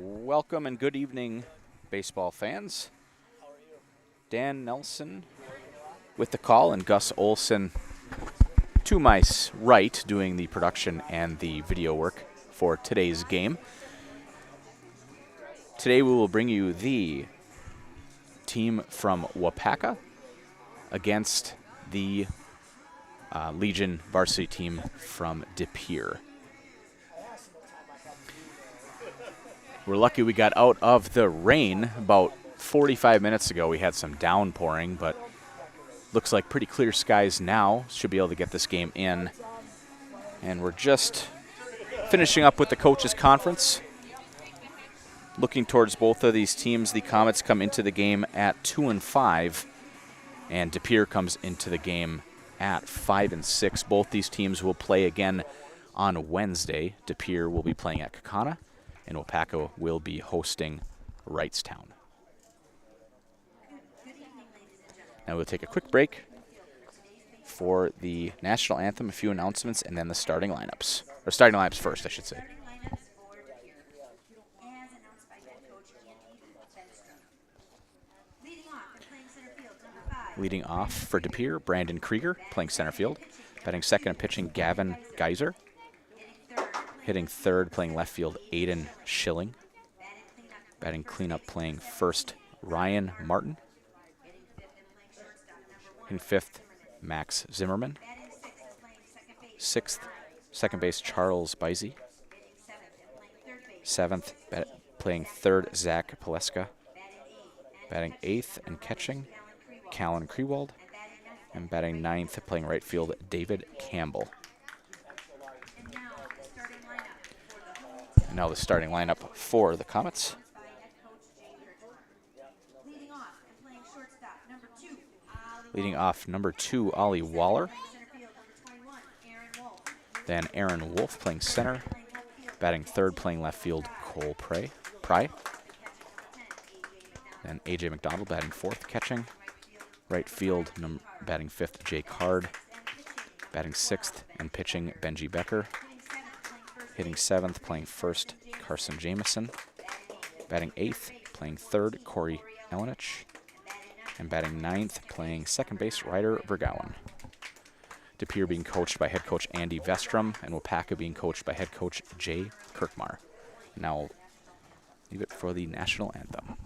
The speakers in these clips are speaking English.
Welcome and good evening, baseball fans. Dan Nelson with the call and Gus Olson to my right doing the production and the video work for today's game. Today we will bring you the team from Waupaca against the Legion varsity team from De Pere. We're lucky we got out of the rain about 45 minutes ago. We had some downpouring, but looks like pretty clear skies now. Should be able to get this game in. And we're just finishing up with the coaches conference. Looking towards both of these teams, the Comets come into the game at 2-5, and De Pere comes into the game at 5-6. Both these teams will play again on Wednesday. De Pere will be playing at Kaukauna, and Waupaca will be hosting Wrightstown. Now we'll take a quick break for the national anthem, a few announcements, and then the starting lineups. Or starting lineups first, I should say. Leading off for De Pere, Brandon Krieger playing center field. Batting second and pitching, Gavin Geyser. Hitting third, playing left field, Aiden Schilling. Batting cleanup, playing first, Ryan Martin. In fifth, Max Zimmerman. Sixth, second base, Charles Beise. Seventh, playing third, Zach Paleska. Batting eighth and catching, Callan Krewald. And batting ninth, playing right field, David Campbell. And now the starting lineup for the Comets. Leading off, number 2, Ollie Waller. Then Aaron Wolf playing center. Batting third, playing left field, Cole Pry. Then A.J. McDonald batting fourth, catching. Right field, batting fifth, Jay Card. Batting sixth and pitching, Benji Becker. Hitting seventh, playing first, Carson Jameson. Batting eighth, playing third, Corey Elenich. And batting ninth, playing second base, Ryder Vergowen. De Pere being coached by head coach Andy Vestrom, and Waupaca being coached by head coach Jay Kirkmar. Now I'll leave it for the national anthem.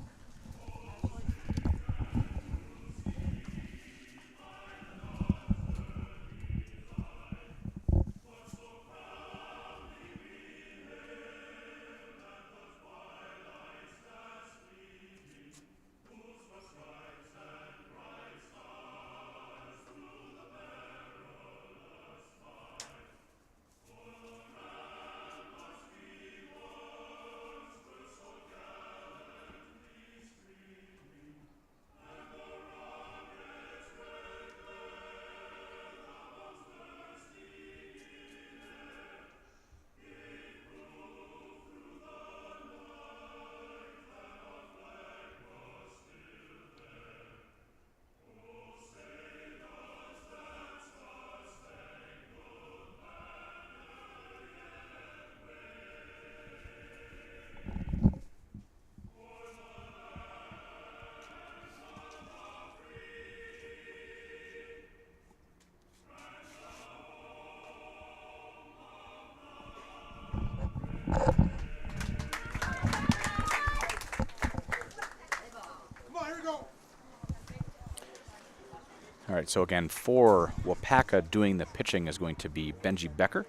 All right, so again, for Waupaca, doing the pitching is going to be Benji Becker.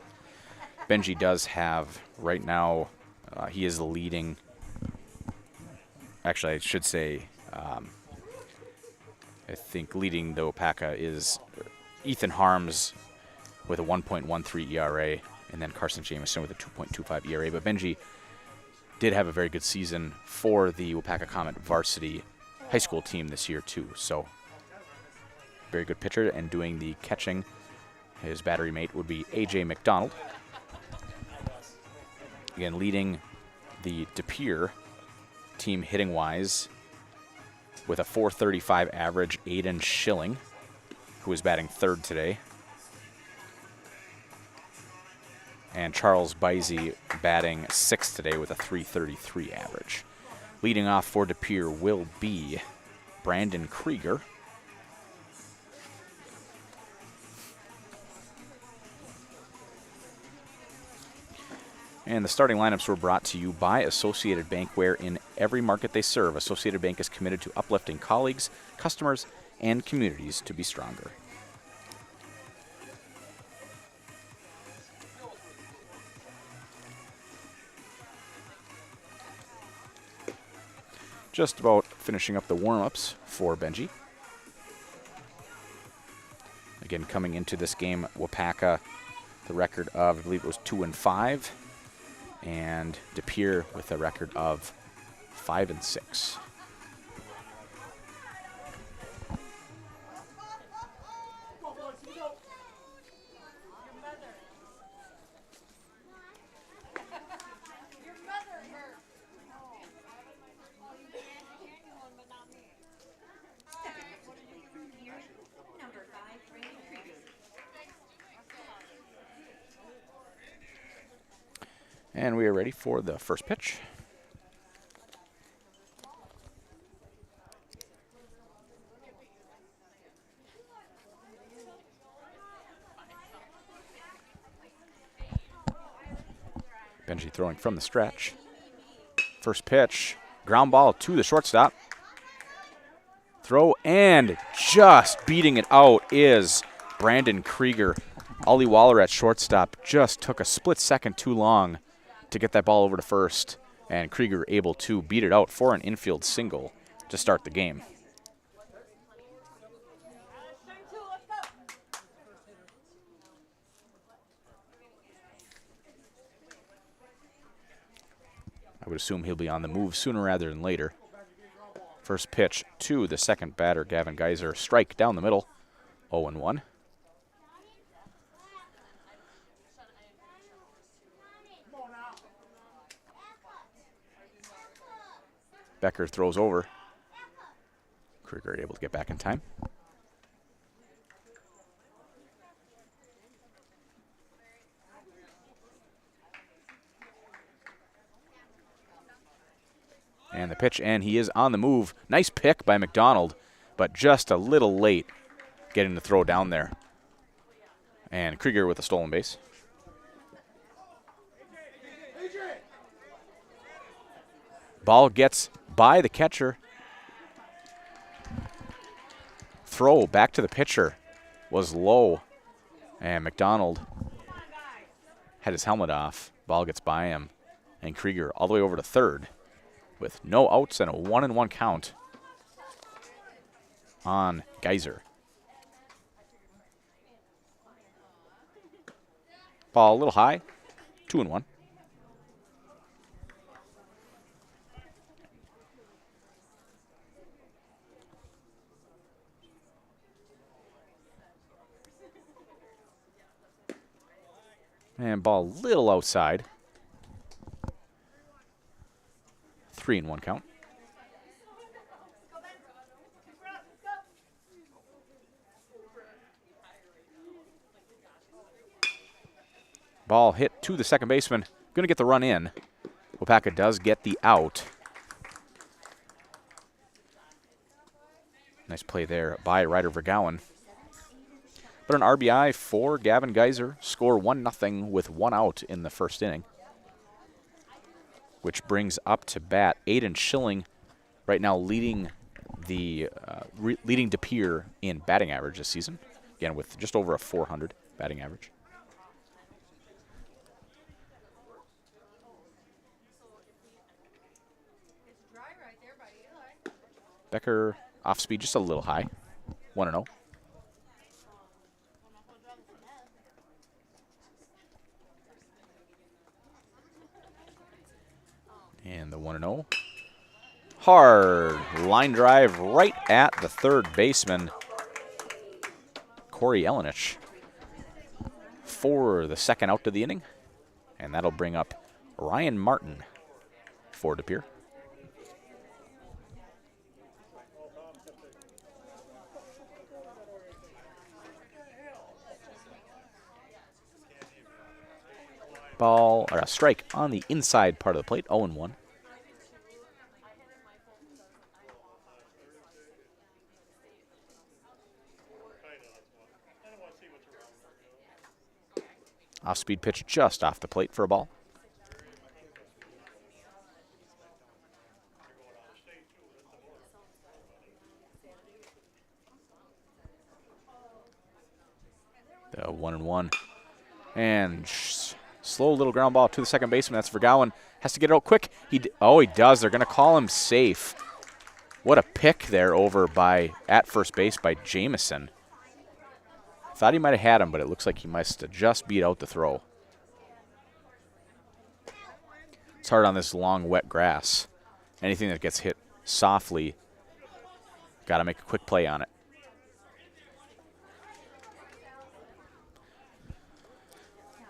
Benji does have, right now, he is the leading, actually I should say, I think leading the Waupaca is Ethan Harms with a 1.13 ERA, and then Carson Jameson with a 2.25 ERA. But Benji did have a very good season for the Waupaca Comet varsity high school team this year too, so very good pitcher. And doing the catching, his battery mate would be A.J. McDonald. Again, leading the De Pere team hitting-wise with a .435 average, Aiden Schilling, who is batting third today. And Charles Beise batting 6th today with a .333 average. Leading off for De Pere will be Brandon Krieger. And the starting lineups were brought to you by Associated Bank, where in every market they serve, Associated Bank is committed to uplifting colleagues, customers, and communities to be stronger. Just about finishing up the warm-ups for Benji. Again, coming into this game, Waupaca, the record of, I believe it was 2-5. And De Pere with a record of 5-6. And we are ready for the first pitch. Benji throwing from the stretch. First pitch, ground ball to the shortstop. Throw, and just beating it out is Brandon Krieger. Ollie Waller at shortstop just took a split second too long to get that ball over to first, and Krieger able to beat it out for an infield single to start the game. I would assume he'll be on the move sooner rather than later. First pitch to the second batter, Gavin Geyser. Strike down the middle, 0-1. Becker throws over. Krieger able to get back in time. And the pitch, and he is on the move. Nice pick by McDonald, but just a little late getting the throw down there. And Krieger with a stolen base. Ball gets by the catcher. Throw back to the pitcher was low, and McDonald had his helmet off. Ball gets by him, and Krieger all the way over to third with no outs and a 1-1 count on Geyser. Ball a little high, 2-1. And ball a little outside. 3-1 count. Ball hit to the second baseman. Going to get the run in. Waupaca does get the out. Nice play there by Ryder Vergowen. But an RBI for Gavin Geyser. Score 1-0 with 1 out in the first inning, which brings up to bat Aiden Schilling, right now leading the leading De Pere in batting average this season. Again, with just over a .400 batting average. Becker off speed just a little high. 1-0. And the 1-0. Hard line drive right at the third baseman, Corey Elenich, for the second out of the inning. And that'll bring up Ryan Martin for De Pere. Ball, or a strike on the inside part of the plate, 0-1. Off-speed pitch just off the plate for a ball. The 1-1. And slow little ground ball to the second baseman. That's Vergouwen. Has to get it out quick. He does. They're going to call him safe. What a pick there over at first base by Jamison. Thought he might have had him, but it looks like he must have just beat out the throw. It's hard on this long, wet grass. Anything that gets hit softly, got to make a quick play on it.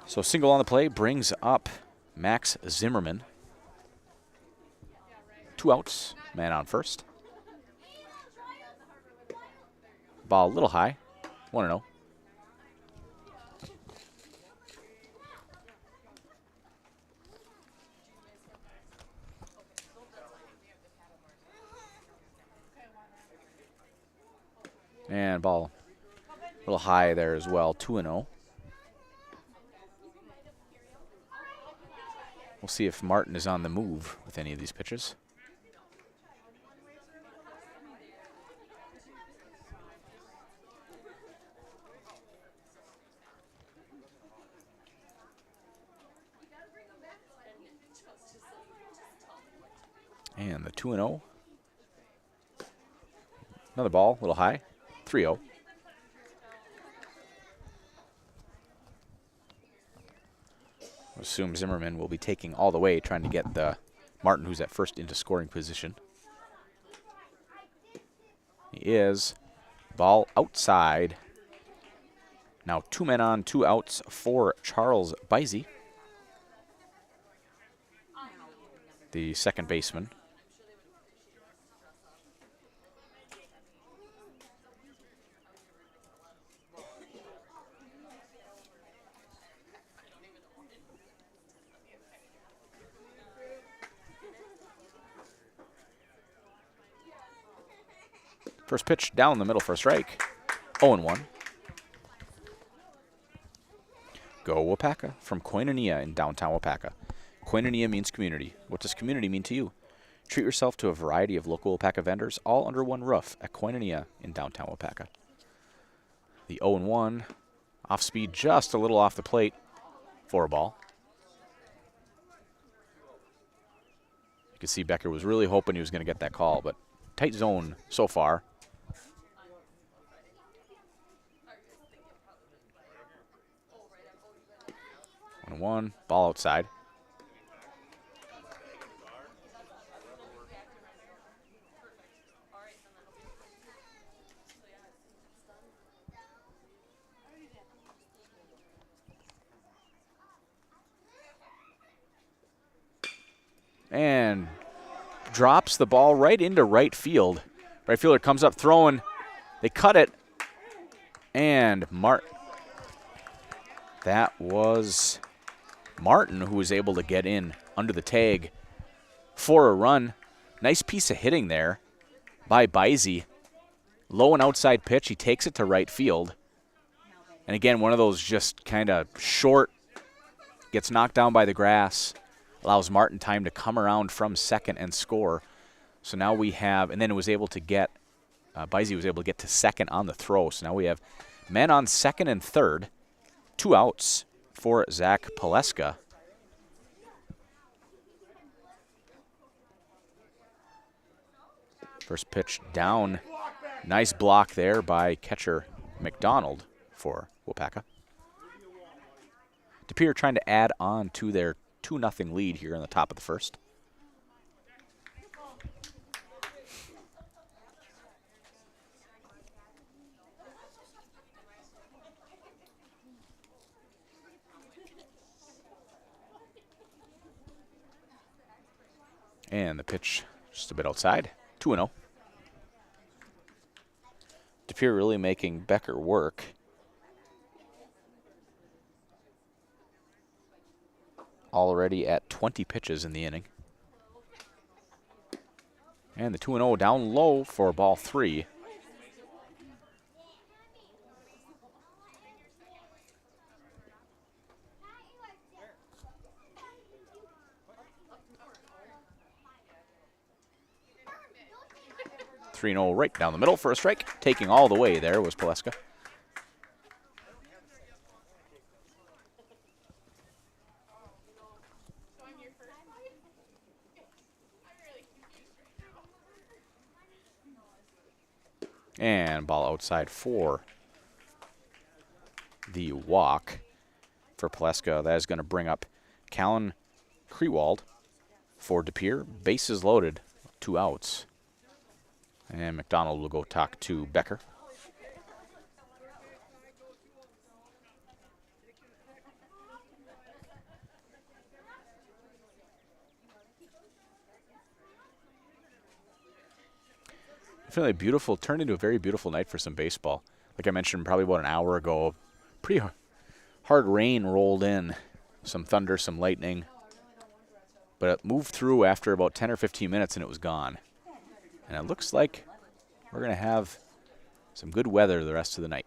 So single on the play brings up Max Zimmerman. 2 outs, man on first. Ball a little high, 1-0. And ball a little high there as well, 2-0. We'll see if Martin is on the move with any of these pitches. And the 2-0. Another ball, a little high, 3-0. Assume Zimmerman will be taking all the way, trying to get the Martin, who's at first, into scoring position. He is. Ball outside. Now 2 men on, 2 outs for Charles Bizey, the second baseman. First pitch down the middle for a strike. 0-1. Go Waupaca from Koinonia in downtown Waupaca. Koinonia means community. What does community mean to you? Treat yourself to a variety of local Waupaca vendors, all under one roof at Koinonia in downtown Waupaca. The 0-1. Off speed just a little off the plate for a ball. You can see Becker was really hoping he was going to get that call, but tight zone so far. 1-1, ball outside. And drops the ball right into right field. Right fielder comes up throwing. They cut it. And that was Martin who was able to get in under the tag for a run. Nice piece of hitting there by Bizey. Low and outside pitch. He takes it to right field. And again, one of those just kind of short, gets knocked down by the grass, allows Martin time to come around from second and score. So now we have, and then it was able to get, Bizey was able to get to second on the throw. So now we have men on second and third, 2 outs for Zach Paleska. First pitch down. Nice block there by catcher McDonald for Waupaca. Pere trying to add on to their 2-0 lead here in the top of the first. And the pitch just a bit outside, 2-0. Pere really making Becker work. already at 20 pitches in the inning. And the 2-0 down low for ball 3. (3-0) right down the middle for a strike. Taking all the way there was Pileska. And ball outside for the walk for Pileska. That is going to bring up Callan Krewald for De Pere. Bases loaded, 2 outs. And McDonald will go talk to Becker. Definitely beautiful, turned into a very beautiful night for some baseball. Like I mentioned probably about an hour ago, pretty hard rain rolled in. Some thunder, some lightning. But it moved through after about 10 or 15 minutes and it was gone. And it looks like we're going to have some good weather the rest of the night.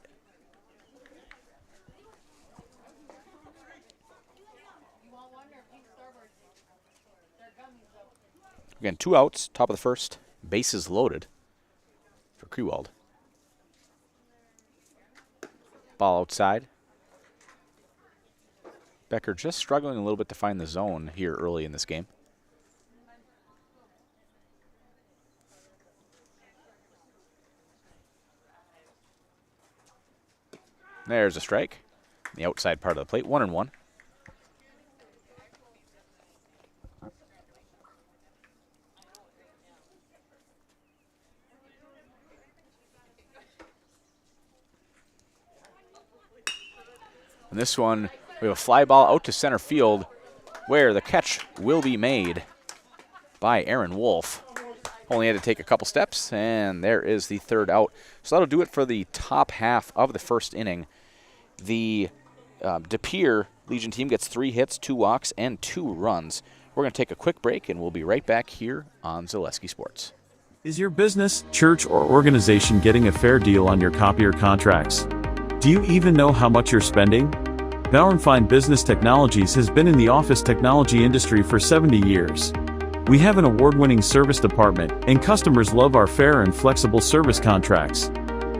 Again, 2 outs, top of the first, bases loaded for Krewald. Ball outside. Becker just struggling a little bit to find the zone here early in this game. There's a strike. The outside part of the plate, 1-1. And this one, we have a fly ball out to center field where the catch will be made by Aaron Wolf. Only had to take a couple steps, and there is the 3rd out. So that'll do it for the top half of the first inning. The De Pere Legion team gets 3 hits, 2 walks, and 2 runs. We're going to take a quick break, and we'll be right back here on Zaleski Sports. Is your business, church, or organization getting a fair deal on your copier contracts? Do you even know how much you're spending? Bauer & Fine Business Technologies has been in the office technology industry for 70 years. We have an award-winning service department, and customers love our fair and flexible service contracts.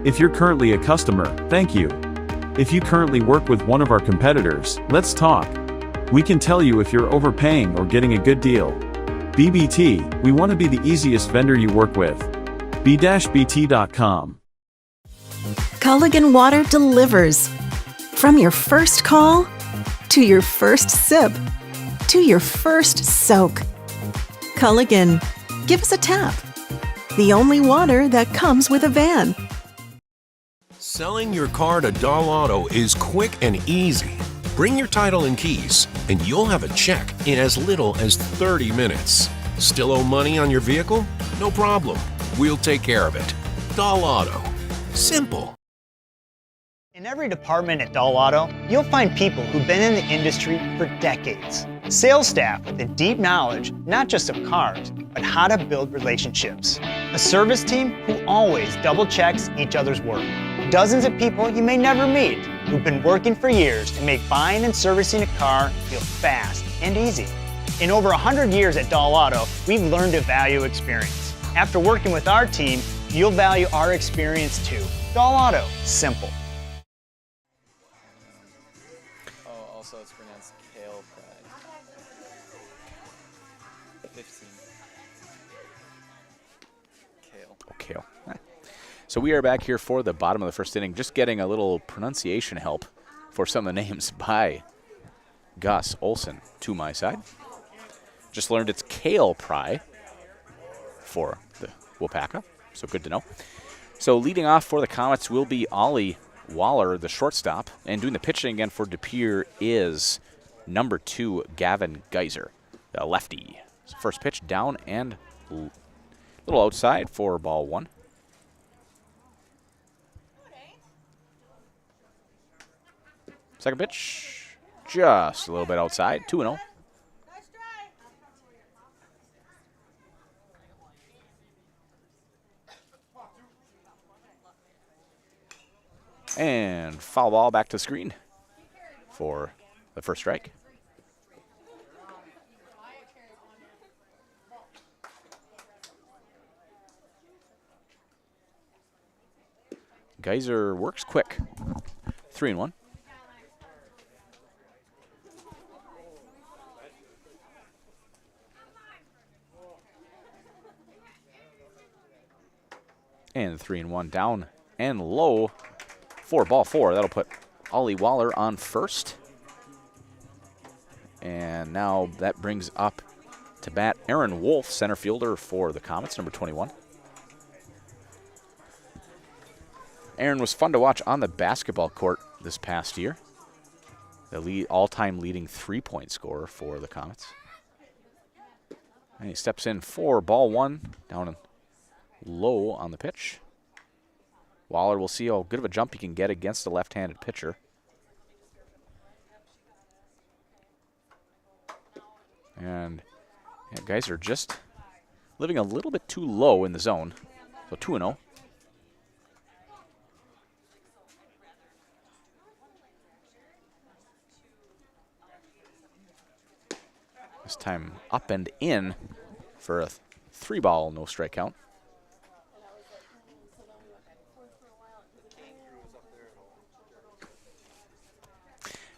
If you're currently a customer, thank you. If you currently work with one of our competitors, let's talk. We can tell you if you're overpaying or getting a good deal. BBT, we want to be the easiest vendor you work with. b-bt.com. Culligan Water delivers. From your first call, to your first sip, to your first soak. Culligan, give us a tap. The only water that comes with a van. Selling your car to Doll Auto is quick and easy. Bring your title and keys, and you'll have a check in as little as 30 minutes. Still owe money on your vehicle? No problem. We'll take care of it. Doll Auto. Simple. In every department at Doll Auto, you'll find people who've been in the industry for decades. Sales staff with a deep knowledge, not just of cars, but how to build relationships. A service team who always double checks each other's work. Dozens of people you may never meet who've been working for years to make buying and servicing a car feel fast and easy. In over 100 years at Doll Auto, we've learned to value experience. After working with our team, you'll value our experience too. Doll Auto, simple. Also, it's pronounced kale pie. 15. Kale. Oh, kale. So we are back here for the bottom of the first inning, just getting a little pronunciation help for some of the names by Gus Olson to my side. Just learned it's kale pie for the Waupaca, so good to know. So leading off for the Comets will be Ollie Waller, the shortstop, and doing the pitching again for De Pere is number 2, Gavin Geyser, the lefty. So first pitch down and a little outside for ball 1. Second pitch, just a little bit outside, 2-0. And foul ball back to the screen for the first strike. Geyser works quick. 3-1. And 3-1 down and low for ball 4. That'll put Ollie Waller on first. And now that brings up to bat Aaron Wolf, center fielder for the Comets, number 21. Aaron was fun to watch on the basketball court this past year. The all-time leading three-point scorer for the Comets. And he steps in for ball 1, down and low on the pitch. Waller will see how good of a jump he can get against a left-handed pitcher. And yeah, guys are just living a little bit too low in the zone. So 2-0. This time up and in for a 3-ball, no strike count.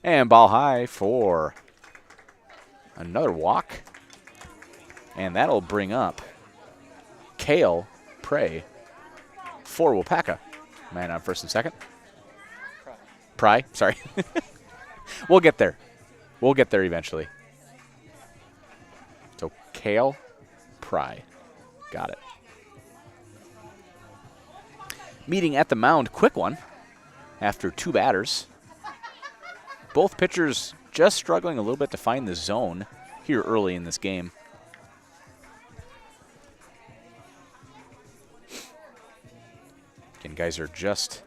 And ball high for another walk. And that'll bring up Kale Pere for Waupaca. Man on first and second. Pry, sorry. We'll get there. We'll get there eventually. So Kale Pry. Got it. Meeting at the mound, quick one after 2 batters. Both pitchers just struggling a little bit to find the zone here early in this game. Again, guys are just,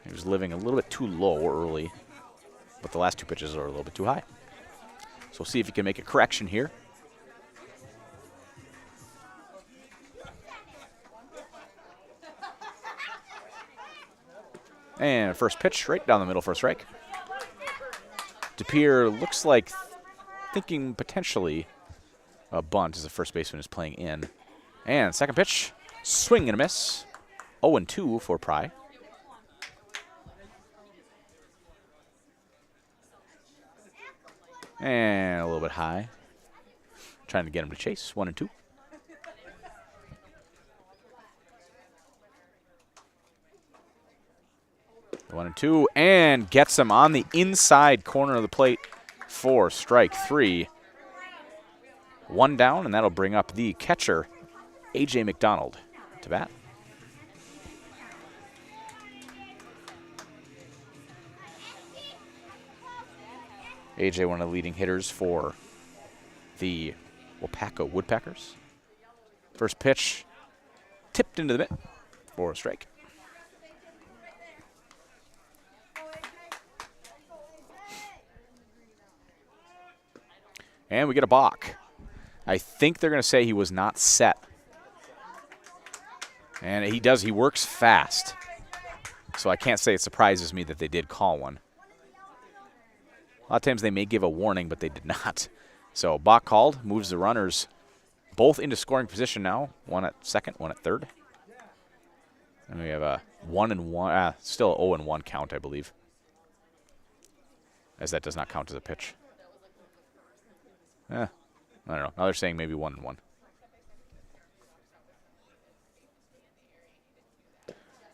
he was living a little bit too low early, but the last 2 pitches are a little bit too high. So we'll see if he can make a correction here. And first pitch right down the middle for a strike. Pere looks like thinking potentially a bunt as the first baseman is playing in. And second pitch, swing and a miss. 0-2 for Pry. And a little bit high. Trying to get him to chase. 1-2. The 1-2, and gets him on the inside corner of the plate for strike 3. 1 down, and that'll bring up the catcher, A.J. McDonald, to bat. A.J., one of the leading hitters for the Waupaca Woodpeckers. First pitch, tipped into the mitt for a strike. And we get a balk. I think they're going to say he was not set. And he does. He works fast. So I can't say it surprises me that they did call one. A lot of times they may give a warning, but they did not. So balk called, moves the runners both into scoring position now. One at second, one at third. And we have a 1-1, still an 0-1 count, I believe. As that does not count as a pitch. I don't know. Now they're saying maybe 1-1.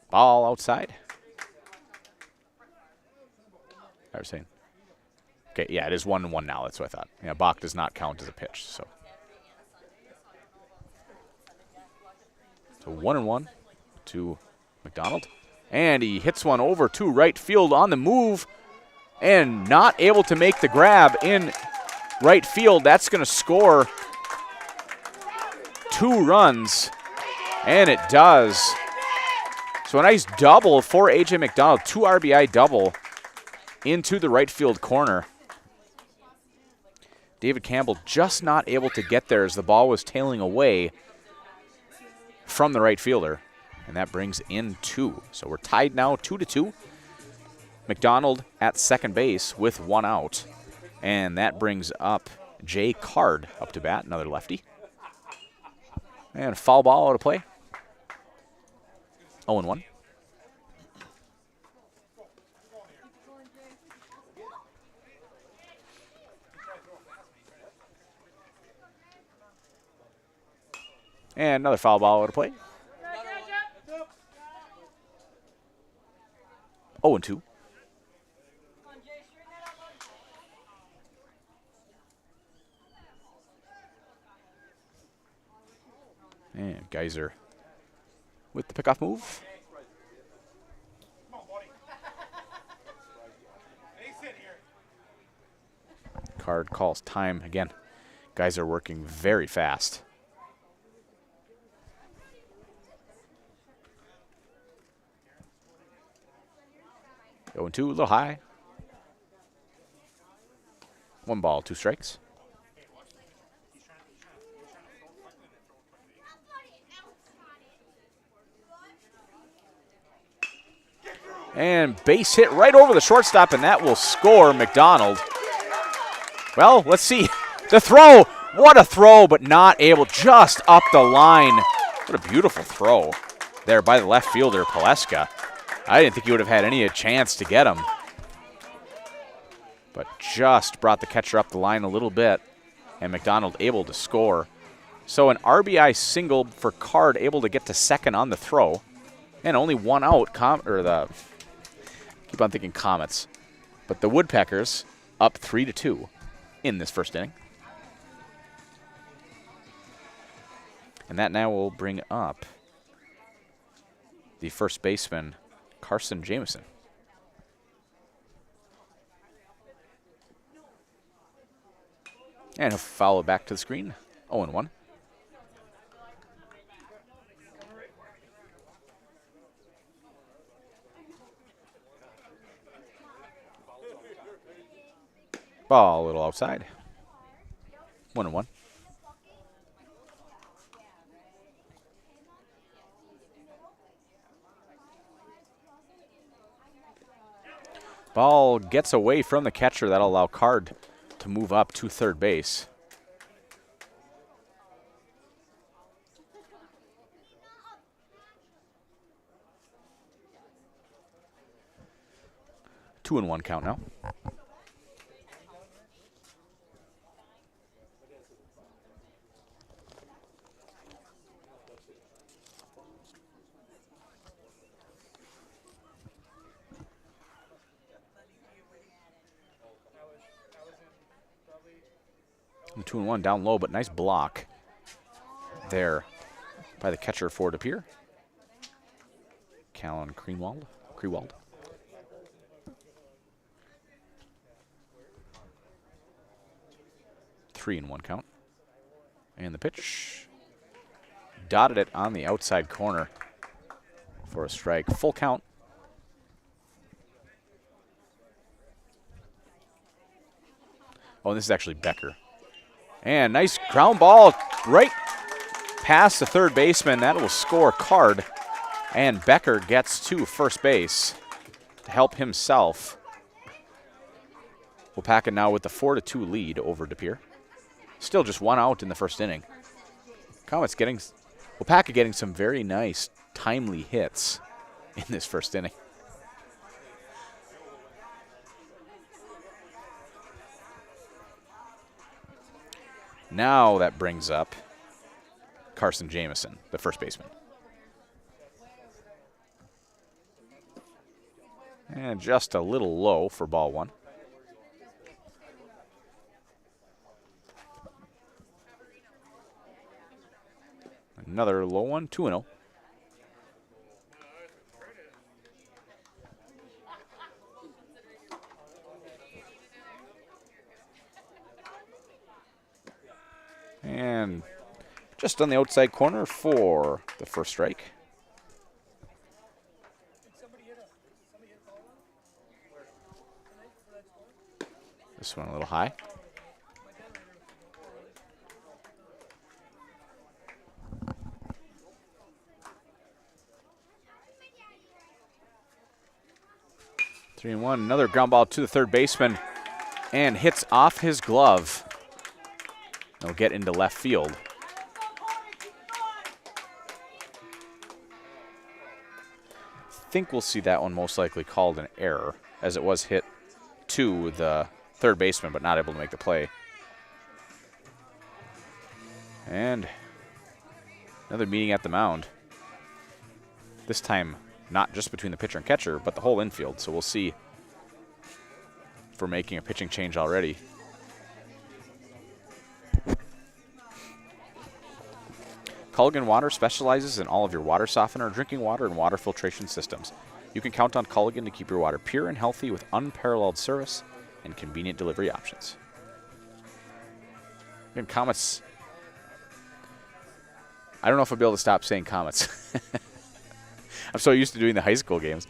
Ball outside. I was saying. Okay, yeah, it is 1-1 now. That's what I thought. Yeah, balk does not count as a pitch. So 1-1 to McDonald. And he hits one over to right field on the move and not able to make the grab in right field. That's going to score 2 runs, and it does. So a nice double for A.J. McDonald, 2 RBI double into the right field corner. David Campbell just not able to get there as the ball was tailing away from the right fielder. And that brings in 2. So we're tied now 2-2. McDonald at second base with 1 out. And that brings up Jay Card up to bat, another lefty. And a foul ball out of play. 0-1. And another foul ball out of play. 0-2. And Geyser with the pickoff move. Card calls time again. Geyser working very fast. 0-2, a little high. 1 ball, 2 strikes. And base hit right over the shortstop, and that will score McDonald. Well, let's see. The throw. What a throw, but not able. Just up the line. What a beautiful throw there by the left fielder, Paleska. I didn't think he would have had any chance to get him. But just brought the catcher up the line a little bit, and McDonald able to score. So an RBI single for Card, able to get to second on the throw. And only 1 out. Keep on thinking Comets. But the Woodpeckers up 3-2 in this first inning. And that now will bring up the first baseman, Carson Jamison. And he'll foul it back to the screen. 0-1. Ball a little outside. 1-1. Ball gets away from the catcher. That'll allow Card to move up to third base. Two and 1 count now. And 2-1 down low, but nice block there by the catcher for DePere. Callan Krewald. 3-1 count. And the pitch. Dotted it on the outside corner for a strike. Full count. Oh, this is actually Becker. And nice ground ball right past the third baseman. That will score Card. And Becker gets to first base to help himself. Waupaca now with the 4-2 lead over DePere. Still just 1 out in the first inning. Waupaca getting some very nice, timely hits in this first inning. Now that brings up Carson Jamison, the first baseman. And just a little low for ball 1. Another low one, 2-0. And just on the outside corner for the first strike. This one a little high. 3-1. Another ground ball to the third baseman and hits off his glove. It'll get into left field. I think we'll see that one most likely called an error, as it was hit to the third baseman, but not able to make the play. And another meeting at the mound. This time, not just between the pitcher and catcher, but the whole infield. So we'll see if we're making a pitching change already. Culligan Water specializes in all of your water softener, drinking water, and water filtration systems. You can count on Culligan to keep your water pure and healthy with unparalleled service and convenient delivery options. And Comets. I don't know if I'll be able to stop saying Comets. I'm so used to doing the high school games.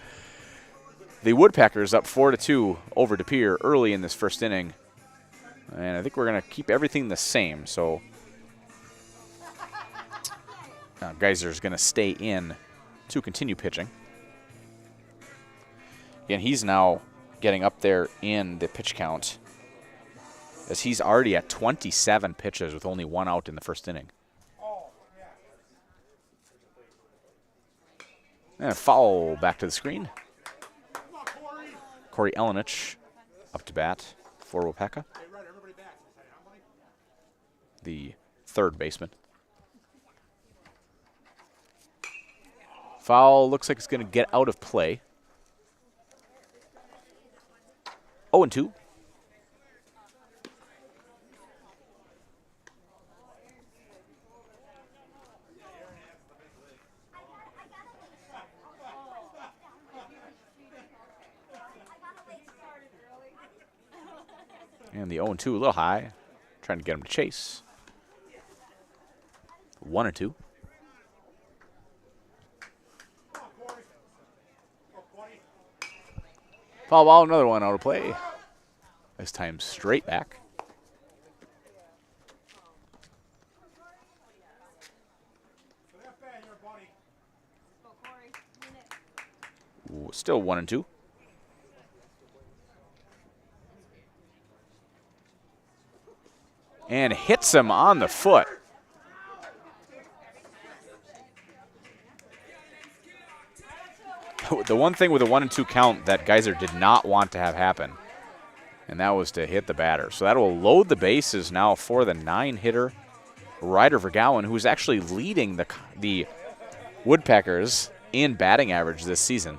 The Woodpeckers up 4-2 over De Pere early in this first inning. And I think we're going to keep everything the same. So Geyser's going to stay in to continue pitching. Again, he's now getting up there in the pitch count, as he's already at 27 pitches with only 1 out in the first inning. And a foul back to the screen. Corey Elenich up to bat for Waupaca, the third baseman. Foul looks like it's going to get out of play. 0-2. And the 0-2 a little high. Trying to get him to chase. 1-2. Foul ball, another one out of play. This time straight back. Ooh, still 1-2. And hits him on the foot. The one thing with a 1-2 count that Geyser did not want to have happen, and that was to hit the batter. So that will load the bases now for the 9-hitter Ryder Vergowen, who's actually leading the Woodpeckers in batting average this season,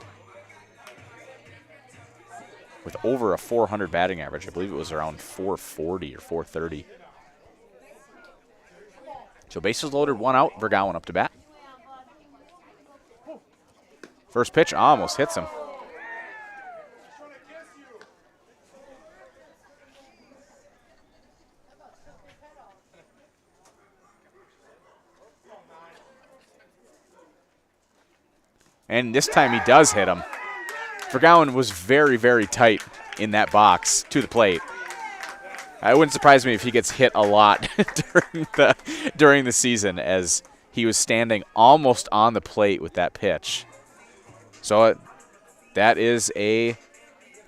with over a 400 batting average. I believe it was around 440 or 430. So bases loaded, 1 out. Vergowen up to bat. First pitch almost hits him. And this time he does hit him. Vergowen was very, very tight in that box to the plate. It wouldn't surprise me if he gets hit a lot during the season, as he was standing almost on the plate with that pitch. So that is a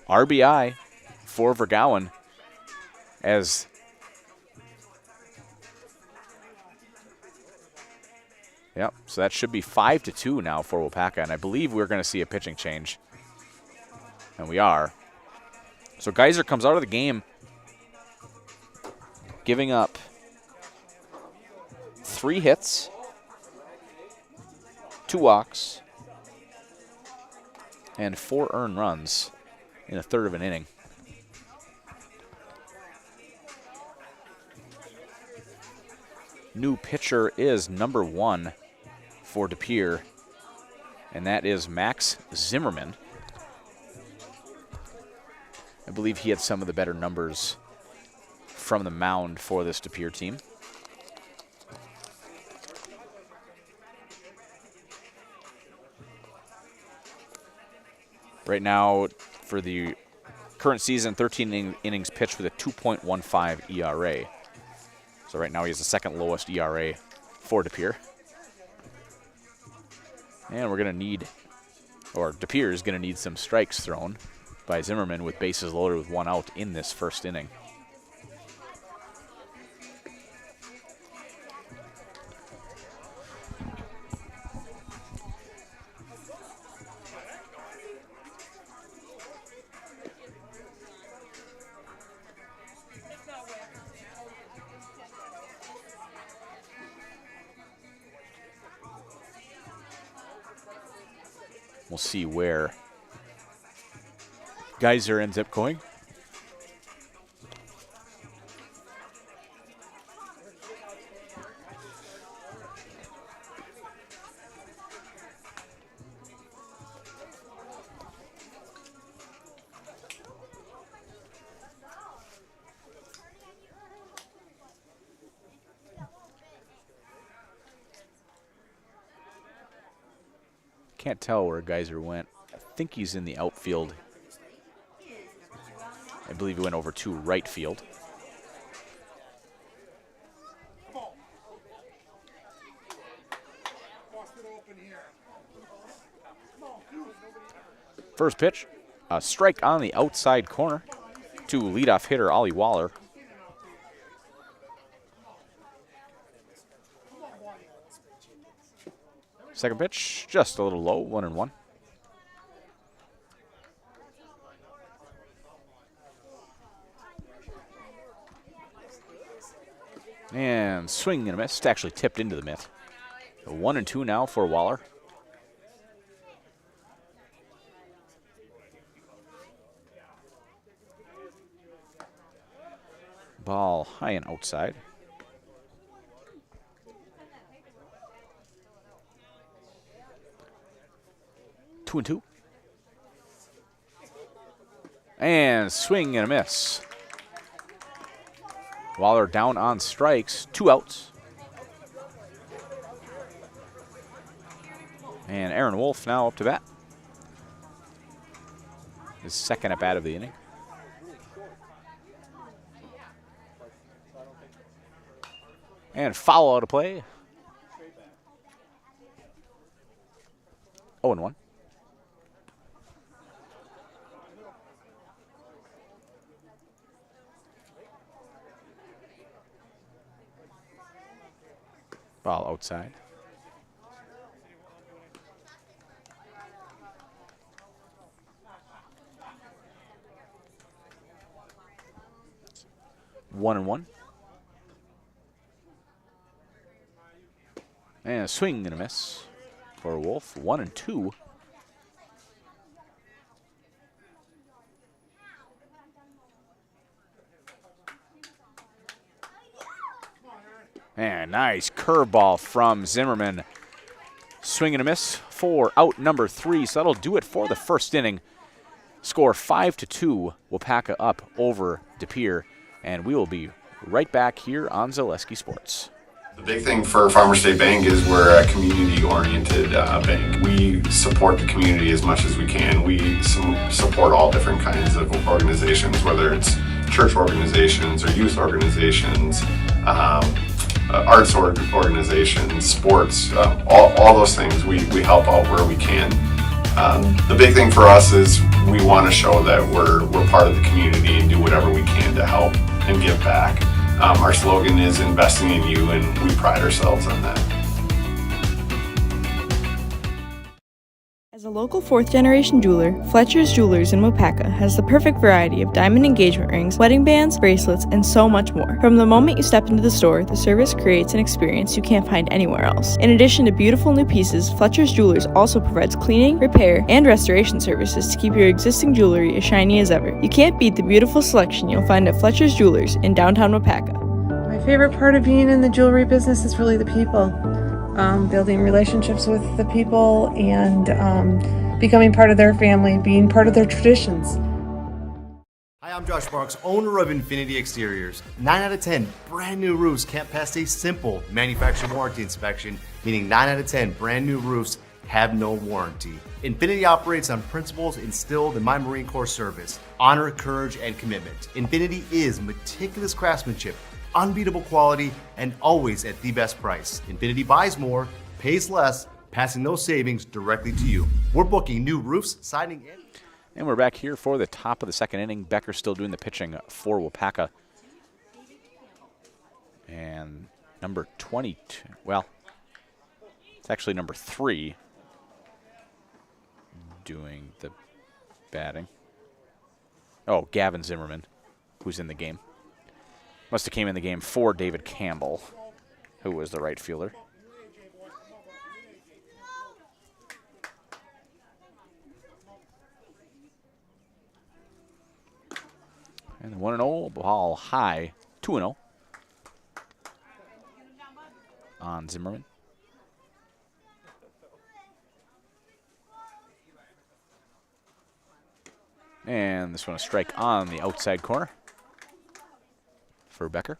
RBI for Vergowen, as yep, so that should be 5-2 now for Waupaca, and I believe we're going to see a pitching change. And we are. So Geyser comes out of the game giving up 3 hits, 2 walks, and 4 earned runs in a third of an inning. New pitcher is number 1 for De Pere, and that is Max Zimmerman. I believe he had some of the better numbers from the mound for this De Pere team. Right now, for the current season, 13 innings pitched with a 2.15 ERA. So right now he has the second lowest ERA for De Pere. And we're going to need, or De Pere is going to need some strikes thrown. by Zimmerman with bases loaded with 1 out in this first inning. We'll see where Geyser ends up going. Can't tell where Geyser went. I think he's in the outfield. I believe he went over to right field. First pitch, a strike on the outside corner to leadoff hitter Ollie Waller. Second pitch, just a little low, 1-1. And swing and a miss. Actually tipped into the mitt. 1-2 now for Waller. Ball high and outside. Two and two. And swing and a miss. Waller down on strikes, 2 outs. And Aaron Wolf now up to bat. His second at bat of the inning. And foul out of play. 0-1. Ball outside. One and one. And a swing and a miss for Wolf. 1-2. And nice curveball from Zimmerman. Swing and a miss for out number 3. So that'll do it for the first inning. Score 5-2. Waupaca up over De Pere. And we will be right back here on Zaleski Sports. The big thing for Farmers State Bank is we're a community-oriented bank. We support the community as much as we can. We support all different kinds of organizations, whether it's church organizations or youth organizations, arts organizations, sports, all those things. We help out where we can. The big thing for us is we want to show that we're part of the community and do whatever we can to help and give back. Our slogan is investing in you, and we pride ourselves on that. As a local fourth-generation jeweler, Fletcher's Jewelers in Waupaca has the perfect variety of diamond engagement rings, wedding bands, bracelets, and so much more. From the moment you step into the store, the service creates an experience you can't find anywhere else. In addition to beautiful new pieces, Fletcher's Jewelers also provides cleaning, repair, and restoration services to keep your existing jewelry as shiny as ever. You can't beat the beautiful selection you'll find at Fletcher's Jewelers in downtown Waupaca. My favorite part of being in the jewelry business is really the people. Building relationships with the people and becoming part of their family, being part of their traditions. Hi, I'm Josh Marks, owner of Infinity Exteriors. 9 out of 10 brand new roofs can't pass a simple manufacturer warranty inspection, meaning 9 out of 10 brand new roofs have no warranty. Infinity operates on principles instilled in my Marine Corps service: honor, courage, and commitment. Infinity is meticulous craftsmanship, unbeatable quality, and always at the best price. Infinity buys more, pays less, passing those savings directly to you. We're booking new roofs, siding, And we're back here for the top of the second inning. Becker still doing the pitching for Waupaca. And number 22, well, it's actually number 3 doing the batting. Oh, Gavin Zimmerman, who's in the game. Must have came in the game for David Campbell, who was the right fielder. And the 1-0, ball high, 2-0 on Zimmerman. And this one a strike on the outside corner for Becker.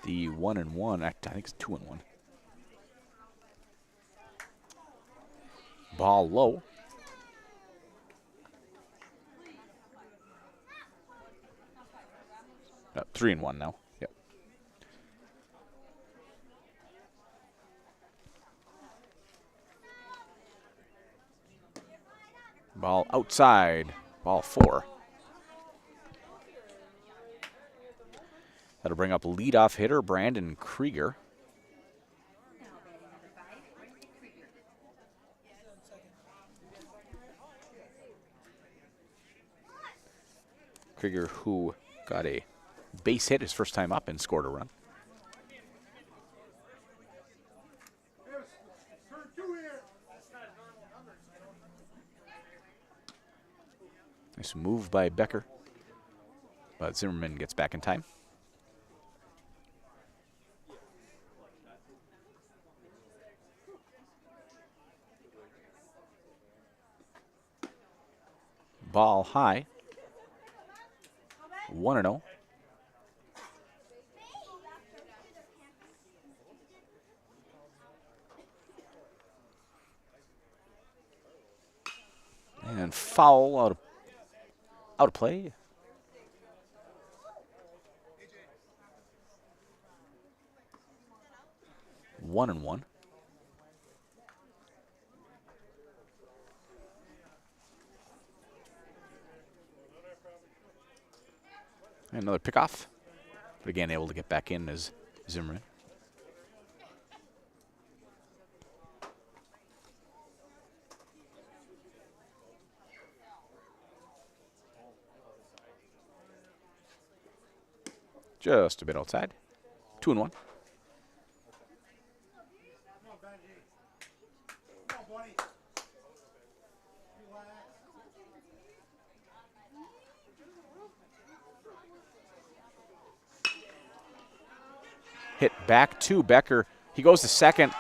The 1-1, I think it's 2-1. Ball low. Oh, 3-1 now. Yep. Ball outside. Ball 4. That'll bring up leadoff hitter Brandon Krieger. Krieger, who got a base hit his first time up and scored a run. Nice move by Becker, but Zimmerman gets back in time. Ball high. 1-0. And foul out of play. One and one. And another pickoff, but again able to get back in as Zimmerman. Just a bit outside. 2-1. Hit back to Becker. He goes to second,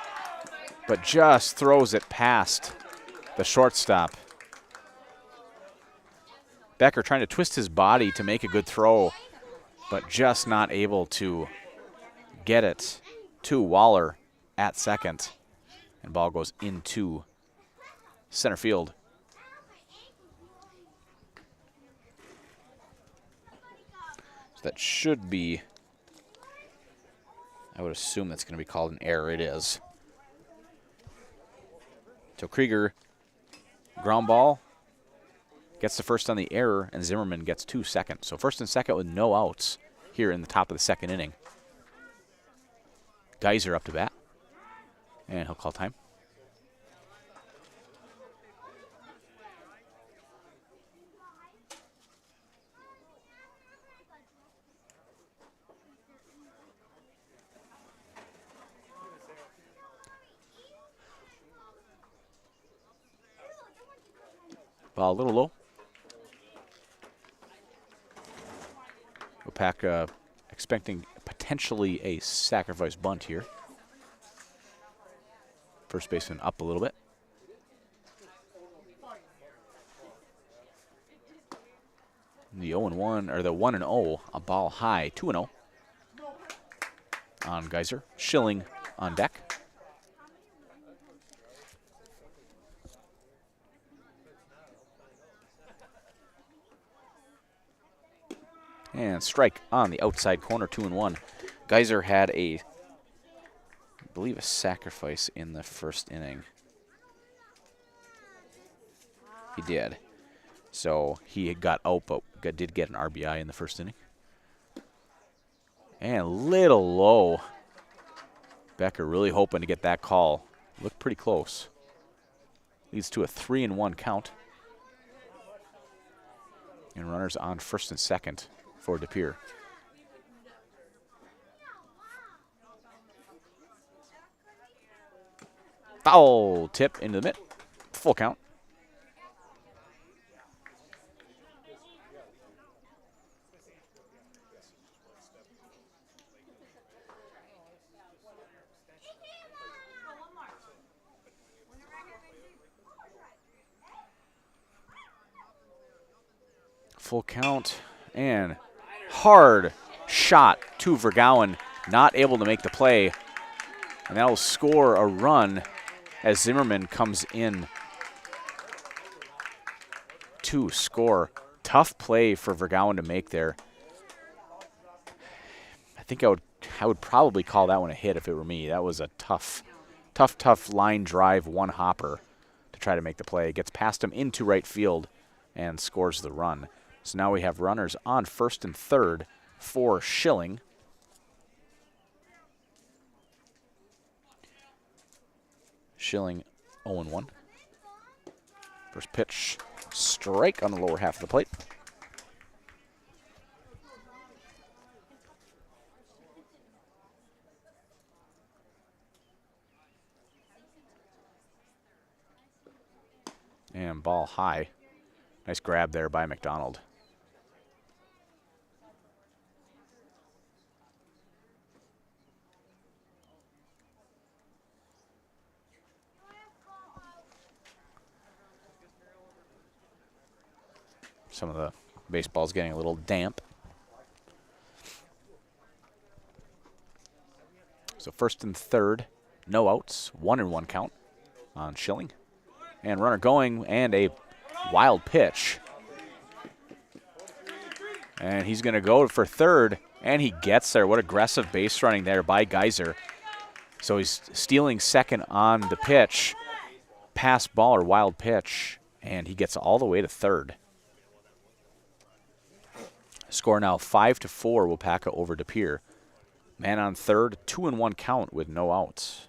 but just throws it past the shortstop. Becker trying to twist his body to make a good throw, but just not able to get it to Waller at second. And ball goes into center field. So that should be, I would assume that's going to be called an error. It is. So Krieger, ground ball, gets the first on the error, and Zimmerman gets 2 second. So first and second with no outs here in the top of the second inning. Geyser up to bat, and he'll call time. Ball a little low. Waupaca expecting potentially a sacrifice bunt here. First baseman up a little bit. The 0-1, or the 1-0, a ball high, 2-0 on Geyser. Schilling on deck. And strike on the outside corner, 2-1. Geyser had a believe, a sacrifice in the first inning. He did. So he got out, but did get an RBI in the first inning. And a little low. Becker really hoping to get that call. Looked pretty close. Leads to a 3-1 count. And runners on first and second for DePere. Foul tip into the mitt. Full count. Full count and hard shot to Vergouwen, not able to make the play. And that'll score a run as Zimmerman comes in to score. Tough play for Vergouwen to make there. I think I would probably call that one a hit if it were me. That was a tough line drive, one hopper to try to make the play. Gets past him into right field and scores the run. So now we have runners on first and third for Schilling. Schilling 0-1. First pitch, strike on the lower half of the plate. And ball high. Nice grab there by McDonald. Some of the baseball's getting a little damp. So first and third, no outs, 1-1 count on Schilling. And runner going, and a wild pitch. And he's going to go for third, and he gets there. What aggressive base running there by Geyser. So he's stealing second on the pitch. Pass ball or wild pitch, and he gets all the way to third. Score now 5-4, Waupaca over DePere. Man on third, 2-1 count with no outs.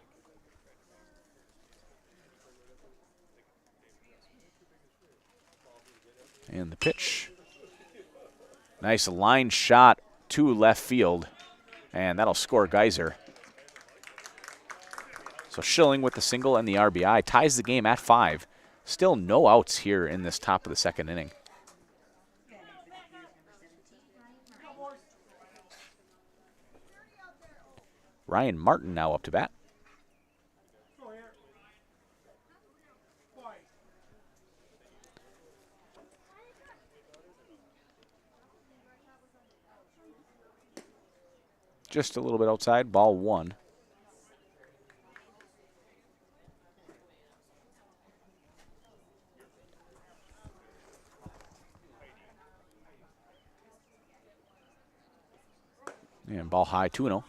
And the pitch. Nice line shot to left field, and that'll score Geyser. So Schilling with the single and the RBI ties the game at 5. Still no outs here in this top of the second inning. Ryan Martin now up to bat. Just a little bit outside, ball 1. And ball high, 2-0.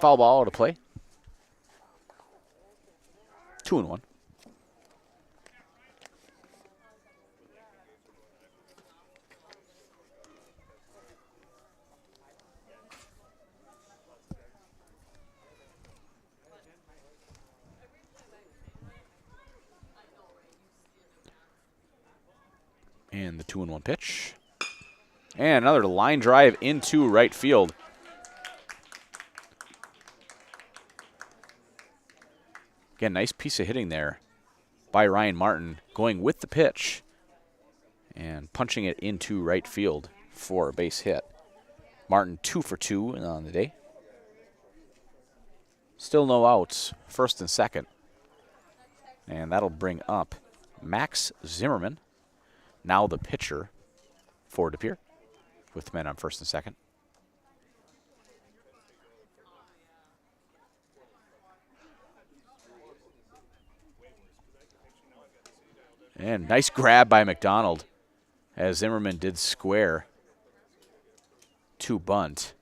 Foul ball to play. 2-1. And the 2-1 pitch. And another line drive into right field. Again, nice piece of hitting there by Ryan Martin, going with the pitch and punching it into right field for a base hit. Martin 2 for 2 on the day. Still no outs, first and second. And that'll bring up Max Zimmerman, now the pitcher for DePere, with men on first and second. And nice grab by McDonald as Zimmerman did square to bunt.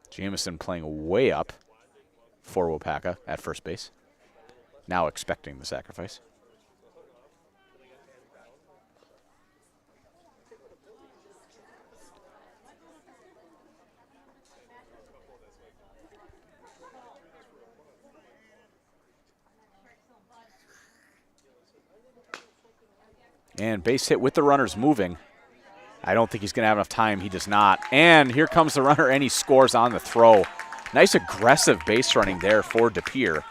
Jamison playing way up for Waupaca at first base. Now expecting the sacrifice. And base hit with the runners moving. I don't think he's going to have enough time. He does not. And here comes the runner, and he scores on the throw. Nice aggressive base running there for Pere.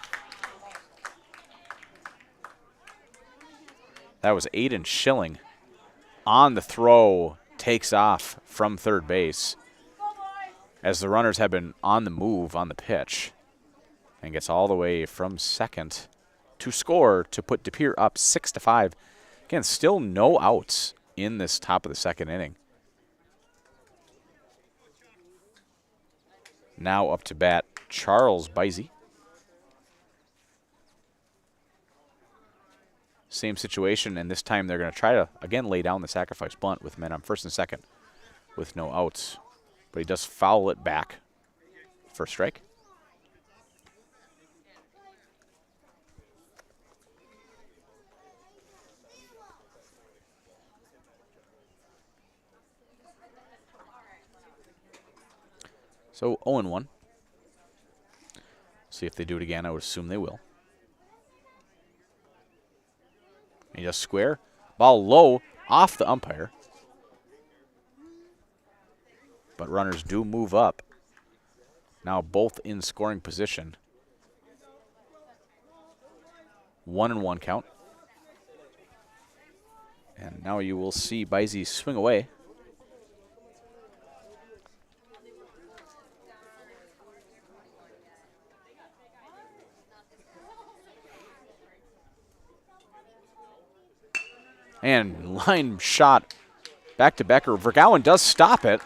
That was Aiden Schilling on the throw, takes off from third base as the runners have been on the move on the pitch and gets all the way from second to score to put Pere up 6-5. Again, still no outs in this top of the second inning. Now up to bat, Charles Bizey. Same situation, and this time they're going to try to, again, lay down the sacrifice bunt with men on first and second with no outs. But he does foul it back for strike. So 0-1. See if they do it again. I would assume they will. He does square. Ball low off the umpire. But runners do move up. Now both in scoring position. 1-1 count. And now you will see Bizey swing away. And line shot back to Becker. Vergouwen does stop it.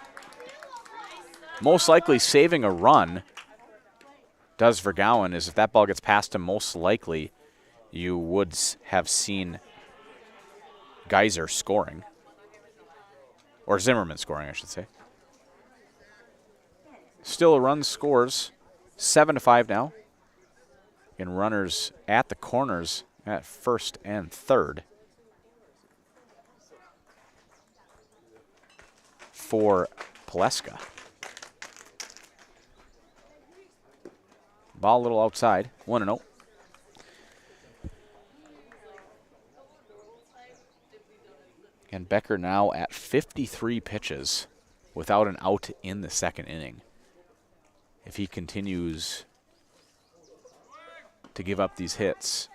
Most likely saving a run. Does Vergouwen, is if that ball gets past him, most likely you would have seen Geyser scoring. Or Zimmerman scoring, I should say. Still a run scores. 7-5 now. And runners at the corners at first and third. For Paleska. Ball a little outside, 1-0. And Becker now at 53 pitches without an out in the second inning. If he continues to give up these hits,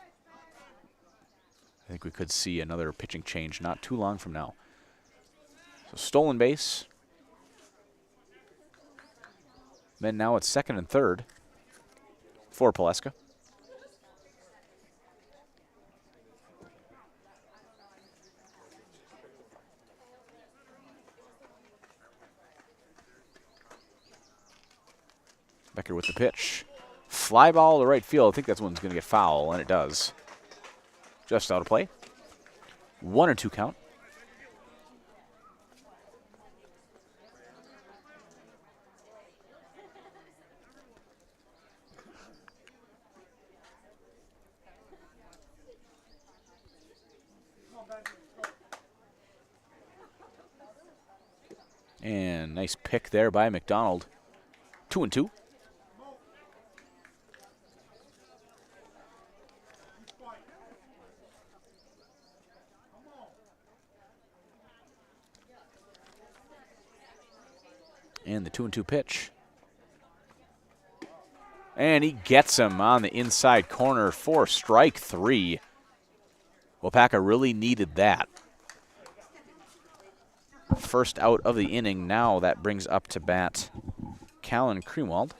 I think we could see another pitching change not too long from now. So stolen base. Men now at second and third for Paleska. Becker with the pitch. Fly ball to right field. I think that's one's going to get foul, and it does. Just out of play. 1-2 count. And nice pick there by McDonald. 2-2. And the 2-2 pitch. And he gets him on the inside corner for strike three. Waupaca really needed that. First out of the inning. Now that brings up to bat Callan Greenwald.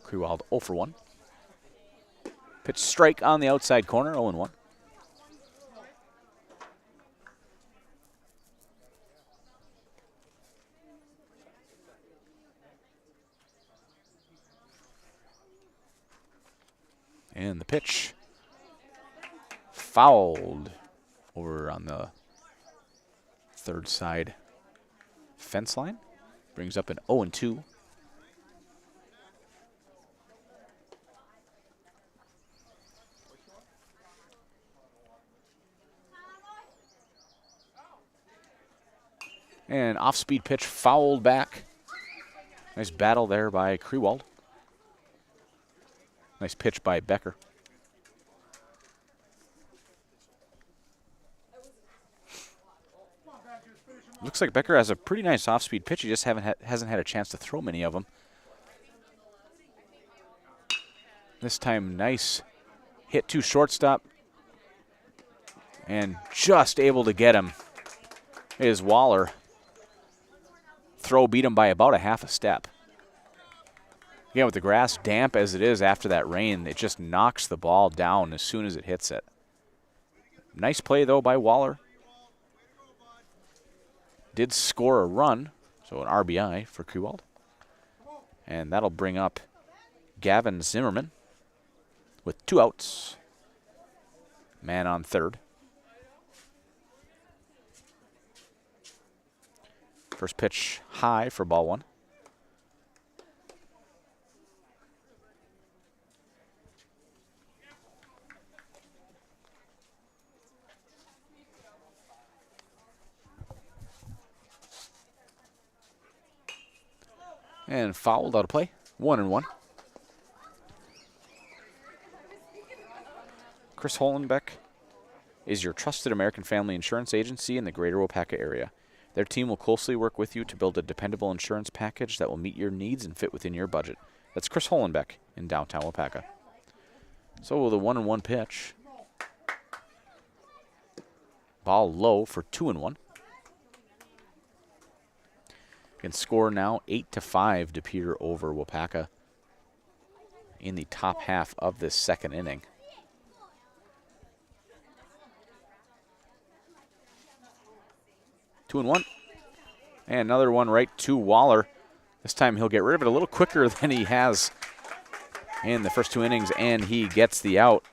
Krewald 0 for 1. Pitch strike on the outside corner, 0 1. And the pitch fouled over on the third side fence line. Brings up an 0 2. And off-speed pitch fouled back. Nice battle there by Krewald. Nice pitch by Becker. Looks like Becker has a pretty nice off-speed pitch. He just hasn't had a chance to throw many of them. This time, nice hit to shortstop. And just able to get him is Waller. Throw beat him by about a half a step. Again, with the grass damp as it is after that rain, it just knocks the ball down as soon as it hits it. Nice play, though, by Waller. Did score a run, so an RBI for Krewald. And that'll bring up Gavin Zimmerman with 2 outs. Man on third. First pitch high for ball 1. And fouled out of play. 1 1. Chris Hollenbeck is your trusted American family insurance agency in the greater Waupaca area. Their team will closely work with you to build a dependable insurance package that will meet your needs and fit within your budget. That's Chris Hollenbeck in downtown Waupaca. So the 1 1 pitch. Ball low for 2 1. Can score now 8-5 to Pere over Waupaca in the top half of this second inning. Two and 1. And another one right to Waller. This time he'll get rid of it a little quicker than he has in the first 2 innings, and he gets the out.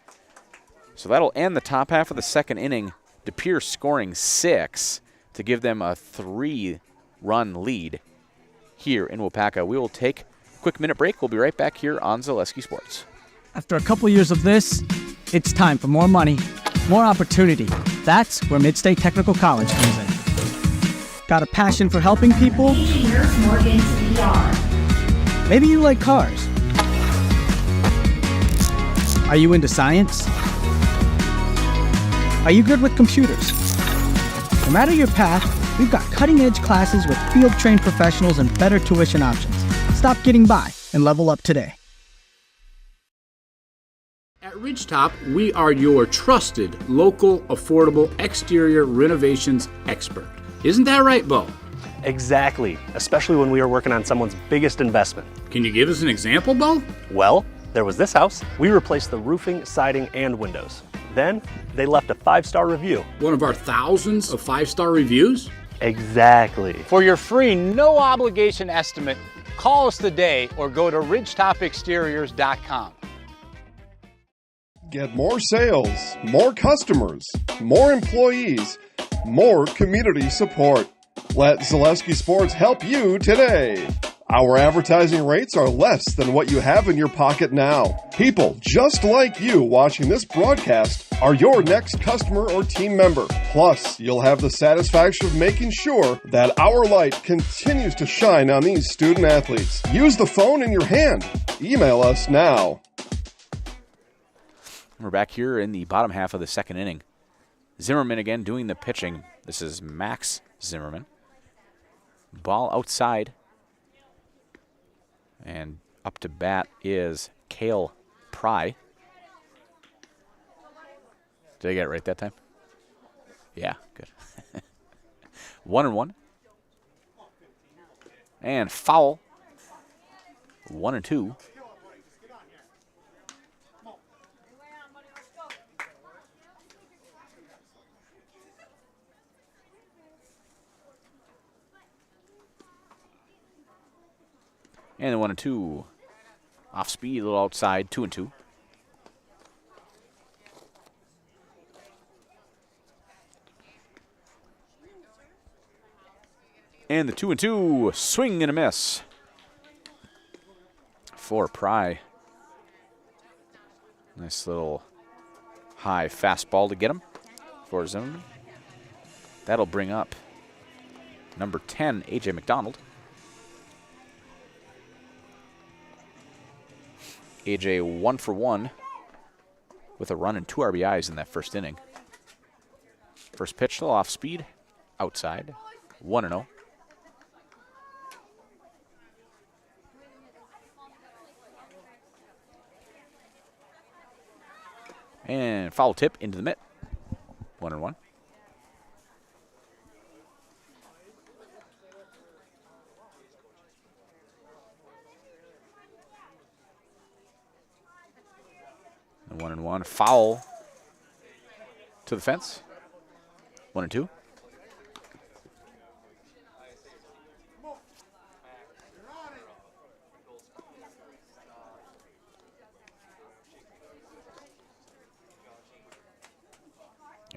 So that'll end the top half of the second inning. DePere scoring 6 to give them a 3-run lead here in Waupaca. We will take a quick minute break. We'll be right back here on Zaleski Sports. After a couple years of this, it's time for more money, more opportunity. That's where Midstate Technical College comes in. Got a passion for helping people? Maybe you like cars. Are you into science? Are you good with computers? No matter your path, we've got cutting-edge classes with field-trained professionals and better tuition options. Stop getting by and level up today. At Ridgetop, we are your trusted, local, affordable exterior renovations expert. Isn't that right, Bo? Exactly, especially when we are working on someone's biggest investment. Can you give us an example, Bo? Well, there was this house. We replaced the roofing, siding, and windows. Then, they left a 5-star review. One of our thousands of 5-star reviews? Exactly. For your free, no-obligation estimate, call us today or go to ridgetopexteriors.com. Get more sales, more customers, more employees, more community support. Let Zaleski Sports help you today. Our advertising rates are less than what you have in your pocket now. People just like you watching this broadcast are your next customer or team member. Plus, you'll have the satisfaction of making sure that our light continues to shine on these student athletes. Use the phone in your hand. Email us now. We're back here in the bottom half of the second inning. Zimmerman again doing the pitching. This is Max Zimmerman. Ball outside. And up to bat is Cale Pry. Did I get it right that time? Yeah, good. 1 1. And foul. 1 2. And the 1-2. Off speed, a little outside, 2-2. And the 2-2, swing and a miss for Pry. Nice little high fastball to get him for Zimmerman. That'll bring up number 10, A.J. McDonald. A.J. 1 for 1 with a run and 2 RBIs in that first inning. First pitch, still off speed, outside, 1-0. And foul tip into the mitt, 1-1. The 1-1 foul to the fence. 1-2.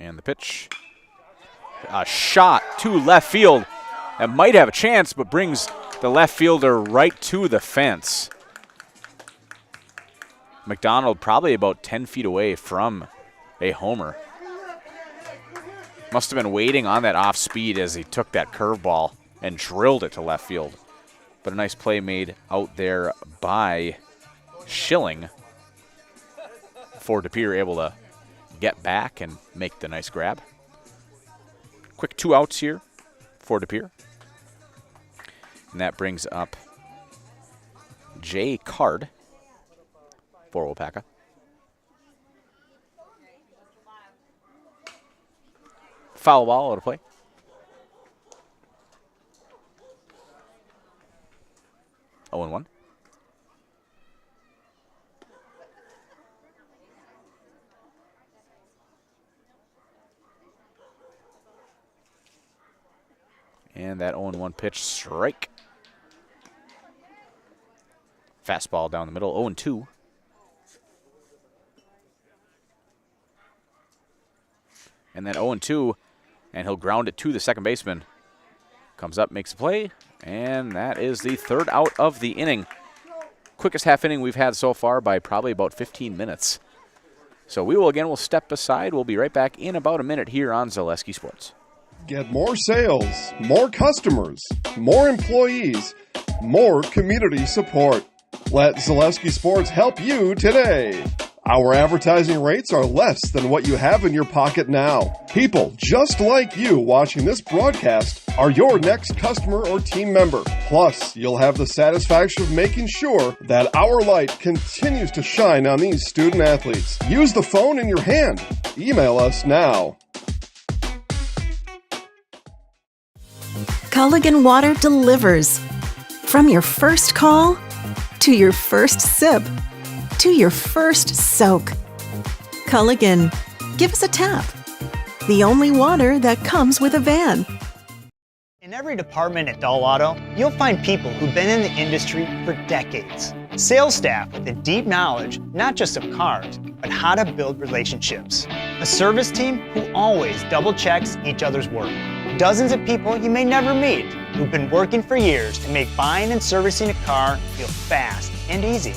And the pitch. A shot to left field. That might have a chance, but brings the left fielder right to the fence. McDonald probably about 10 feet away from a homer. Must have been waiting on that off speed as he took that curveball and drilled it to left field. But a nice play made out there by Schilling for DePere, able to get back and make the nice grab. Quick 2 outs here for DePere. And that brings up Jay Card for Waupaca. Foul ball out of play. Oh, 0-1. And that 0-1 pitch, strike. Fastball down the middle, 0-2. And then 0-2, and he'll ground it to the second baseman. Comes up, makes a play, and that is the third out of the inning. Quickest half inning we've had so far by probably about 15 minutes. So we'll step aside. We'll be right back in about a minute here on Zaleski Sports. Get more sales, more customers, more employees, more community support. Let Zaleski Sports help you today. Our advertising rates are less than what you have in your pocket now. People just like you watching this broadcast are your next customer or team member. Plus, you'll have the satisfaction of making sure that our light continues to shine on these student athletes. Use the phone in your hand. Email us now. Culligan Water delivers. From your first call to your first sip to your first soak. Culligan, give us a tap. The only water that comes with a van. In every department at Dahl Auto, you'll find people who've been in the industry for decades. Sales staff with a deep knowledge, not just of cars, but how to build relationships. A service team who always double checks each other's work. Dozens of people you may never meet who've been working for years to make buying and servicing a car feel fast and easy.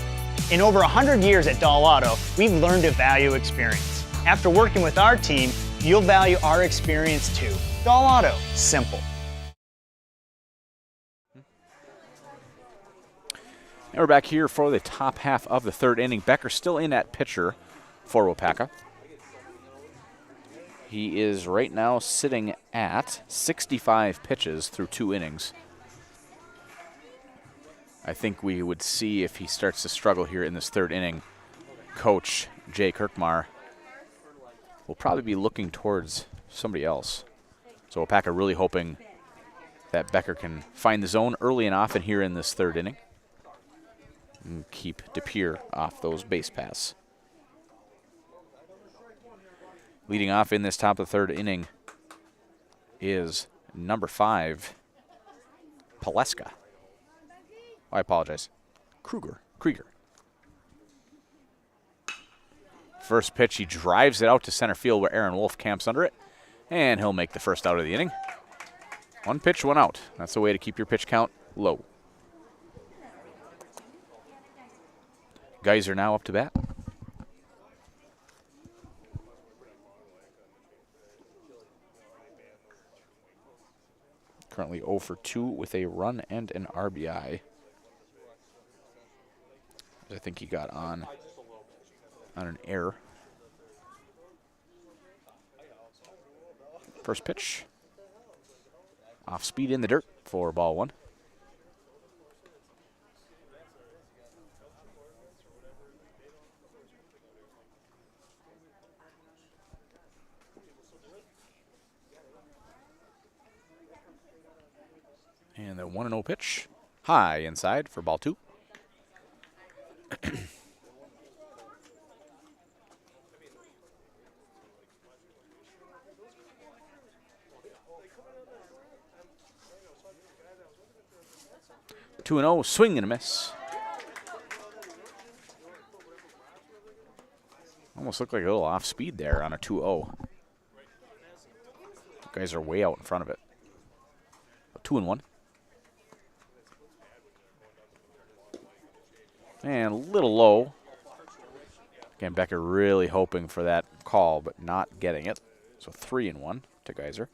In over 100 years at Dahl Auto, we've learned to value experience. After working with our team, you'll value our experience too. Dahl Auto, simple. And we're back here for the top half of the third inning. Becker still in at pitcher for Waupaca. He is right now sitting at 65 pitches through 2 innings. I think we would see if he starts to struggle here in this third inning. Coach Jay Kirkmar will probably be looking towards somebody else. So Waupaca really hoping that Becker can find the zone early and often here in this third inning and keep DePere off those base paths. Leading off in this top of the third inning is number 5, Paleska. I apologize. Krieger. First pitch, he drives it out to center field where Aaron Wolf camps under it, and he'll make the first out of the inning. 1 pitch, 1 out. That's the way to keep your pitch count low. Geyser now up to bat. Currently 0 for 2 with a run and an RBI. I think he got on an error. First pitch. Off speed in the dirt for ball 1. And the 1-0 pitch. High inside for ball 2. 2-0, swing and a miss. Almost looked like a little off speed there on a 2-0. Guys are way out in front of it. 2-1. And a little low. Again, Becker really hoping for that call, but not getting it. So 3-1 to Geyser.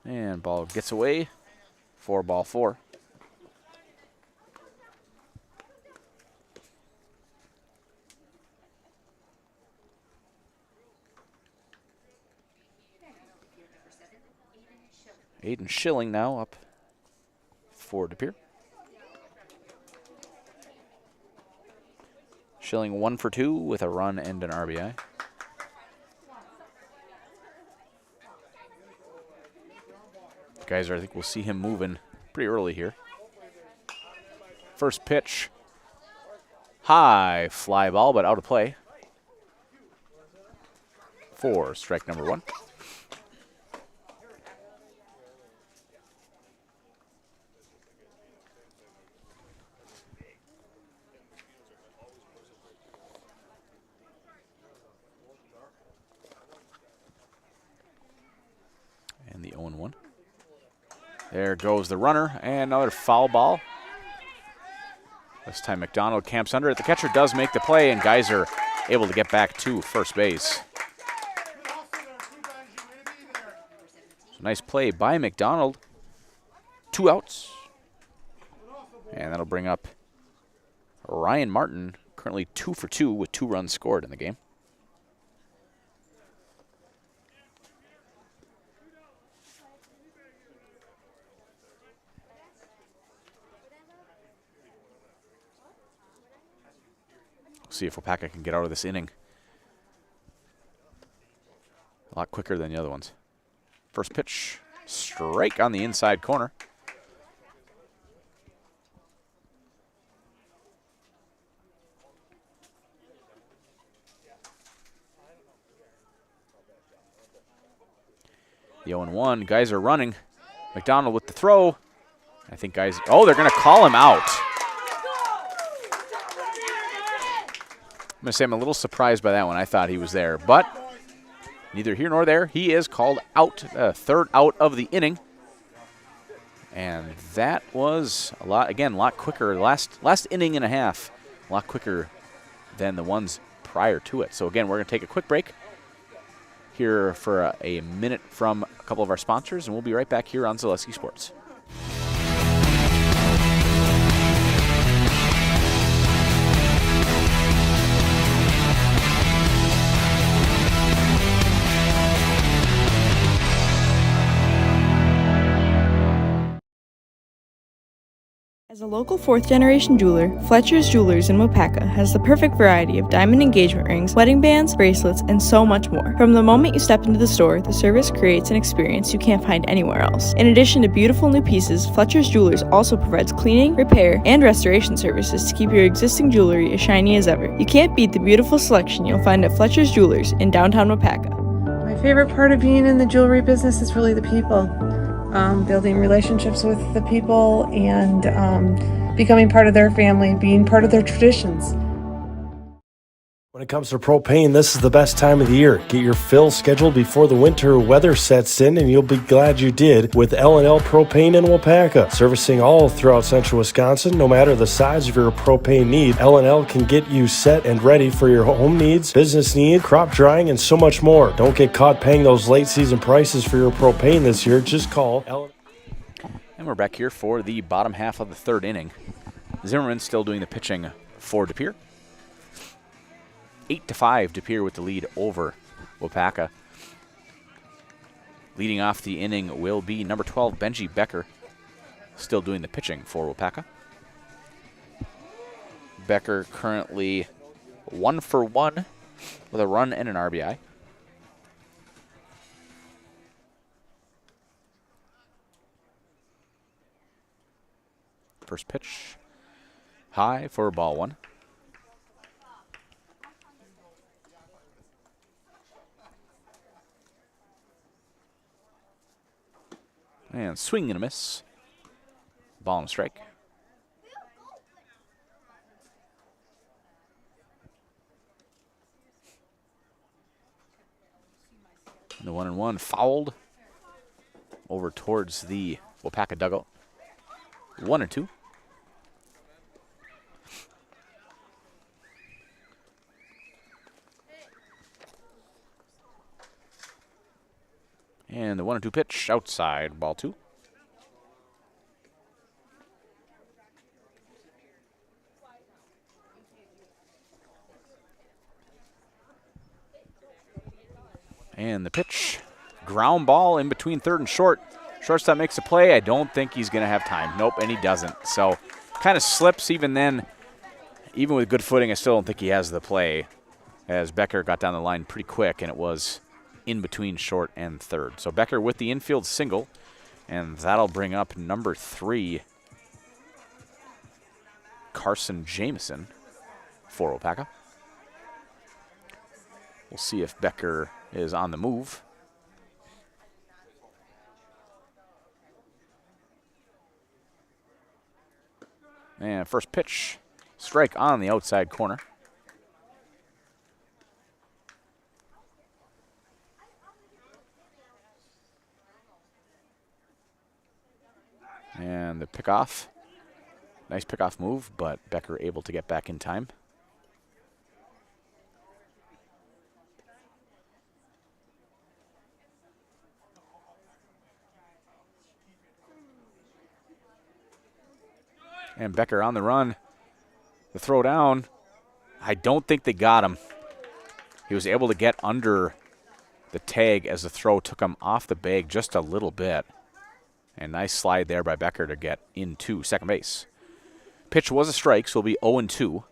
And ball gets away for ball 4. Aiden Schilling now up for DePere. Schilling 1 for 2 with a run and an RBI. Geyser, I think we'll see him moving pretty early here. First pitch, high fly ball, but out of play. For strike number 1. And the 0-1. There goes the runner, and another foul ball. This time McDonald camps under it. The catcher does make the play, and Geyser able to get back to first base. So nice play by McDonald. 2 outs. And that'll bring up Ryan Martin, currently 2 for 2 with 2 runs scored in the game. See if Waupaca can get out of this inning a lot quicker than the other ones. First pitch, strike on the inside corner. The 0-1, guys are running. McDonald with the throw. I think guys, oh, they're going to call him out. I'm going to say I'm a little surprised by that one. I thought he was there, but neither here nor there. He is called out, third out of the inning. And that was a lot quicker. Last inning and a half, a lot quicker than the ones prior to it. So again, we're going to take a quick break here for a minute from a couple of our sponsors, and we'll be right back here on Zaleski Sports. As a local fourth-generation jeweler, Fletcher's Jewelers in Waupaca has the perfect variety of diamond engagement rings, wedding bands, bracelets, and so much more. From the moment you step into the store, the service creates an experience you can't find anywhere else. In addition to beautiful new pieces, Fletcher's Jewelers also provides cleaning, repair, and restoration services to keep your existing jewelry as shiny as ever. You can't beat the beautiful selection you'll find at Fletcher's Jewelers in downtown Waupaca. My favorite part of being in the jewelry business is really the people. Building relationships with the people and becoming part of their family, being part of their traditions. When it comes to propane, this is the best time of the year. Get your fill scheduled before the winter weather sets in, and you'll be glad you did with L&L Propane in Waupaca. Servicing all throughout central Wisconsin, no matter the size of your propane need, L&L can get you set and ready for your home needs, business needs, crop drying, and so much more. Don't get caught paying those late season prices for your propane this year. Just call L&L. And we're back here for the bottom half of the third inning. Zimmerman still doing the pitching for De Pere. 8-5, De Pere with the lead over Waupaca. Leading off the inning will be number 12, Benji Becker, still doing the pitching for Waupaca. Becker currently 1 for 1 with a run and an RBI. First pitch, high for ball one. And swing and a miss. Ball and strike. And the 1-1 fouled over towards the Waupaca dugout. 1-2. And the 1-2 pitch outside, ball two. And the pitch, ground ball in between third and short. Shortstop makes a play. I don't think he's going to have time. Nope, and he doesn't. So kind of slips even then. Even with good footing, I still don't think he has the play, as Becker got down the line pretty quick, and it was in between short and third. So Becker with the infield single, and that'll bring up number 3, Carson Jameson for Waupaca. We'll see if Becker is on the move. And first pitch, strike on the outside corner. And the pickoff, nice pickoff move, but Becker able to get back in time. And Becker on the run. The throw down, I don't think they got him. He was able to get under the tag as the throw took him off the bag just a little bit. And nice slide there by Becker to get into second base. Pitch was a strike, so it'll be 0-2.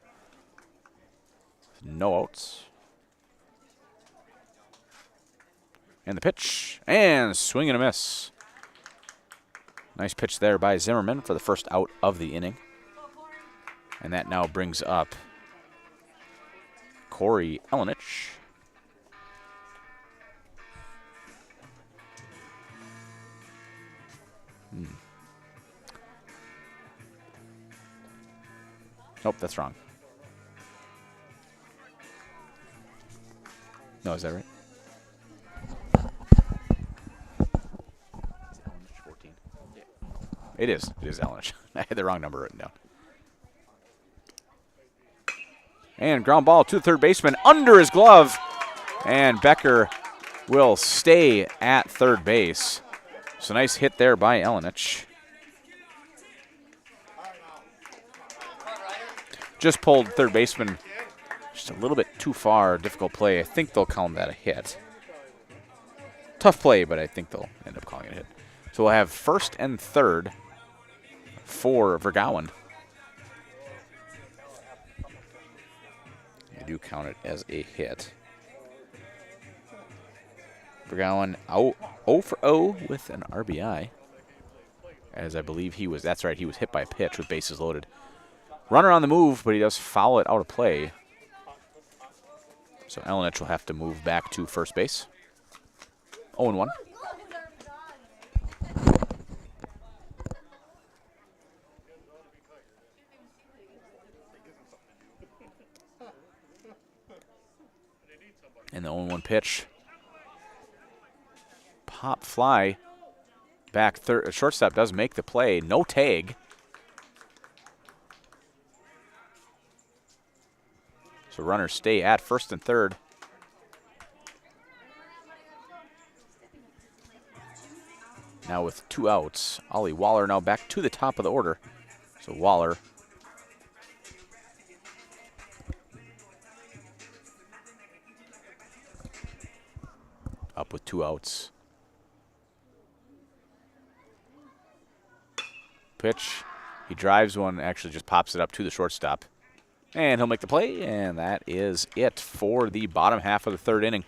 No outs. And the pitch, and swing and a miss. Nice pitch there by Zimmerman for the first out of the inning. And that now brings up Corey Elenich. Nope, that's wrong. No, is that right? It is. It is Elenich. I had the wrong number written down. And ground ball to the third baseman under his glove. And Becker will stay at third base. So nice hit there by Elenich. Just pulled third baseman just a little bit too far. Difficult play. I think they'll call that a hit. Tough play, but I think they'll end up calling it a hit. So we'll have first and third for Vergowen. I do count it as a hit. Vergowen 0 for 0 with an RBI. As I believe he was, that's right, he was hit by a pitch with bases loaded. Runner on the move, but he does foul it out of play. So Elenich will have to move back to first base. 0-1. And the 0-1 pitch. Pop fly. Back third. Shortstop does make the play. No tag. So runners stay at first and third. Now with 2 outs, Ollie Waller now back to the top of the order. So Waller up with 2 outs. Pitch. He drives one, actually just pops it up to the shortstop. And he'll make the play, and that is it for the bottom half of the third inning.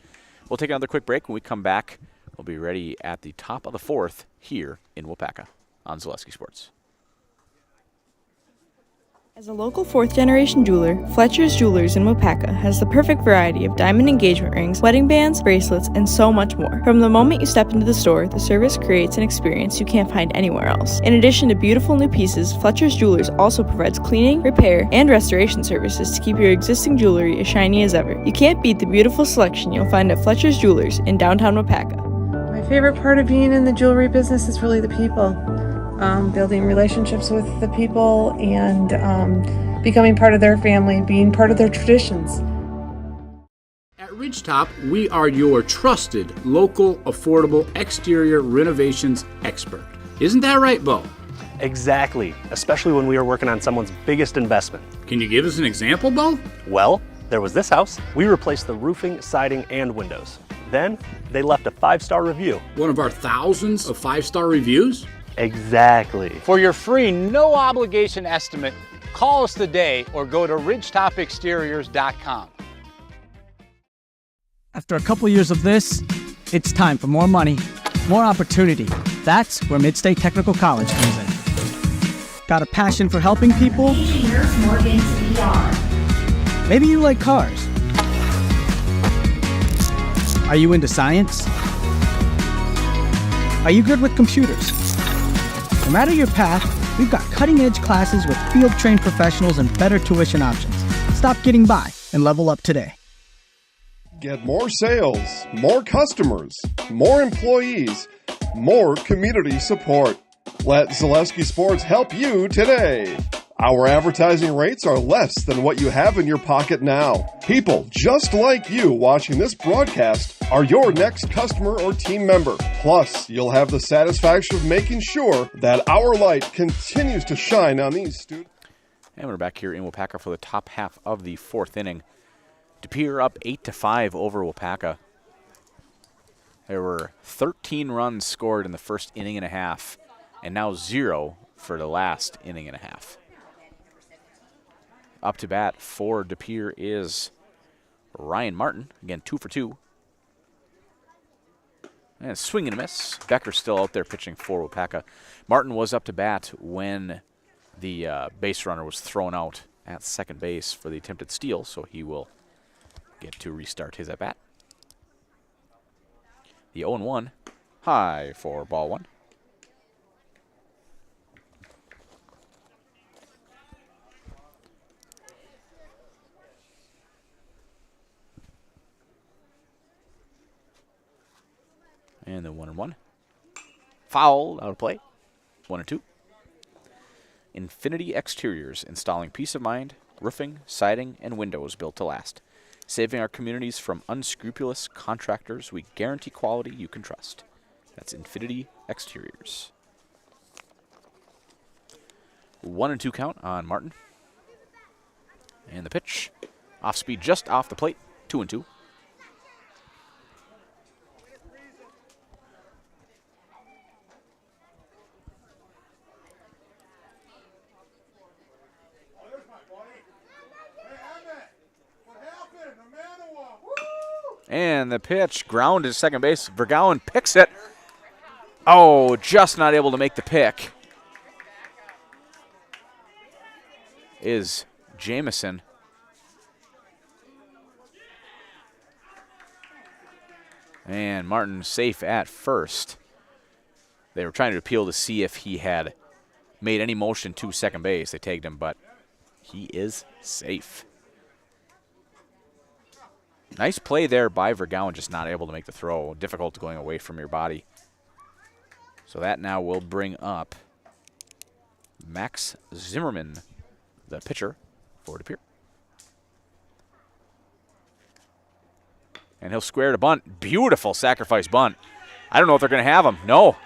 We'll take another quick break. When we come back, we'll be ready at the top of the fourth here in Waupaca on Zaleski Sports. As a local fourth-generation jeweler, Fletcher's Jewelers in Waupaca has the perfect variety of diamond engagement rings, wedding bands, bracelets, and so much more. From the moment you step into the store, the service creates an experience you can't find anywhere else. In addition to beautiful new pieces, Fletcher's Jewelers also provides cleaning, repair, and restoration services to keep your existing jewelry as shiny as ever. You can't beat the beautiful selection you'll find at Fletcher's Jewelers in downtown Waupaca. My favorite part of being in the jewelry business is really the people. Building relationships with the people and becoming part of their family, being part of their traditions. At Ridgetop, we are your trusted local affordable exterior renovations expert. Isn't that right, Bo? Exactly, especially when we are working on someone's biggest investment. Can you give us an example, Bo? Well, there was this house. We replaced the roofing, siding, and windows. Then they left a 5-star review. One of our thousands of 5-star reviews? Exactly. For your free, no obligation estimate, call us today or go to ridgetopexteriors.com. After a couple years of this, it's time for more money, more opportunity. That's where Midstate Technical College comes in. Got a passion for helping people? Maybe you like cars. Are you into science? Are you good with computers? No matter your path, we've got cutting-edge classes with field-trained professionals and better tuition options. Stop getting by and level up today. Get more sales, more customers, more employees, more community support. Let Zaleski Sports help you today. Our advertising rates are less than what you have in your pocket now. People just like you watching this broadcast are your next customer or team member. Plus, you'll have the satisfaction of making sure that our light continues to shine on these students. And we're back here in Waupaca for the top half of the fourth inning. De Pere up 8-5 over Waupaca. There were 13 runs scored in the first inning and a half, and now 0 for the last inning and a half. Up to bat for De Pere is Ryan Martin. Again, 2 for 2. And swing and a miss. Becker's still out there pitching for Waupaca. Martin was up to bat when the base runner was thrown out at second base for the attempted steal, so he will get to restart his at bat. The 0-1, high for ball 1. And the 1-1. Foul, out of play. 1-2. Infinity Exteriors, installing peace of mind, roofing, siding, and windows built to last. Saving our communities from unscrupulous contractors, we guarantee quality you can trust. That's Infinity Exteriors. 1-2 count on Martin. And the pitch. Off speed, just off the plate. 2-2. And the pitch grounded to second base. Vergouwen picks it. Oh, just not able to make the pick is Jamison. And Martin safe at first. They were trying to appeal to see if he had made any motion to second base. They tagged him, but he is safe. Nice play there by Vergouwen, just not able to make the throw. Difficult going away from your body. So that now will bring up Max Zimmerman, the pitcher for Pere. And he'll square to bunt. Beautiful sacrifice bunt. I don't know if they're going to have him. No.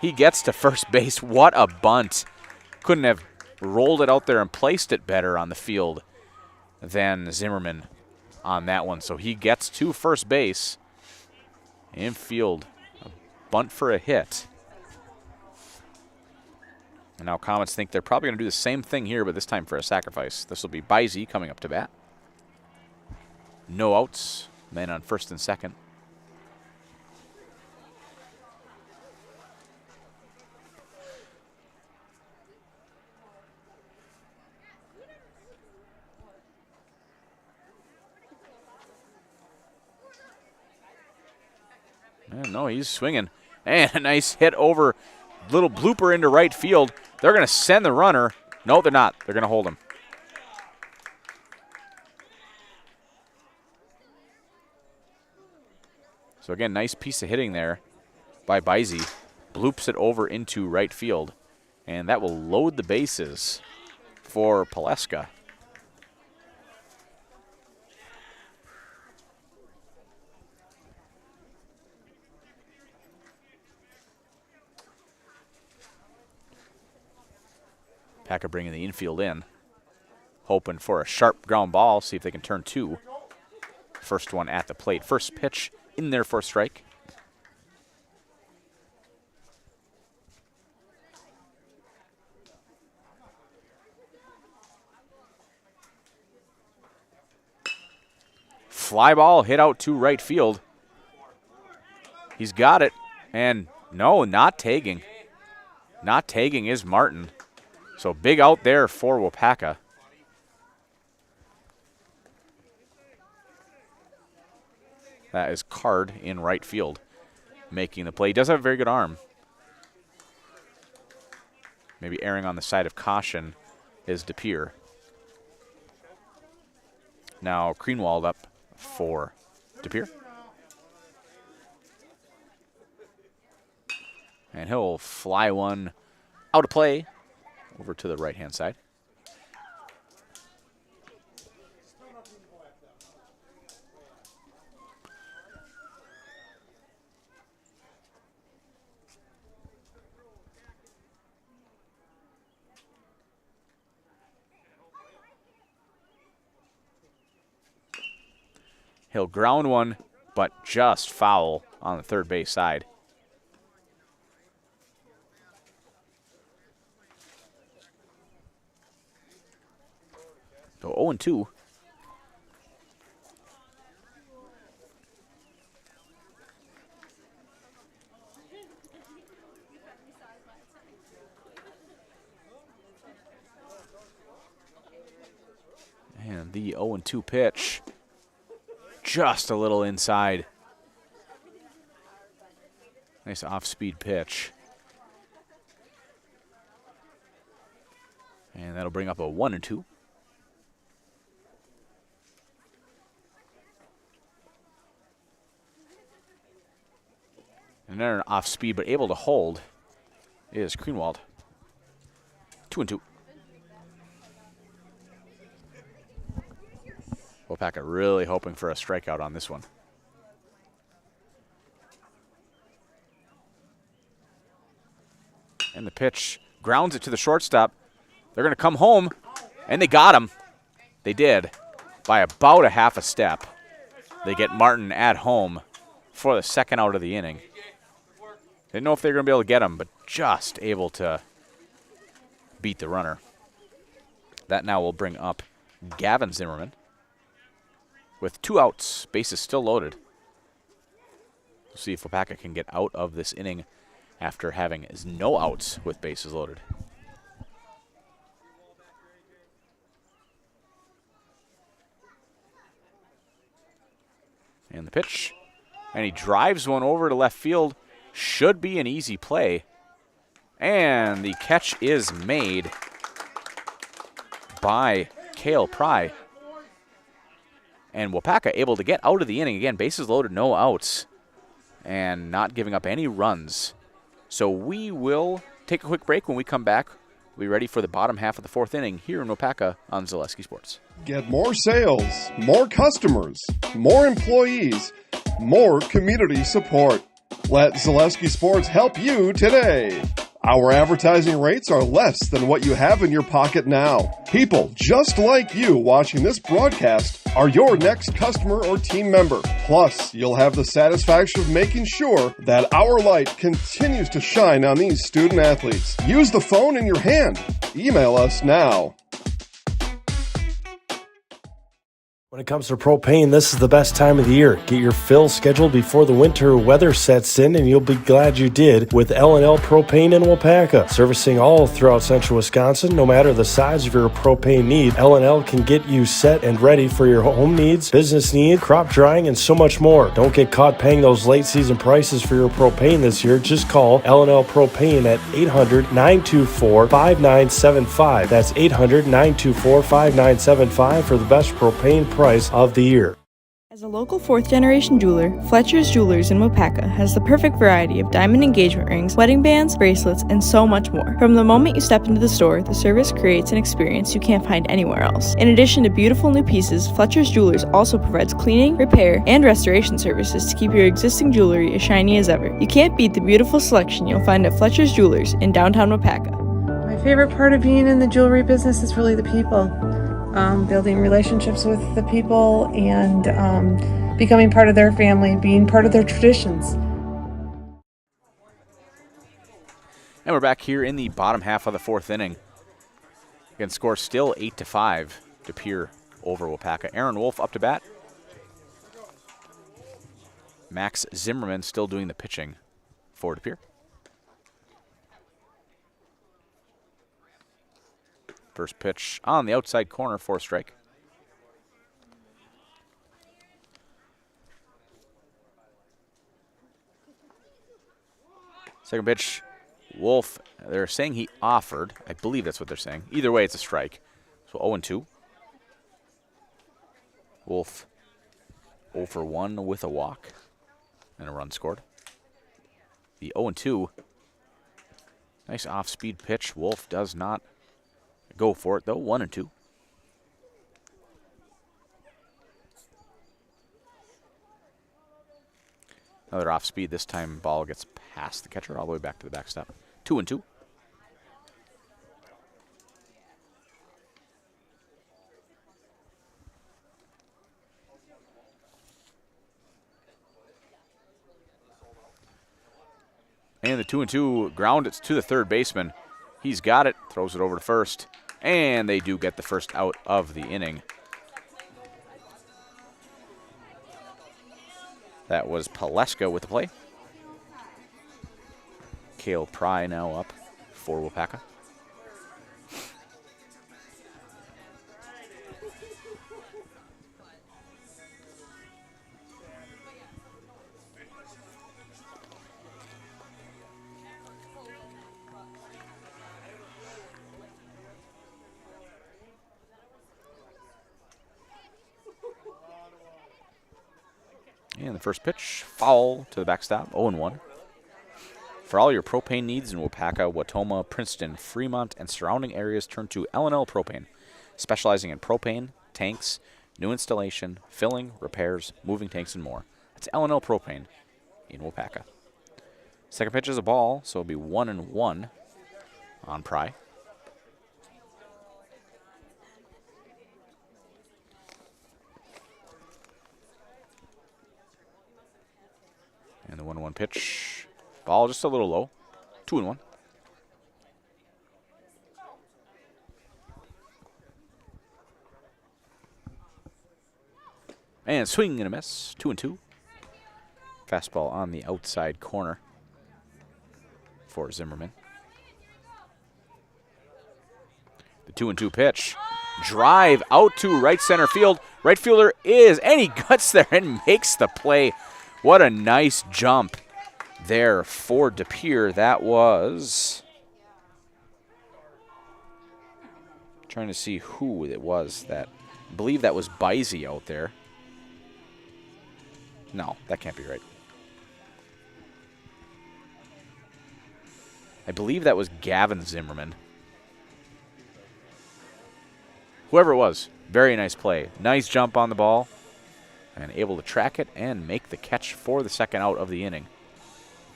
He gets to first base. What a bunt. Couldn't have rolled it out there and placed it better on the field than Zimmerman on that one. So he gets to first base. Infield. A bunt for a hit. And now Comets think they're probably going to do the same thing here, but this time for a sacrifice. This will be Bizey coming up to bat. No outs. Man on first and second. No, he's swinging. And a nice hit over, little blooper into right field. They're going to send the runner. No, they're not. They're going to hold him. So again, nice piece of hitting there by Bizey. Bloops it over into right field. And that will load the bases for Paleska. Packer bringing the infield in. Hoping for a sharp ground ball. See if they can turn two. First one at the plate. First pitch in there for a strike. Fly ball hit out to right field. He's got it. And no, not tagging. Not tagging is Martin. So big out there for Waupaca. That is Card in right field making the play. He does have a very good arm. Maybe erring on the side of caution is Pere. Now Greenwald up for Pere. And he'll fly one out of play over to the right-hand side. He'll ground one, but just foul on the third base side. So 0-2. And the 0-2 pitch. Just a little inside. Nice off-speed pitch. And that'll bring up a 1-2. And then off-speed, but able to hold, is Greenwald. 2-2. Waupaca really hoping for a strikeout on this one. And the pitch grounds it to the shortstop. They're going to come home, and they got him. They did, by about a half a step. They get Martin at home for the second out of the inning. Didn't know if they were going to be able to get him, but just able to beat the runner. That now will bring up Gavin Zimmerman. with 2 outs. Bases still loaded. We'll see if Waupaca can get out of this inning after having no outs with bases loaded. And the pitch. And he drives one over to left field. Should be an easy play. And the catch is made by Cale Pry. And Waupaca able to get out of the inning. Again, bases loaded, no outs. And not giving up any runs. So we will take a quick break. When we come back, we'll be ready for the bottom half of the 4th inning here in Waupaca on Zaleski Sports. Get more sales, more customers, more employees, more community support. Let Zaleski Sports help you today. Our advertising rates are less than what you have in your pocket now. People just like you watching this broadcast are your next customer or team member. Plus, you'll have the satisfaction of making sure that our light continues to shine on these student athletes. Use the phone in your hand. Email us now. When it comes to propane, this is the best time of the year. Get your fill scheduled before the winter weather sets in, and you'll be glad you did with L&L Propane in Waupaca. Servicing all throughout central Wisconsin, no matter the size of your propane need, L&L can get you set and ready for your home needs, business needs, crop drying, and so much more. Don't get caught paying those late season prices for your propane this year. Just call L&L Propane at 800-924-5975. That's 800-924-5975 for the best propane price of the year. As a local 4th-generation jeweler, Fletcher's Jewelers in Waupaca has the perfect variety of diamond engagement rings, wedding bands, bracelets, and so much more. From the moment you step into the store, the service creates an experience you can't find anywhere else. In addition to beautiful new pieces, Fletcher's Jewelers also provides cleaning, repair, and restoration services to keep your existing jewelry as shiny as ever. You can't beat the beautiful selection you'll find at Fletcher's Jewelers in downtown Waupaca. My favorite part of being in the jewelry business is really the people. Building relationships with the people and becoming part of their family, being part of their traditions. And we're back here in the bottom half of the 4th inning. Again, score still 8-5 to Pere over Waupaca. Aaron Wolf up to bat. Max Zimmerman still doing the pitching for De Pere. First pitch on the outside corner for a strike. Second pitch, Wolf, they're saying he offered. I believe that's what they're saying. Either way, it's a strike. So 0-2. Wolf 0 for 1 with a walk and a run scored. The 0-2. Nice off-speed pitch. Wolf does not go for it, though. 1-2. Another off speed. This time, ball gets past the catcher all the way back to the backstop. 2-2. And the 2-2 ground. It's to the third baseman. He's got it. Throws it over to first. And they do get the first out of the inning. That was Paleska with the play. Cale Pry now up for Waupaca. And the first pitch, foul to the backstop, 0-1. For all your propane needs in Waupaca, Wautoma, Princeton, Fremont, and surrounding areas, turn to L&L Propane, specializing in propane, tanks, new installation, filling, repairs, moving tanks, and more. That's L&L Propane in Waupaca. Second pitch is a ball, so it'll be 1-1 on Pry. And the 1-1 pitch. Ball just a little low. 2-1. And swing and a miss. 2-2. Fastball on the outside corner for Zimmerman. The 2-2 pitch. Drive out to right center field. Right fielder is, and he guts there and makes the play. What a nice jump there for Pere. That was, trying to see who it was that, I believe that was Bizey out there. No, that can't be right. I believe that was Gavin Zimmerman. Whoever it was, very nice play. Nice jump on the ball and able to track it and make the catch for the second out of the inning.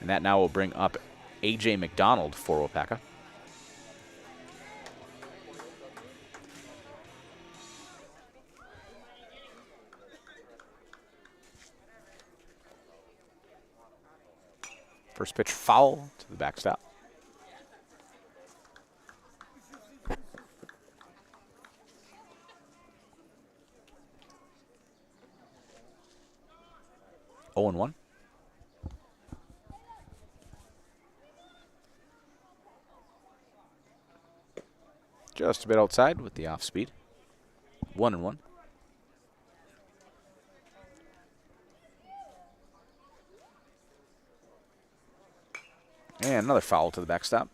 And that now will bring up A.J. McDonald for Waupaca. First pitch foul to the backstop. Oh and 1. Just a bit outside with the off speed. 1 and 1. And another foul to the backstop.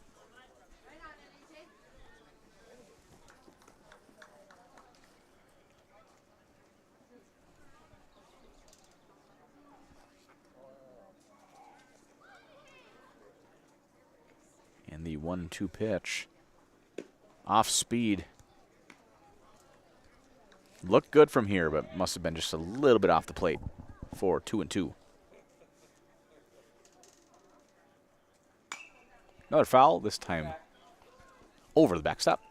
And the 1-2 pitch. Off speed. Looked good from here, but must have been just a little bit off the plate for 2-2. Another foul, this time over the backstop.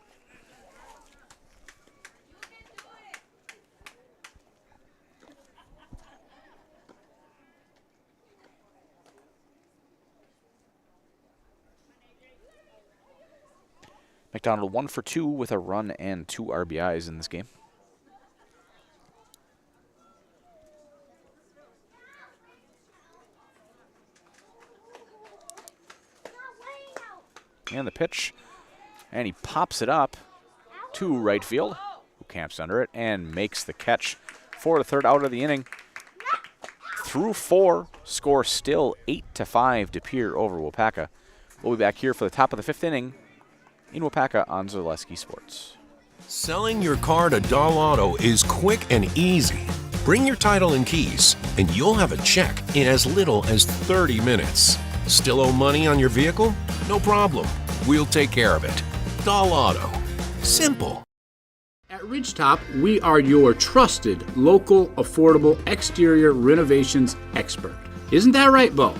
McDonald 1 for 2 with a run and 2 RBIs in this game. And the pitch, and he pops it up to right field, who camps under it and makes the catch for the third out of the inning. Through 4, score still 8-5 Pere over Waupaca. We'll be back here for the top of the 5th inning in Waupaca on Zaleski Sports. Selling your car to Doll Auto is quick and easy. Bring your title and keys, and you'll have a check in as little as 30 minutes. Still owe money on your vehicle? No problem. We'll take care of it. Doll Auto. Simple. At Ridgetop, we are your trusted local affordable exterior renovations expert. Isn't that right, Bo?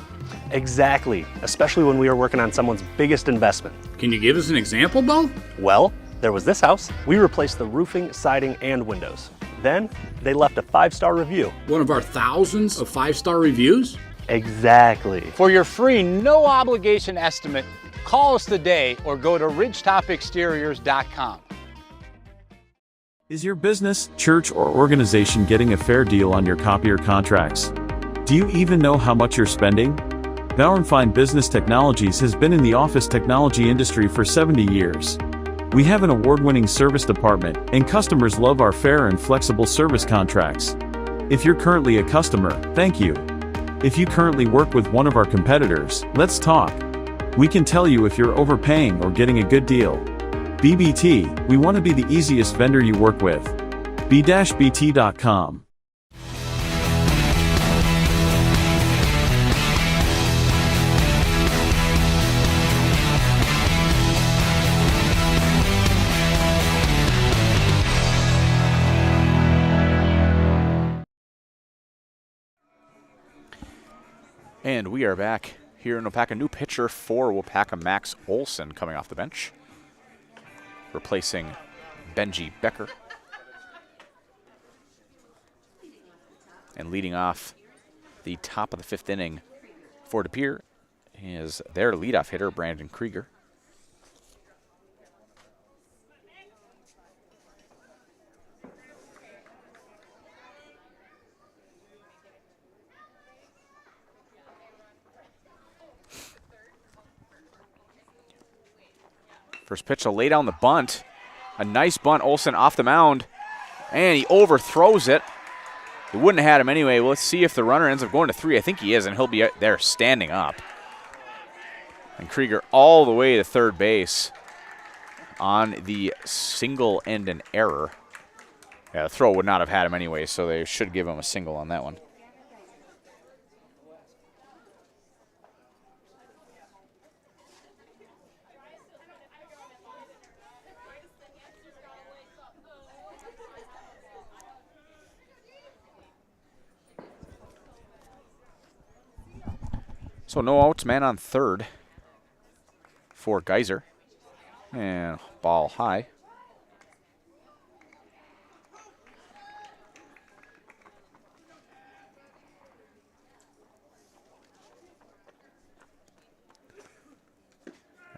Exactly, especially when we are working on someone's biggest investment. Can you give us an example, Bo? Well, there was this house. We replaced the roofing, siding, and windows. Then they left a 5-star review. One of our thousands of 5-star reviews? Exactly. For your free, no obligation estimate, call us today or go to ridgetopexteriors.com. Is your business, church, or organization getting a fair deal on your copier contracts? Do you even know how much you're spending? Fine Business Technologies has been in the office technology industry for 70 years. We have an award-winning service department, and customers love our fair and flexible service contracts. If you're currently a customer, thank you. If you currently work with one of our competitors, let's talk. We can tell you if you're overpaying or getting a good deal. BBT, we want to be the easiest vendor you work with. b-bt.com. And we are back here in Waupaca. New pitcher for Waupaca, Max Olson, coming off the bench, replacing Benji Becker. And leading off the top of the 5th inning for Pere is their leadoff hitter, Brandon Krieger. First pitch will lay down the bunt. A nice bunt. Olsen off the mound, and he overthrows it. He wouldn't have had him anyway. Well, let's see if the runner ends up going to 3. I think he is, and he'll be there standing up. And Krieger all the way to third base on the single and an error. Yeah, the throw would not have had him anyway, so they should give him a single on that one. So no outs, man on third for Geyser. And ball high.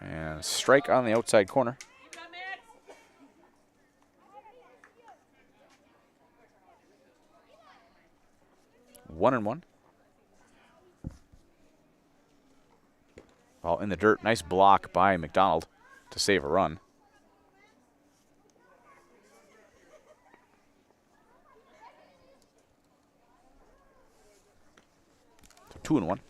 And strike on the outside corner. One and one. Ball in the dirt. Nice block by McDonald to save a run. So 2 and 1.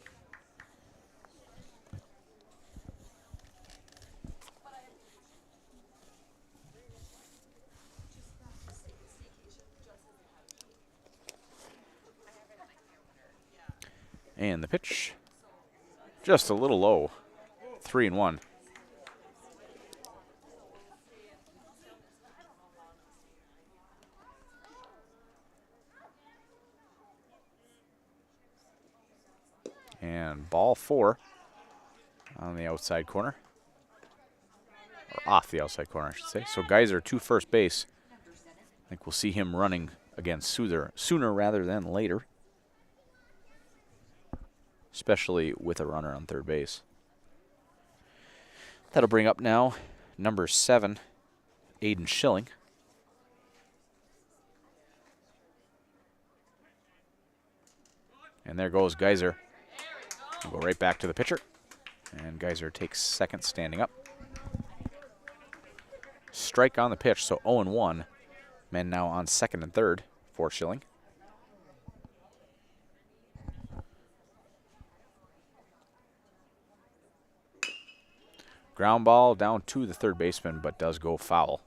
And the pitch, just a little low. 3 and 1. And ball 4 on the outside corner. Or off the outside corner, I should say. So Geyser to first base. I think we'll see him running again sooner rather than later. Especially with a runner on third base. That'll bring up now number 7, Aiden Schilling. And there goes Geyser. We'll go right back to the pitcher. And Geyser takes second standing up. Strike on the pitch, so 0-1. Men now on second and third for Schilling. Ground ball down to the third baseman, but does go foul.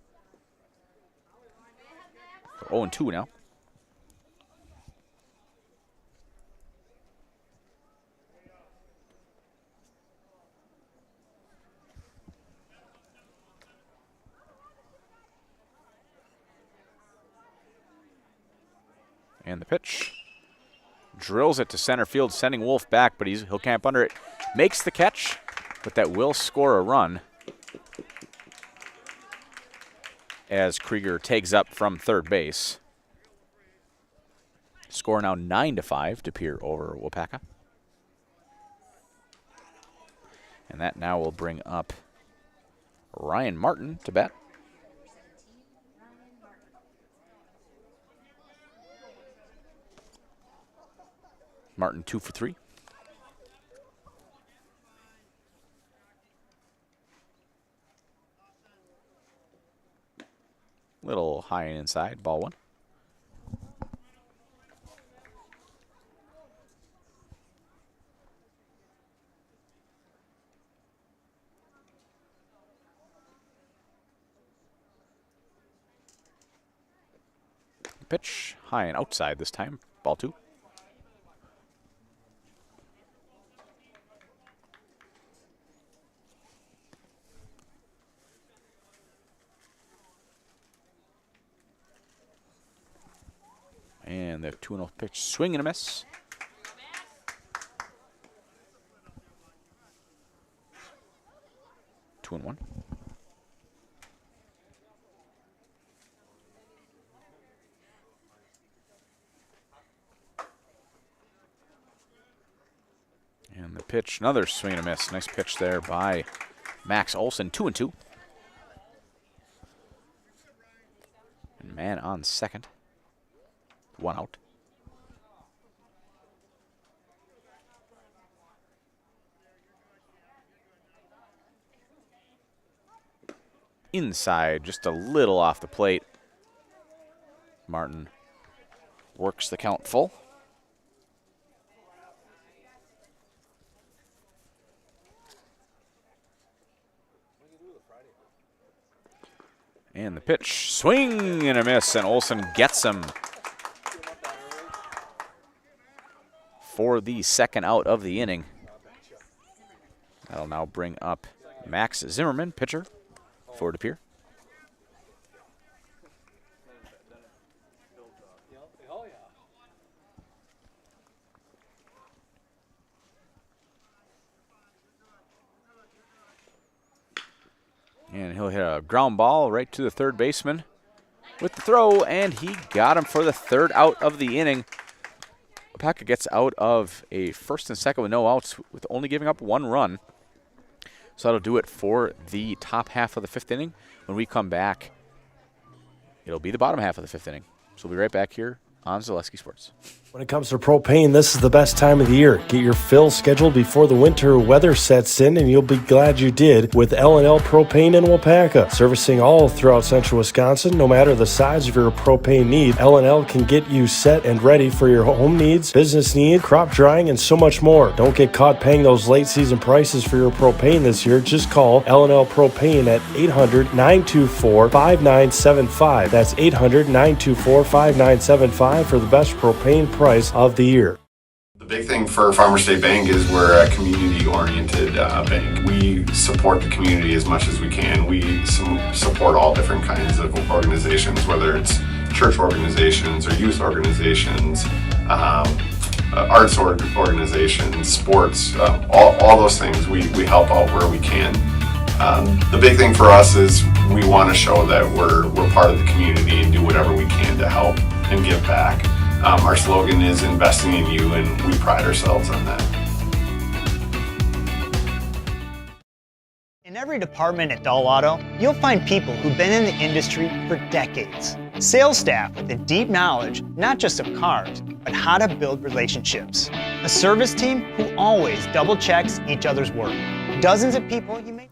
So 0-2 now. And the pitch. Drills it to center field, sending Wolf back, but he'll camp under it. Makes the catch, but that will score a run as Krieger tags up from third base. Score now 9-5 to Pere over Waupaca. And that now will bring up Ryan Martin to bat. Martin 2 for 3. Little high and inside, ball 1. Pitch, high and outside this time, ball 2. And the 2-0 pitch, swing and a miss. Two and 1. And the pitch, another swing and a miss. Nice pitch there by Max Olson, 2 and 2. And man on second. 1 out. inside, just a little off the plate. Martin works the count full. And the pitch, swing and a miss, and Olsen gets him for the second out of the inning. That'll now bring up Max Zimmerman, pitcher for Pere. And he'll hit a ground ball right to the third baseman with the throw, and he got him for the third out of the inning. Waupaca gets out of a first and second with no outs with only giving up 1 run. So that'll do it for the top half of the 5th inning. When we come back, it'll be the bottom half of the 5th inning. So we'll be right back here on Zaleski Sports. When it comes to propane, this is the best time of the year. Get your fill scheduled before the winter weather sets in, and you'll be glad you did with L&L Propane in Waupaca. Servicing all throughout central Wisconsin, no matter the size of your propane need, L&L can get you set and ready for your home needs, business needs, crop drying, and so much more. Don't get caught paying those late season prices for your propane this year. Just call L&L Propane at 800-924-5975. That's 800-924-5975 for the best propane price of the year. The big thing for Farmers State Bank is we're a community-oriented bank. We support the community as much as we can. We support all different kinds of organizations, whether it's church organizations or youth organizations, arts organizations, sports, all those things. We help out where we can. The big thing for us is we want to show that we're part of the community and do whatever we can to help and give back. Our slogan is investing in you, and we pride ourselves on that. In every department at Dull Auto, you'll find people who've been in the industry for decades. Sales staff with a deep knowledge, not just of cars, but how to build relationships. A service team who always double checks each other's work. Dozens of people you may...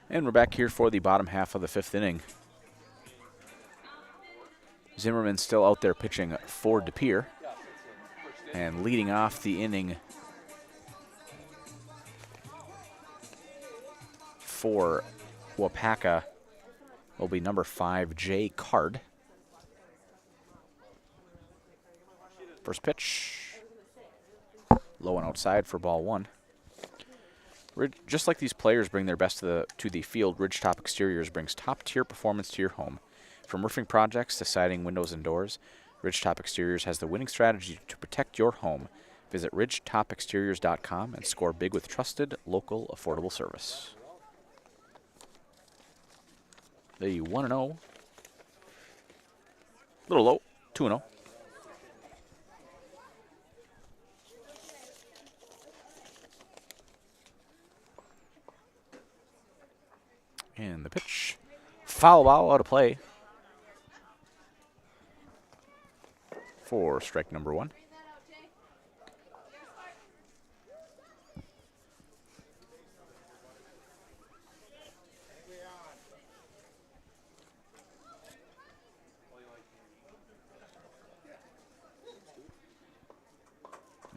And we're back here for the bottom half of the 5th inning. Zimmerman still out there pitching for Pere. And leading off the inning for Waupaca will be number 5, Jay Card. First pitch, low and outside for ball 1. Just like these players bring their best to the field, Ridgetop Exteriors brings top-tier performance to your home. From roofing projects to siding, windows, and doors, Ridgetop Exteriors has the winning strategy to protect your home. Visit ridgetopexteriors.com and score big with trusted, local, affordable service. The 1-0. Little low, 2-0. And the pitch. Foul ball out of play for strike number 1.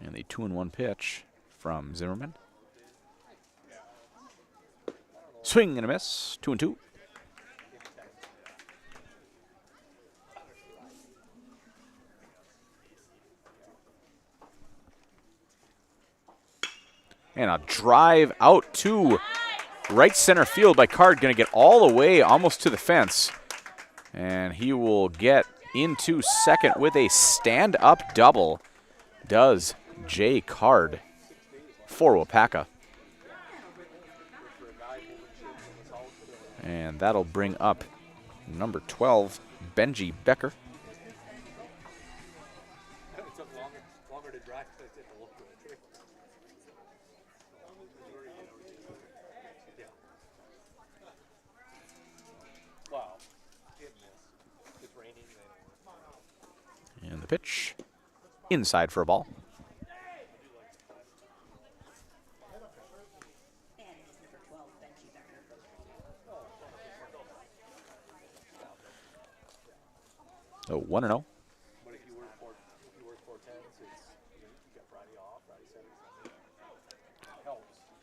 And the 2-1 pitch from Zimmerman. Swing and a miss, 2-2. And a drive out to right center field by Card. Going to get all the way almost to the fence. And he will get into second with a stand-up double. Does Jay Card for Waupaca. And that'll bring up number 12, Benji Becker. And the pitch, inside for a ball. Oh, 1-0.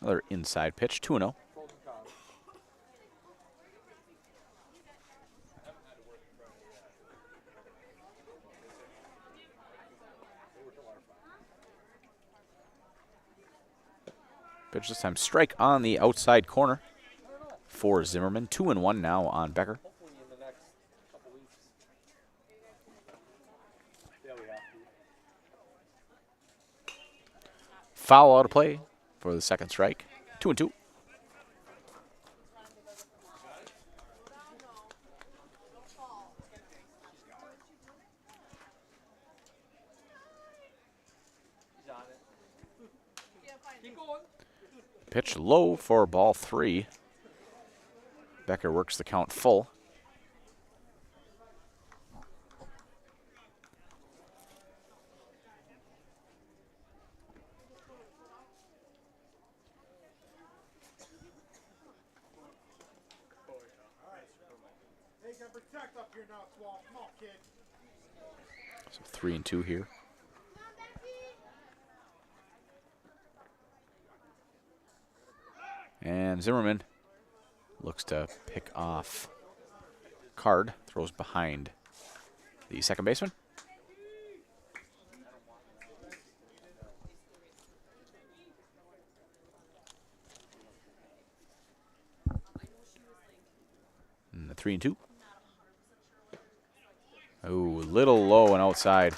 Another inside pitch, 2-0. Pitch this time, strike on the outside corner for Zimmerman. 2-1 now on Becker. Foul out of play for the second strike. 2-2. Pitch low for ball 3. Becker works the count full. So 3-2 here. And Zimmerman looks to pick off Card, throws behind the second baseman. And the 3-2. Oh, a little low and outside.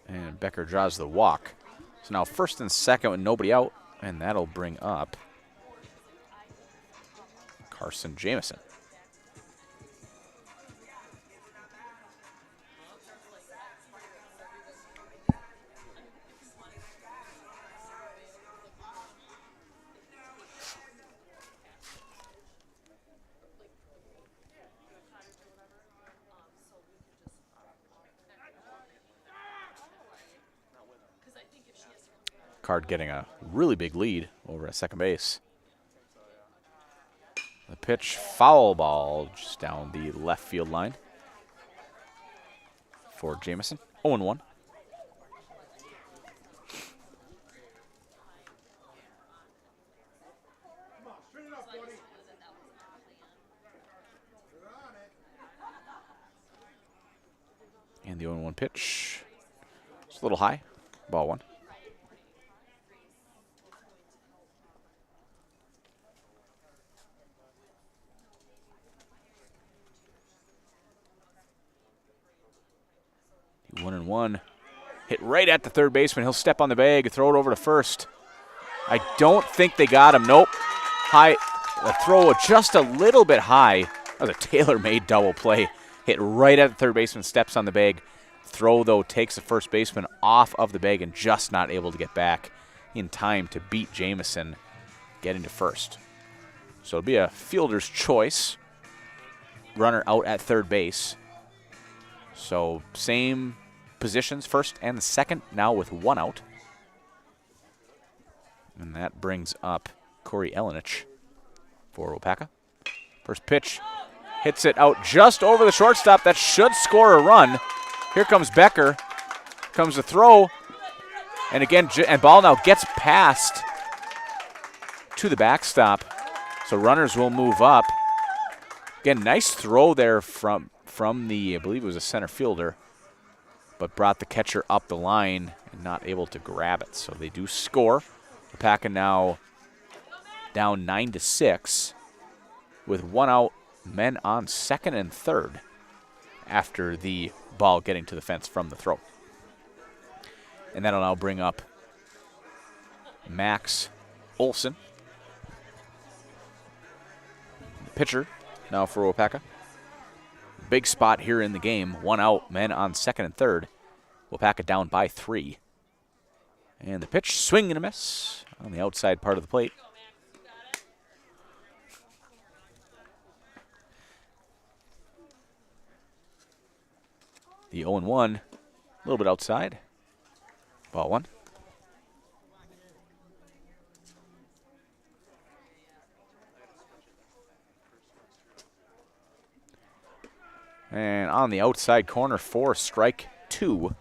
And Becker draws the walk. So now first and second with nobody out, and that'll bring up Carson Jamison. Card getting a really big lead over at second base. The pitch, foul ball, just down the left field line for Jamison. 0-1. And the 0-1 pitch. It's a little high. Ball 1. The 1-1. Hit right at the third baseman. He'll step on the bag, throw it over to first. I don't think they got him. Nope. High. The throw just a little bit high. That was a tailor-made double play. Hit right at the third baseman, steps on the bag. Throw, though, takes the first baseman off of the bag and just not able to get back in time to beat Jamison getting to first. So it'll be a fielder's choice. Runner out at third base. So same positions, first and the second, now with one out. And that brings up Corey Elenich for Waupaca. First pitch, hits it out just over the shortstop. That should score a run. Here comes Becker. Comes the throw. And again, and ball now gets past to the backstop. So runners will move up. Again, nice throw there from the, I believe it was a center fielder, but brought the catcher up the line and not able to grab it. So they do score. Waupaca now down 9-6 with one out, men on second and third after the ball getting to the fence from the throw. And that'll now bring up Max Olson, pitcher now for Waupaca. Big spot here in the game. One out, men on second and third. Waupaca down by 3. And the pitch, swing and a miss on the outside part of the plate. The 0-1, a little bit outside. Ball 1. And on the outside corner for strike 2.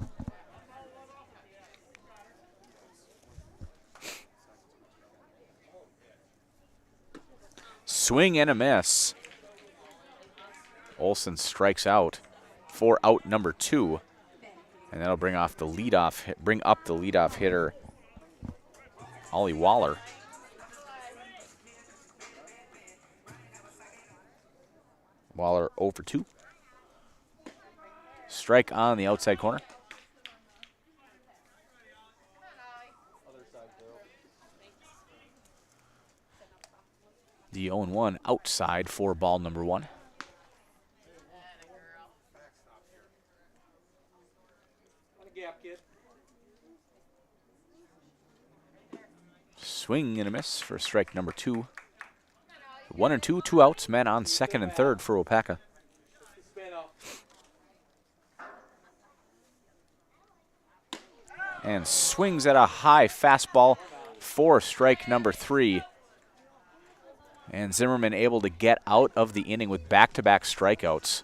Swing and a miss. Olson strikes out for out number 2. And that'll bring up the leadoff hitter, Ollie Waller. Waller 0 for 2. Strike on the outside corner. The 0-1 outside for ball number 1. Swing and a miss for strike number 2. 1-2, 2 outs, men on second and third for Waupaca. And swings at a high fastball for strike number 3. And Zimmerman able to get out of the inning with back-to-back strikeouts.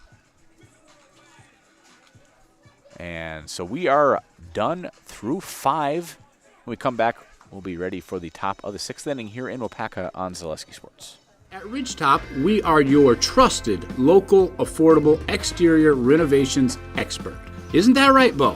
And so we are done through 5. When we come back, we'll be ready for the top of the 6th inning here in Waupaca on Zaleski Sports. At Ridgetop, we are your trusted, local, affordable exterior renovations expert. Isn't that right, Bo?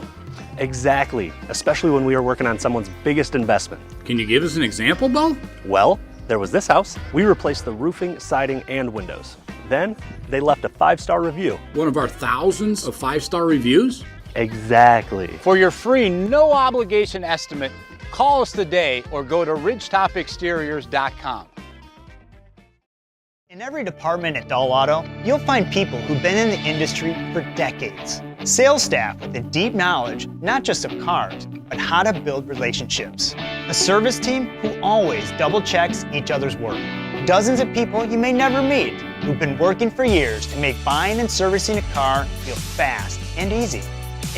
Exactly, especially when we are working on someone's biggest investment. Can you give us an example, Bo? Well, there was this house. We replaced the roofing, siding, and windows. Then, they left a 5-star review. One of our thousands of 5-star reviews? Exactly. For your free, no obligation estimate, call us today or go to ridgetopexteriors.com. In every department at Dahl Auto, you'll find people who've been in the industry for decades. Sales staff with a deep knowledge, not just of cars, but how to build relationships. A service team who always double checks each other's work. Dozens of people you may never meet who've been working for years to make buying and servicing a car feel fast and easy.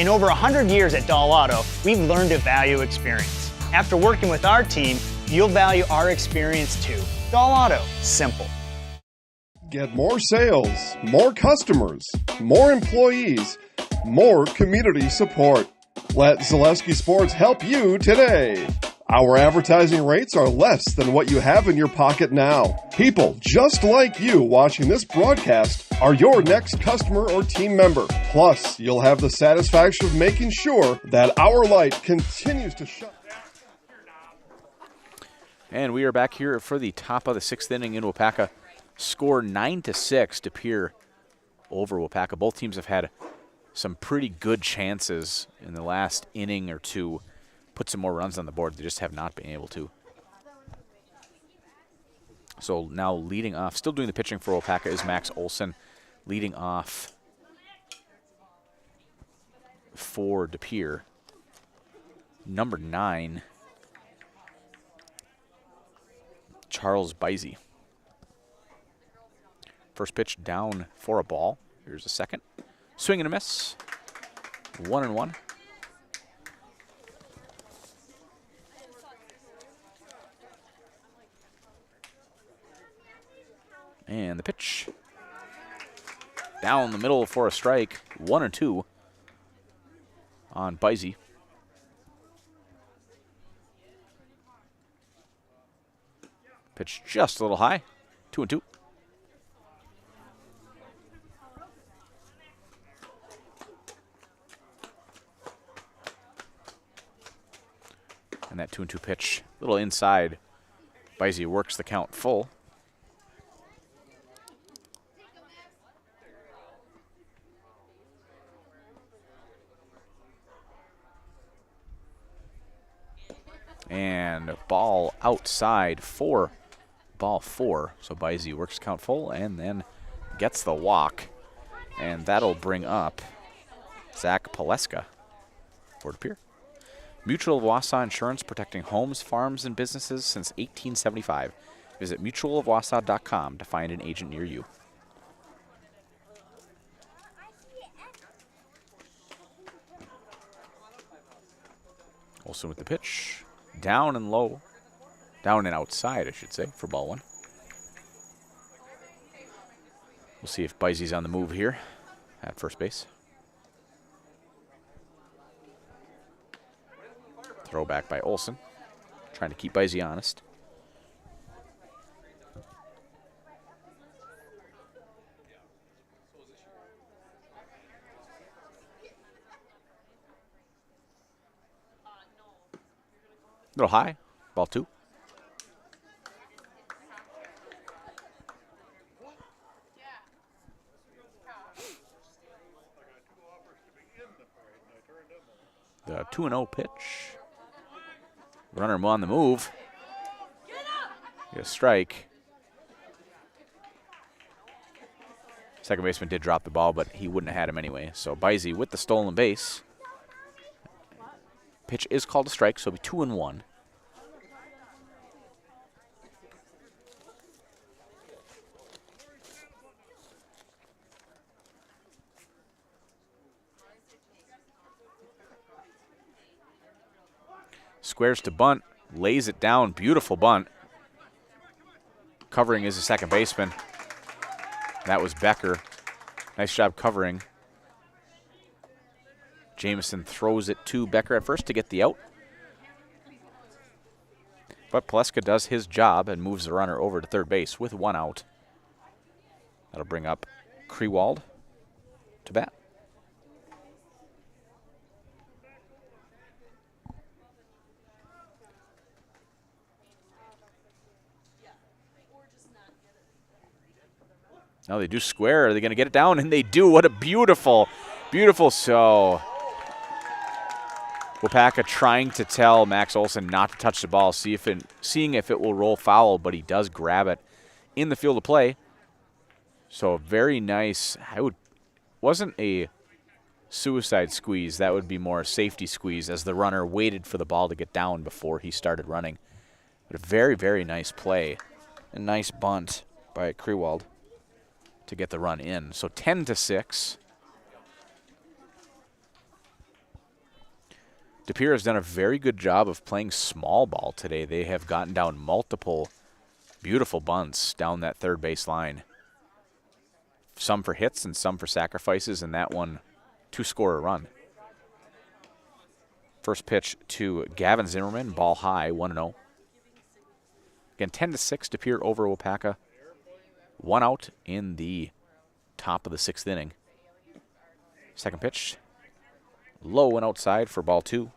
In over 100 years at Dahl Auto, we've learned to value experience. After working with our team, you'll value our experience too. Dahl Auto, simple. Get more sales, more customers, more employees, more community support. Let Zaleski Sports help you today. Our advertising rates are less than what you have in your pocket now. People just like you watching this broadcast are your next customer or team member. Plus, you'll have the satisfaction of making sure that our light continues to shine. And we are back here for the top of the 6th inning in Waupaca. Score 9-6 to Pere over Waupaca. Both teams have had some pretty good chances in the last inning or two. Put some more runs on the board. They just have not been able to. So now leading off, still doing the pitching for Waupaca is Max Olson. Leading off for De Pere. Number 9, Charles Bizey. First pitch down for a ball. Here's a second. Swing and a miss. 1-1. And the pitch. Down the middle for a strike. 1-2 on Bizey. Pitch just a little high. 2-2. And that 2-2 pitch, a little inside. Bizey works the count full. And ball outside for ball 4. So Bizey works count full and then gets the walk. And that'll bring up Zach Paleska for De Pere. Mutual of Wausau Insurance, protecting homes, farms, and businesses since 1875. Visit mutualofwausau.com to find an agent near you. Olson with the pitch. Down and low. Down and outside, I should say, for ball 1. We'll see if Bizey's on the move here. at first base. Throw back by Olson, trying to keep Bizey honest. Little high, ball 2. The 2-0 pitch. Runner on the move. Get a strike. Second baseman did drop the ball, but he wouldn't have had him anyway. So Bizey with the stolen base. Pitch is called a strike, so it'll be 2-1. Squares to bunt, lays it down, beautiful bunt. Covering is the second baseman. That was Becker. Nice job covering. Jameson throws it to Becker at first to get the out. But Pleska does his job and moves the runner over to third base with 1 out. That'll bring up Krewald to bat. Now they do square. Are they going to get it down? And they do. What a beautiful, beautiful. So Waupaca trying to tell Max Olson not to touch the ball, seeing if it will roll foul, but he does grab it in the field of play. So very nice. Wasn't a suicide squeeze. That would be more a safety squeeze as the runner waited for the ball to get down before he started running. But a very, very nice play. A nice bunt by Krewald to get the run in. So 10-6. DePere has done a very good job of playing small ball today. They have gotten down multiple beautiful bunts down that third base line. Some for hits and some for sacrifices, and that one to score a run. First pitch to Gavin Zimmerman, ball high, 1-0. Again, 10-6, DePere over Waupaca. 1 out in the top of the 6th inning. Second pitch, low and outside for ball 2.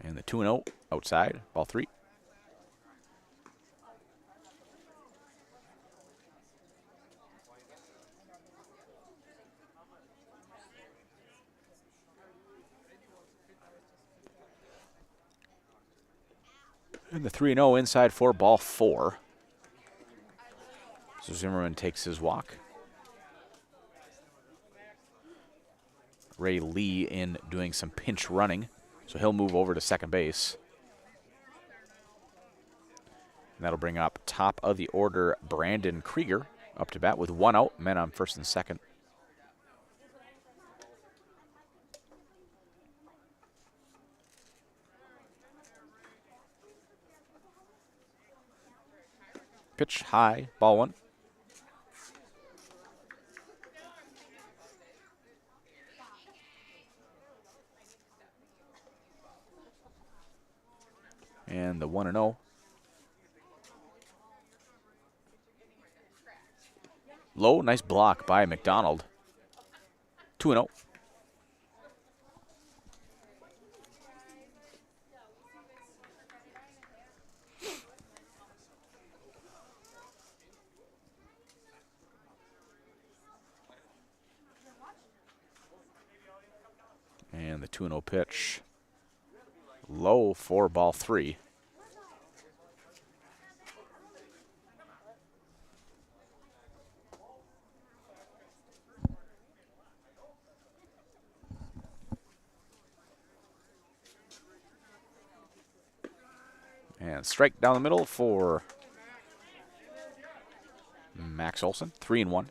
And the 2-0 outside, ball 3. And the 3-0 inside for ball 4. So Zimmerman takes his walk. Ray Lee in doing some pinch running. So he'll move over to second base. And that'll bring up top of the order Brandon Krieger up to bat with 1 out, men on first and second. Pitch high, ball 1. And the 1-0. Low, nice block by McDonald. 2-0. And the 2-0 pitch. Low for ball 3. And strike down the middle for Max Olson, 3-1.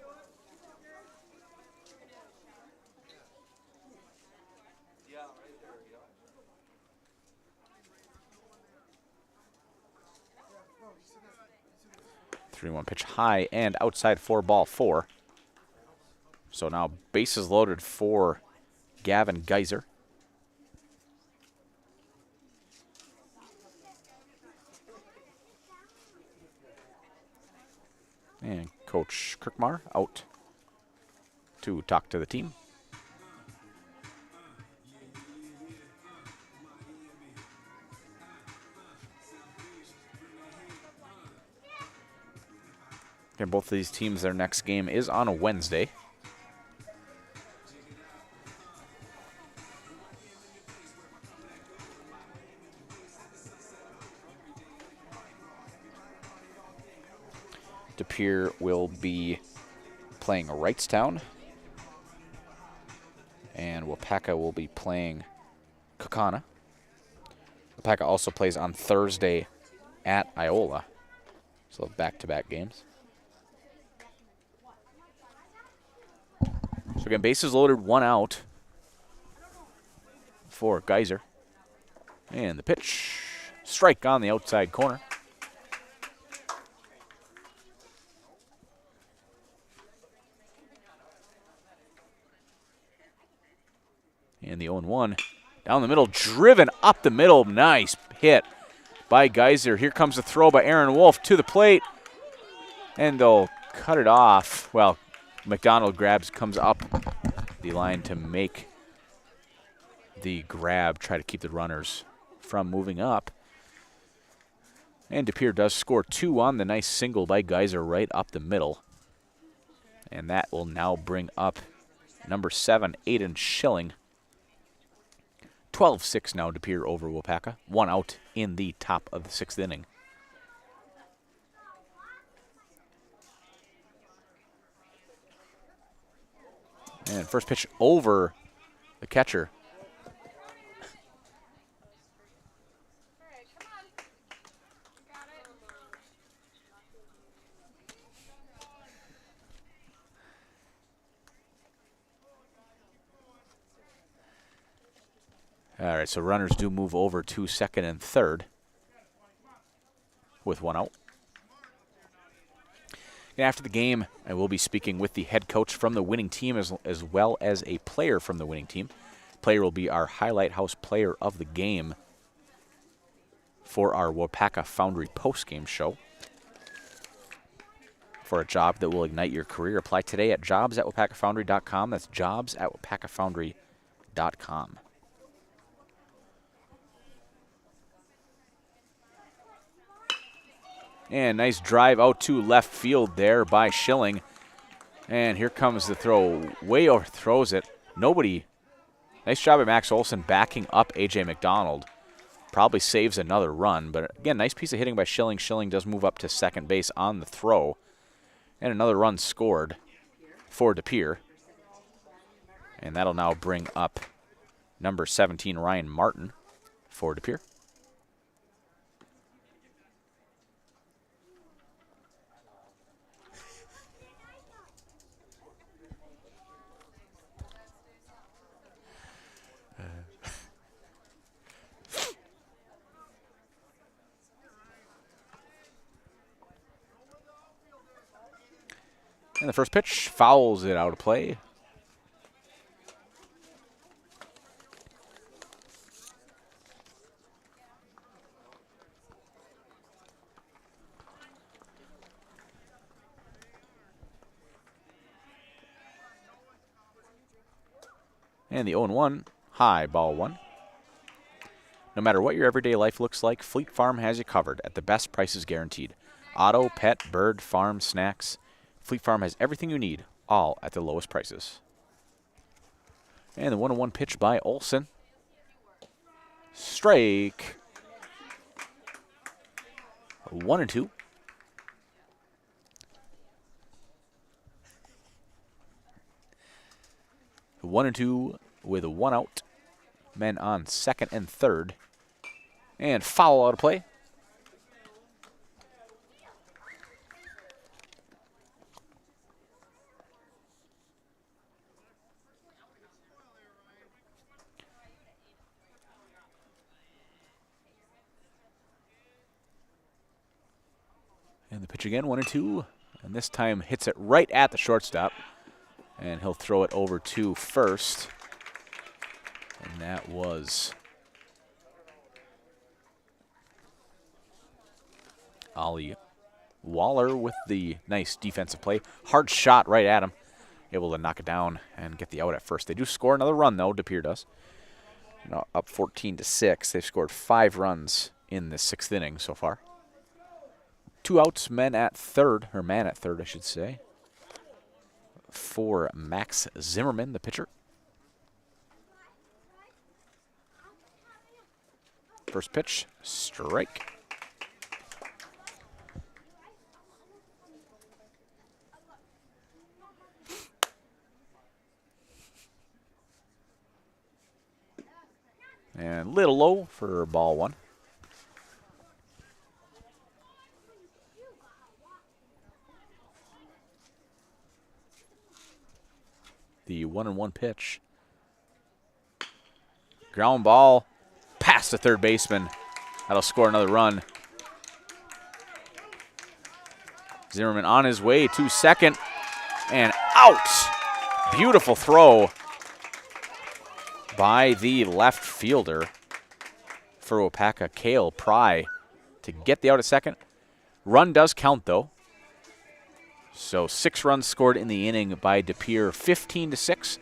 3-1 pitch high and outside for ball 4. So now bases loaded for Gavin Geyser. And Coach Kirkmar out to talk to the team. And both of these teams, their next game is on a Wednesday. De Pere will be playing Wrightstown, and Waupaca will be playing Kaukauna. Waupaca also plays on Thursday at Iola, so back-to-back games. So again, bases loaded, 1 out for Geyser. And the pitch, strike on the outside corner. And the 0-1 down the middle, driven up the middle. Nice hit by Geyser. Here comes the throw by Aaron Wolf to the plate. And they'll cut it off. Well, McDonald comes up the line to make the grab, try to keep the runners from moving up. And De Pere does score 2 on the nice single by Geyser right up the middle. And that will now bring up number 7, Aiden Schilling. 12-6 now, De Pere over Waupaca. 1 out in the top of the 6th inning. And first pitch over the catcher. All right, so runners do move over to second and third with 1 out. And after the game, I will be speaking with the head coach from the winning team as well as a player from the winning team. Player will be our Highlight House Player of the Game for our Waupaca Foundry postgame show. For a job that will ignite your career, apply today at jobs@waupacafoundry.com. That's jobs@waupacafoundry.com. And nice drive out to left field there by Schilling. And here comes the throw. Way overthrows it. Nobody. Nice job by Max Olson backing up A.J. McDonald. Probably saves another run. But again, nice piece of hitting by Schilling. Schilling does move up to second base on the throw. And another run scored for De Pere. And that'll now bring up number 17, Ryan Martin, for De Pere. And the first pitch fouls it out of play. And the 0-1, high, ball 1. No matter what your everyday life looks like, Fleet Farm has you covered at the best prices guaranteed. Auto, pet, bird, farm, snacks. Fleet Farm has everything you need, all at the lowest prices. And the 1-1 pitch by Olson. Strike. 1-2. The 1-2 with 1 out. Men on second and third. And foul out of play. And the pitch Pitch again, 1-2. And this time hits it right at the shortstop. And he'll throw it over to first. And that was Ollie Waller with the nice defensive play. Hard shot right at him. Able to knock it down and get the out at first. They do score another run, though. De Pere does. Now up 14-6. They've scored 5 runs in the 6th inning so far. 2 outs, man at third, I should say, for Max Zimmerman, the pitcher. First pitch, strike. And little low for ball 1. The 1-1 pitch. Ground ball past the third baseman. That'll score another run. Zimmerman on his way to second and out. Beautiful throw by the left fielder for Waupaca, Cale Pry, to get the out at second. Run does count, though. So 6 runs scored in the inning by De Pere, 15-6.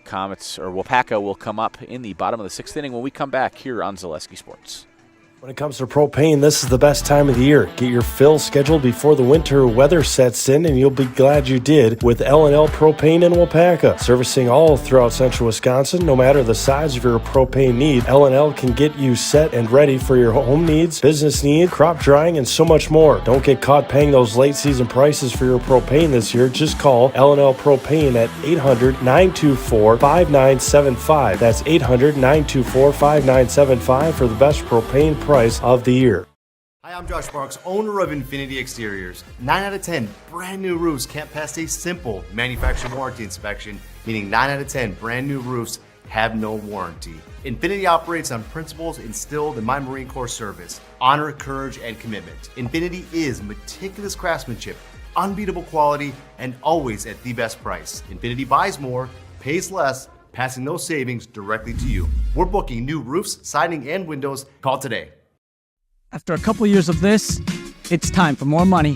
Waupaca will come up in the bottom of the 6th inning when we come back here on Zaleski Sports. When it comes to propane, this is the best time of the year. Get your fill scheduled before the winter weather sets in, and you'll be glad you did with L&L Propane in Waupaca. Servicing all throughout central Wisconsin, no matter the size of your propane need, L&L can get you set and ready for your home needs, business needs, crop drying, and so much more. Don't get caught paying those late season prices for your propane this year. Just call L&L Propane at 800-924-5975. That's 800-924-5975 for the best propane price of the year. Hi, I'm Josh Sparks, owner of Infinity Exteriors. 9 out of 10 brand new roofs can't pass a simple manufacturer warranty inspection, meaning 9 out of 10 brand new roofs have no warranty. Infinity operates on principles instilled in my Marine Corps service: honor, courage, and commitment. Infinity is meticulous craftsmanship, unbeatable quality, and always at the best price. Infinity buys more, pays less, passing those savings directly to you. We're booking new roofs, siding, and windows. Call today. After a couple years of this, it's time for more money,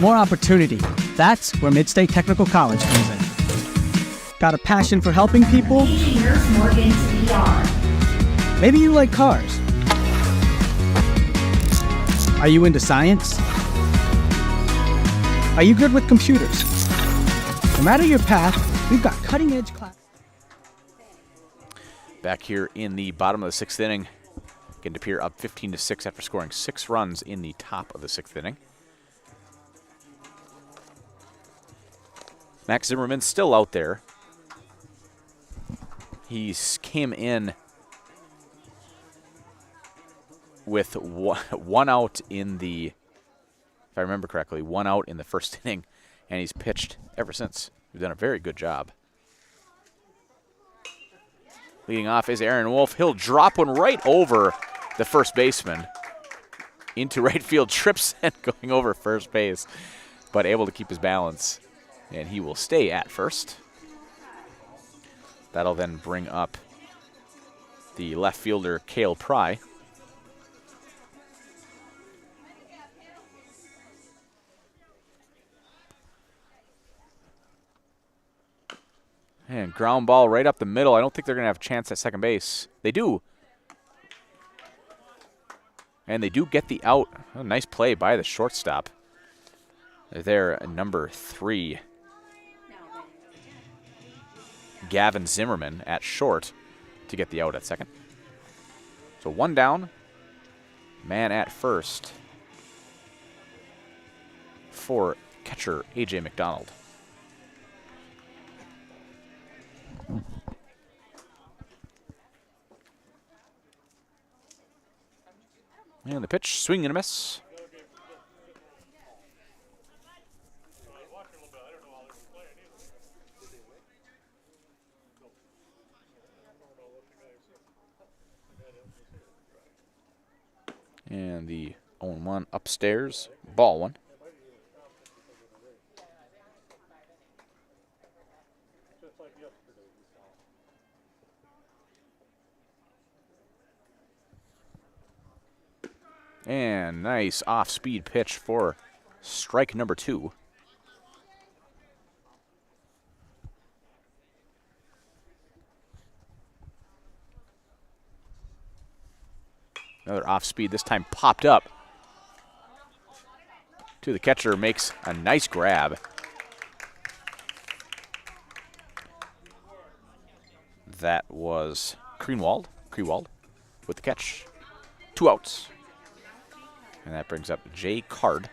more opportunity. That's where Midstate Technical College comes in. Got a passion for helping people? Maybe you like cars. Are you into science? Are you good with computers? No matter your path, we've got cutting-edge classes. Back here in the bottom of the 6th inning. Again, De Pere up 15-6 after scoring 6 runs in the top of the 6th inning. Max Zimmerman still out there. He came in with one out in the, if I remember correctly, 1 out in the 1st inning, and he's pitched ever since. He's done a very good job. Leading off is Aaron Wolf. He'll drop one right over the first baseman into right field, trips and going over first base, but able to keep his balance, and he will stay at first. That'll then bring up the left fielder, Cale Pry. And ground ball right up the middle. I don't think they're going to have a chance at second base. They do. And they do get the out. Oh, nice play by the shortstop. There, number 3. Gavin Zimmerman at short to get the out at second. So 1 down. Man at first for catcher A.J. McDonald. And the pitch, swing and a miss. And the 0-1 upstairs, ball 1. And nice off-speed pitch for strike number 2. Another off-speed, this time popped up to the catcher, makes a nice grab. That was Krewald with the catch. 2 outs. And that brings up Jay Card.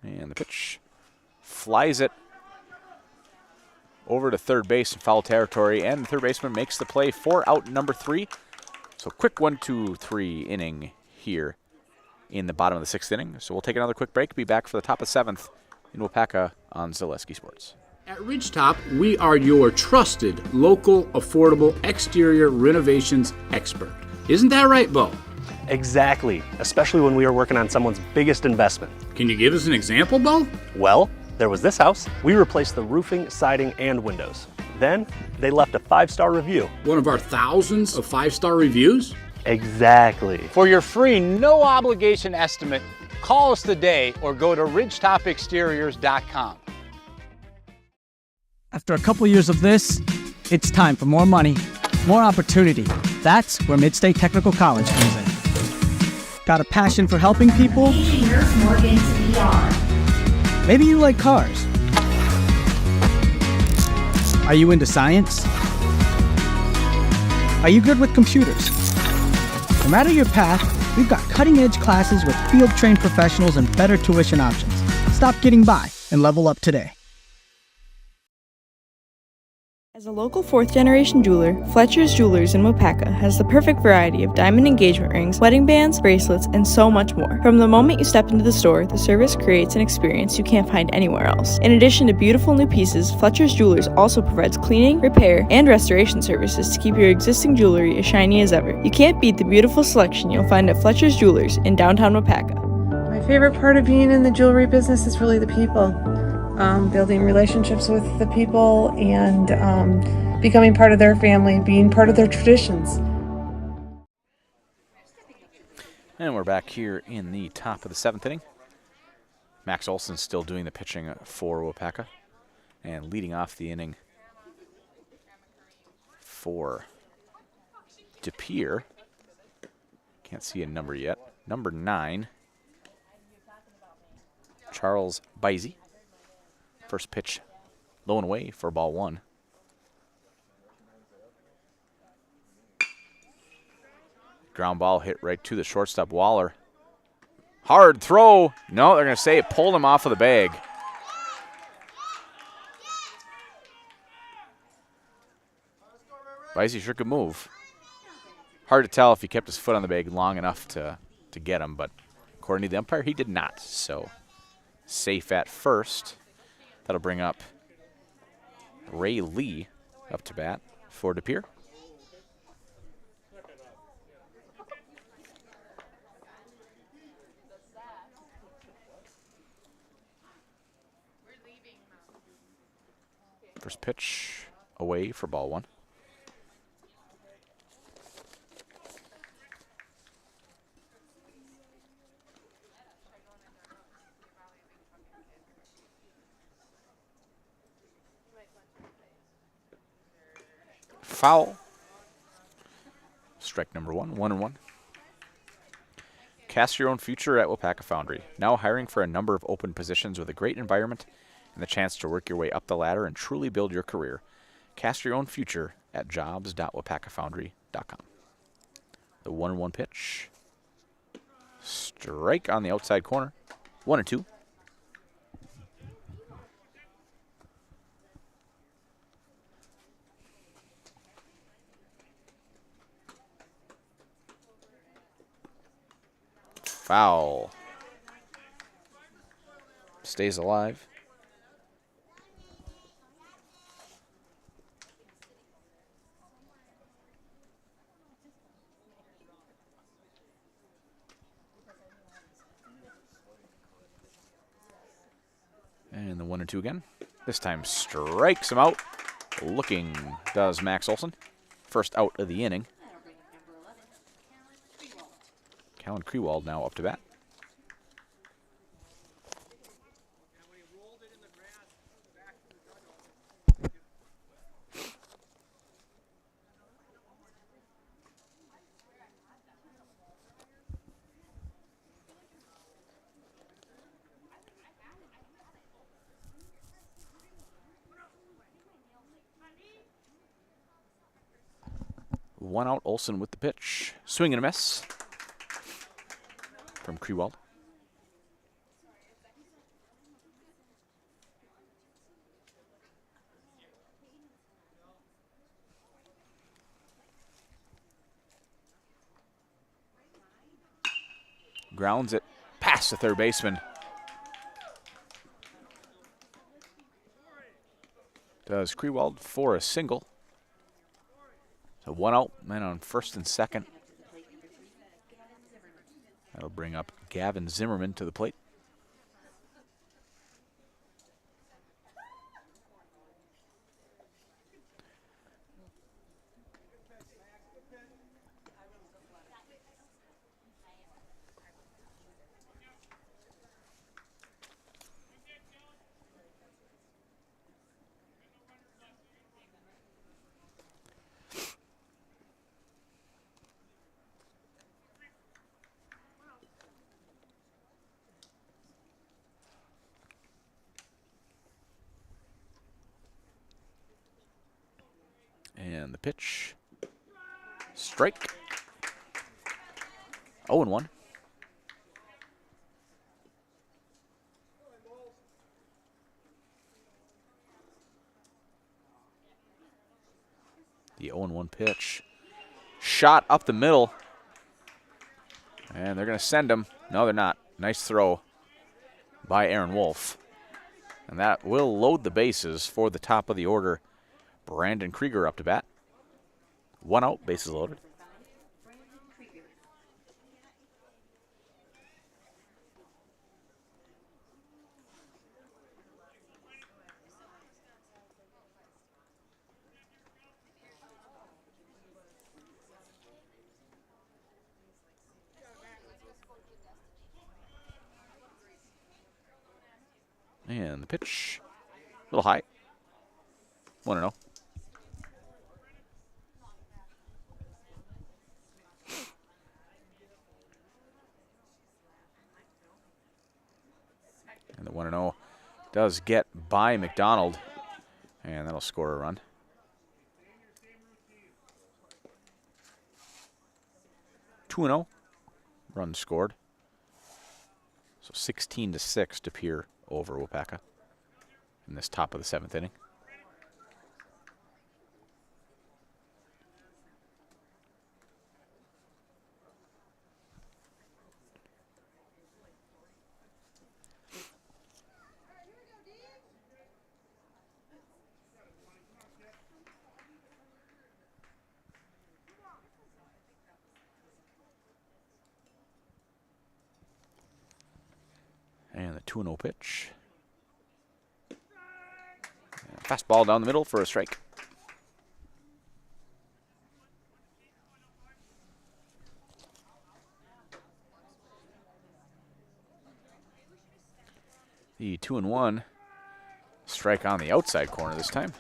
And the pitch flies it over to third base in foul territory, and the third baseman makes the play for out number 3. So quick 1-2-3 inning here in the bottom of the 6th inning. So we'll take another quick break, be back for the top of 7th in Waupaca on Zaleski Sports. At Ridgetop, we are your trusted local affordable exterior renovations expert. Isn't that right, Bo? Exactly, especially when we are working on someone's biggest investment. Can you give us an example, Bo? Well, there was this house. We replaced the roofing, siding, and windows. Then they left a 5-star review. One of our thousands of 5-star reviews? Exactly. For your free, no obligation estimate, call us today or go to ridgetopexteriors.com. After a couple years of this, it's time for more money, more opportunity. That's where Midstate Technical College comes in. Got a passion for helping people? Maybe you like cars. Are you into science? Are you good with computers? No matter your path, we've got cutting-edge classes with field-trained professionals and better tuition options. Stop getting by and level up today. As a local 4th-generation jeweler, Fletcher's Jewelers in Waupaca has the perfect variety of diamond engagement rings, wedding bands, bracelets, and so much more. From the moment you step into the store, the service creates an experience you can't find anywhere else. In addition to beautiful new pieces, Fletcher's Jewelers also provides cleaning, repair, and restoration services to keep your existing jewelry as shiny as ever. You can't beat the beautiful selection you'll find at Fletcher's Jewelers in downtown Waupaca. My favorite part of being in the jewelry business is really the people. Building relationships with the people and becoming part of their family, being part of their traditions. And we're back here in the top of the 7th inning. Max Olson still doing the pitching for Waupaca and leading off the inning for DePere. Can't see a number yet. Number 9, Charles Bizey. First pitch low and away for ball 1. Ground ball hit right to the shortstop, Waller. Hard throw. No, they're going to say it pulled him off of the bag. Bizey sure could move. Hard to tell if he kept his foot on the bag long enough to get him, but according to the umpire, he did not. So safe at first. That'll bring up Ray Lee up to bat for DePere. First pitch away for ball 1. Foul. Strike number 1, 1-1. Cast your own future at Waupaca Foundry. Now hiring for a number of open positions with a great environment and the chance to work your way up the ladder and truly build your career. Cast your own future at jobs.waupacafoundry.com. The 1-1 pitch. Strike on the outside corner. 1-2. Foul. Stays alive. the 1-2 again. This time strikes him out. Looking does Max Olson. First out of the inning. Callan Krewald now up to bat. One out, Olson with the pitch. Swing and a miss from Krewald. Grounds it past the third baseman. Does Krewald for a single. So one out, man on first and second. That'll bring up Gavin Zimmerman to the plate. And the pitch. Strike. 0-1. The 0-1 pitch. Shot up the middle. And they're going to send him. No, they're not. Nice throw by Aaron Wolf. And that will load the bases for the top of the order. Brandon Krieger up to bat. One out, bases loaded. And the pitch, a little high. 1-0. And the 1-0 does get by McDonald, and that'll score a run. Two 2-0, run scored. So 16-6 to Pere over Waupaca in this top of the seventh inning. And the 2-0 pitch. And fastball down the middle for a strike. The 2-1 strike on the outside corner this time.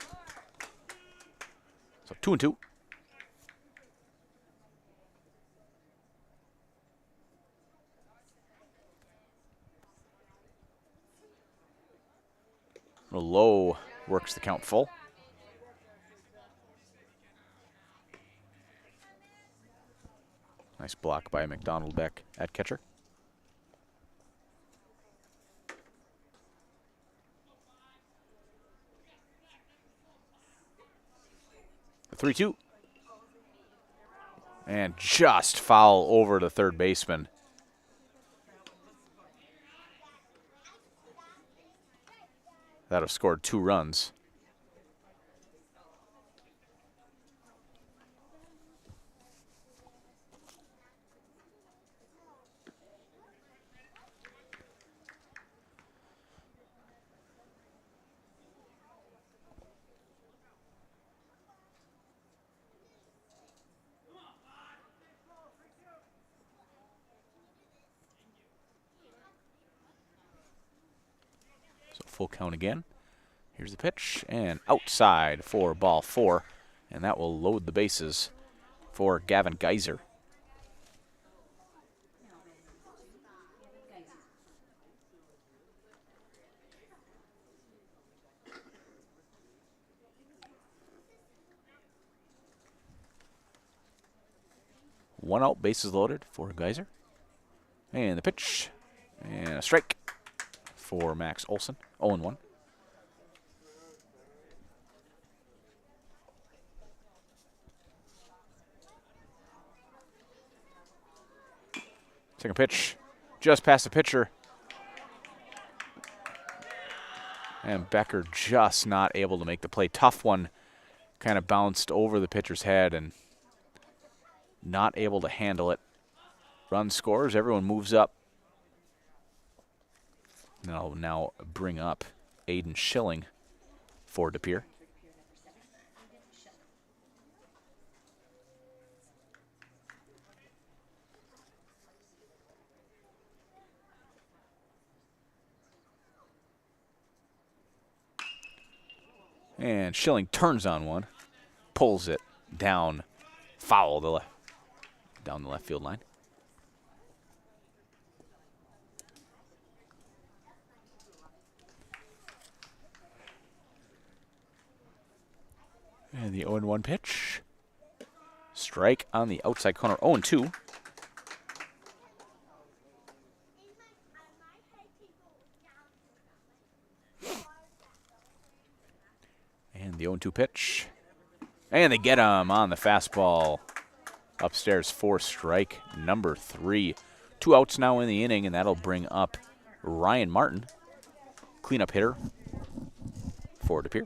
So 2-2. Low works the count full. Nice block by McDonald back at catcher. The 3-2. And just foul over the third baseman. That have scored 2 runs. full count again. Here's the pitch, and outside for ball 4, and that will load the bases for Gavin Geyser. One out, bases loaded for Geyser. And the pitch, and a strike for Max Olson, 0-1. Second pitch, just past the pitcher. And Becker just not able to make the play. Tough one, kind of bounced over the pitcher's head and not able to handle it. Run scores, everyone moves up. Now bring up Aiden Schilling for De Pere. And Schilling turns on one, pulls it down, foul down the left field line. And the 0-1 pitch. Strike on the outside corner, 0-2. And the 0-2 pitch. And they get him on the fastball. Upstairs for strike number 3. 2 outs now in the inning, and that'll bring up Ryan Martin, cleanup hitter for De Pere.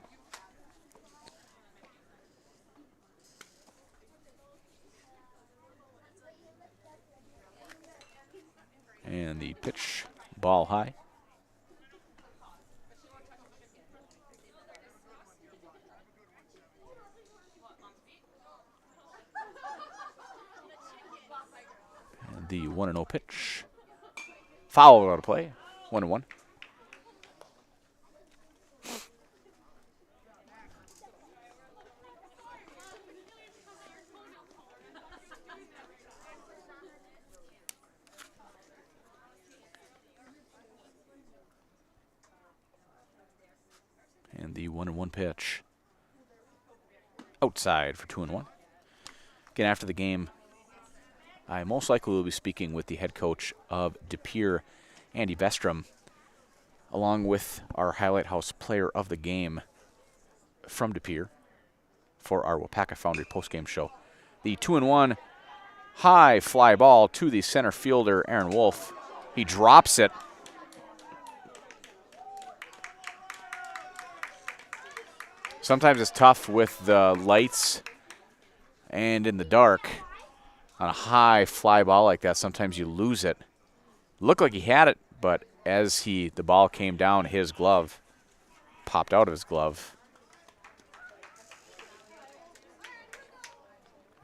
And the pitch, ball high. And the 1-0 pitch. Foul out of play, 1-1. And the 1-1 pitch. Outside for 2-1. Again, after the game, I most likely will be speaking with the head coach of De Pere, Andy Vestrom, along with our Highlight House player of the game from De Pere for our Waupaca Foundry postgame show. The 2-1 high fly ball to the center fielder, Aaron Wolf. He drops it. Sometimes it's tough with the lights and in the dark. On a high fly ball like that, sometimes you lose it. Looked like he had it, but as the ball came down, his glove popped out of his glove.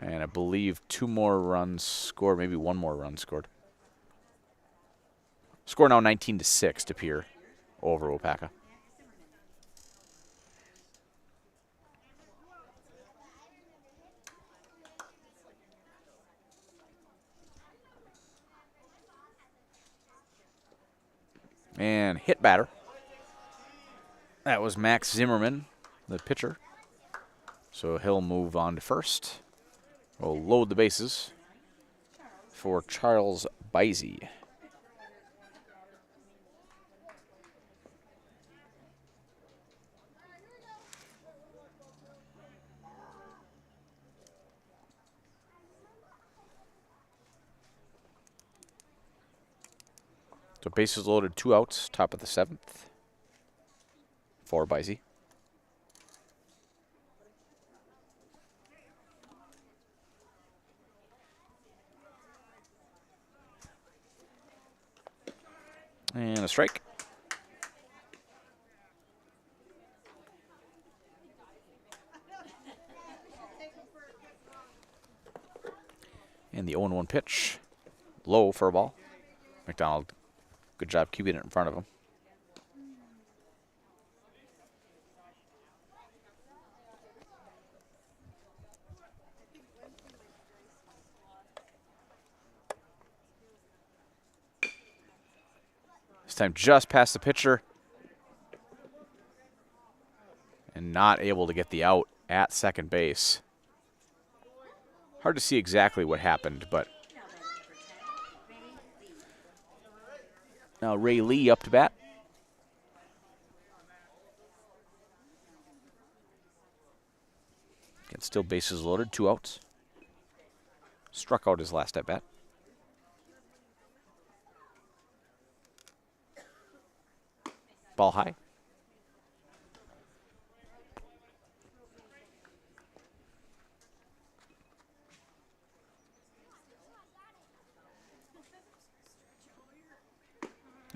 And I believe 2 more runs scored, maybe 1 more run scored. Score now 19-6 De Pere over Waupaca. And hit batter. That was Max Zimmerman, the pitcher. So he'll move on to first. We'll load the bases for Charles Bizey. So bases loaded, 2 outs, top of the 7th for Bizey. And a strike. And the 0-1 pitch, low for a ball. McDonald, good job keeping it in front of him. This time just past the pitcher. And not able to get the out at second base. Hard to see exactly what happened, but now Ray Lee up to bat. Again, still bases loaded, 2 outs. Struck out his last at bat. Ball high.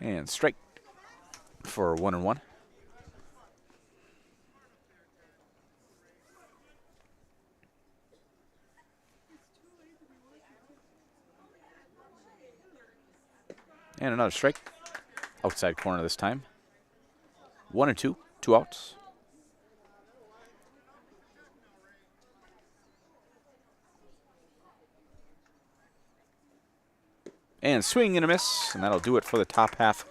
And strike for 1-1. And another strike. Outside corner this time. 1-2, 2 outs. And swing and a miss, and that'll do it for the top half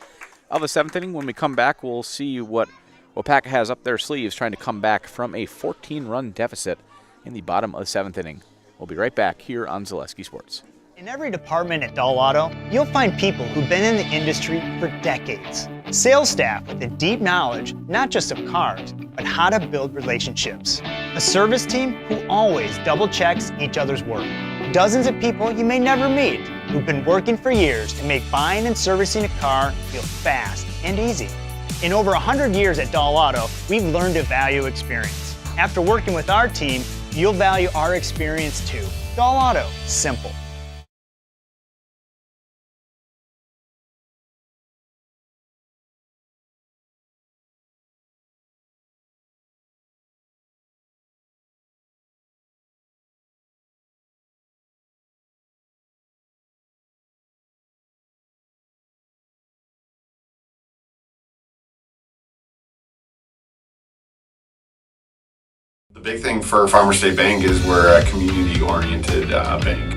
of the 7th inning. When we come back, we'll see what Waupaca has up their sleeves, trying to come back from a 14-run deficit in the bottom of the 7th inning. We'll be right back here on Zaleski Sports. In every department at Dull Auto, you'll find people who've been in the industry for decades. Sales staff with a deep knowledge, not just of cars, but how to build relationships. A service team who always double checks each other's work. Dozens of people you may never meet who've been working for years to make buying and servicing a car feel fast and easy. In over 100 years at Dull Auto, we've learned to value experience. After working with our team, you'll value our experience too. Dull Auto, simple. The big thing for Farmers State Bank is we're a community-oriented bank.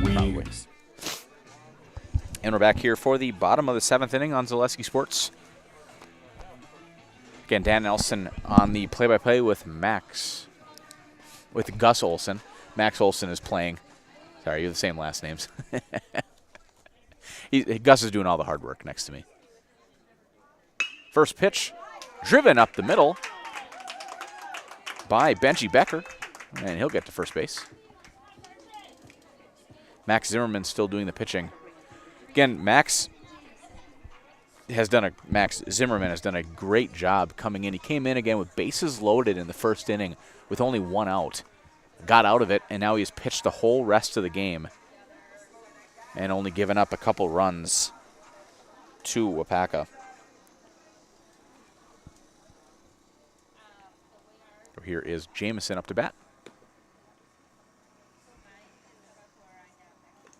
And we're back here for the bottom of the 7th inning on Zaleski Sports. Again, Dan Nelson on the play-by-play with Gus Olson. Max Olson is playing. Sorry, you're the same last names. Gus is doing all the hard work next to me. First pitch, driven up the middle by Benji Becker, and he'll get to first base. Max Zimmerman still doing the pitching. Again, Max Zimmerman has done a great job coming in. He came in again with bases loaded in the first inning with only 1 out. Got out of it, and now he's pitched the whole rest of the game and only given up a couple runs to Waupaca. Here is Jamison up to bat.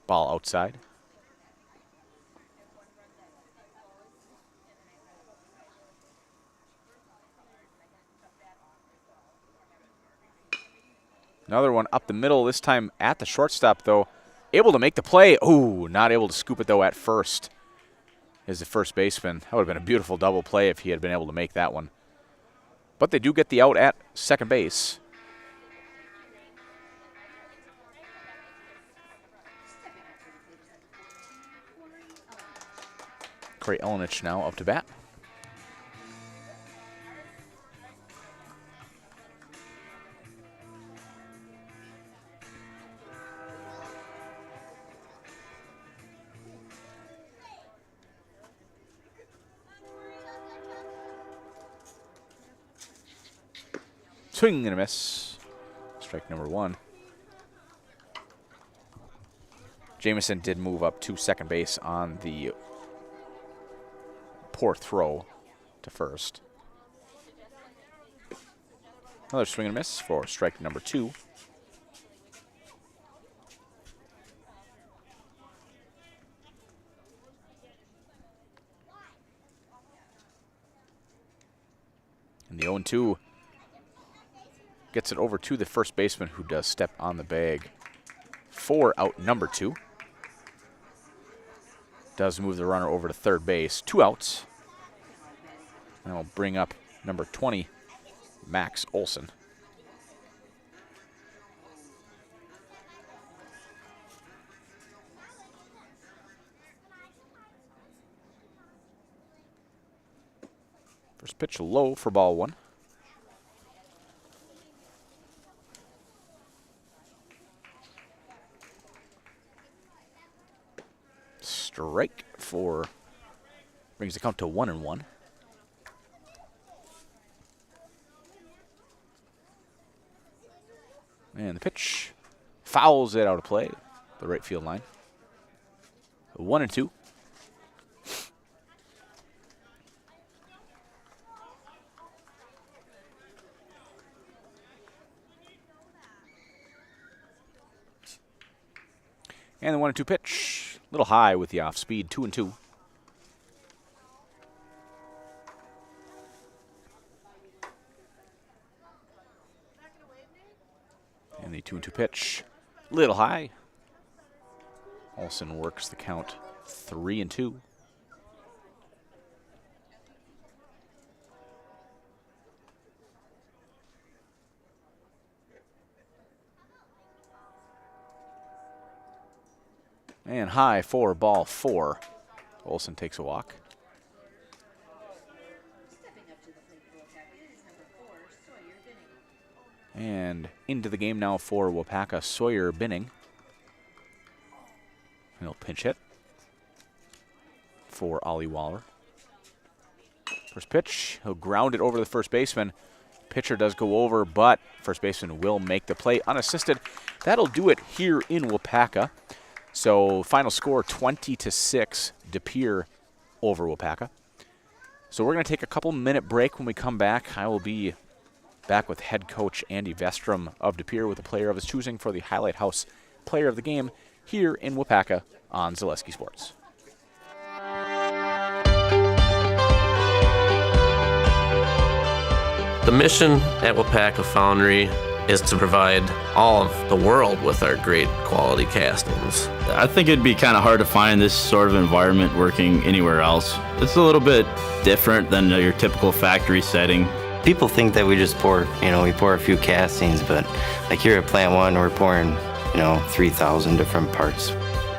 Ball outside. Another one up the middle, this time at the shortstop, though. Able to make the play. Oh, not able to scoop it, though, at first. Is the first baseman. That would have been a beautiful double play if he had been able to make that one. But they do get the out at second base. Corey Elenich now up to bat. Swing and a miss. Strike number 1. Jamison did move up to second base on the poor throw to first. Another swing and a miss for strike number 2. And the 0-2 gets it over to the first baseman, who does step on the bag for out number 2. Does move the runner over to third base. 2 outs. I'll bring up number 20, Max Olson. First pitch low for ball 1. Strike for, brings the count to 1-1. And the pitch fouls it out of play, the right field line. 1-2. And the 1-2 pitch, a little high with the off speed, 2-2. And the 2-2 pitch, little high. Olson works the count 3-2. And high for ball 4. Olson takes a walk. And into the game now for Waupaca, Sawyer Binning. He'll pinch hit for Ollie Waller. First pitch, he'll ground it over the first baseman. Pitcher does go over, but first baseman will make the play unassisted. That'll do it here in Waupaca. So final score 20-6, De Pere over Waupaca. So we're going to take a couple-minute break. When we come back, I will be back with head coach Andy Vestrom of De Pere with a player of his choosing for the Highlight House Player of the Game here in Waupaca on Zaleski Sports. The mission at Waupaca Foundry is to provide all of the world with our great quality castings. I think it'd be kind of hard to find this sort of environment working anywhere else. It's a little bit different than your typical factory setting. People think that we just pour, we pour a few castings, but like here at Plant 1, we're pouring, 3,000 different parts.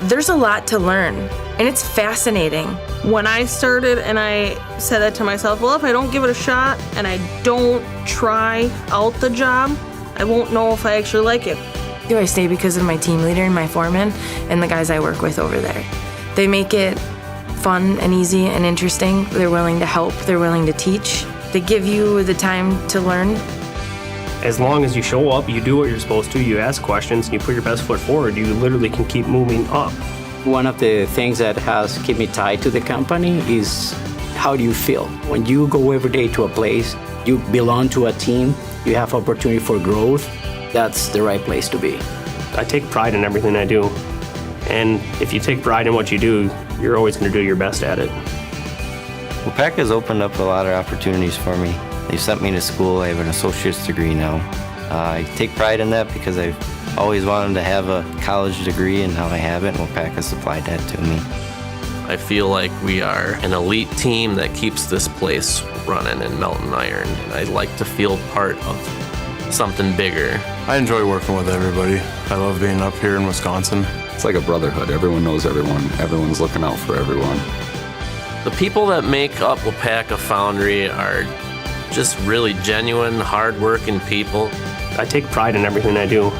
There's a lot to learn, and it's fascinating. When I started and I said that to myself, well, if I don't give it a shot and I don't try out the job, I won't know if I actually like it. I stay because of my team leader and my foreman and the guys I work with over there. They make it fun and easy and interesting. They're willing to help. They're willing to teach. They give you the time to learn. As long as you show up, you do what you're supposed to, you ask questions, and you put your best foot forward, you literally can keep moving up. One of the things that has kept me tied to the company is how do you feel? When you go every day to a place, you belong to a team, you have opportunity for growth, that's the right place to be. I take pride in everything I do. And if you take pride in what you do, you're always going to do your best at it. Waupaca has opened up a lot of opportunities for me. They sent me to school. I have an associate's degree now. I take pride in that because I've always wanted to have a college degree, and now I have it, and Waupaca supplied that to me. I feel like we are an elite team that keeps this place running in Melton Iron. I like to feel part of something bigger. I enjoy working with everybody. I love being up here in Wisconsin. It's like a brotherhood. Everyone knows everyone. Everyone's looking out for everyone. The people that make up Waupaca Foundry are just really genuine, hard-working people. I take pride in everything I do.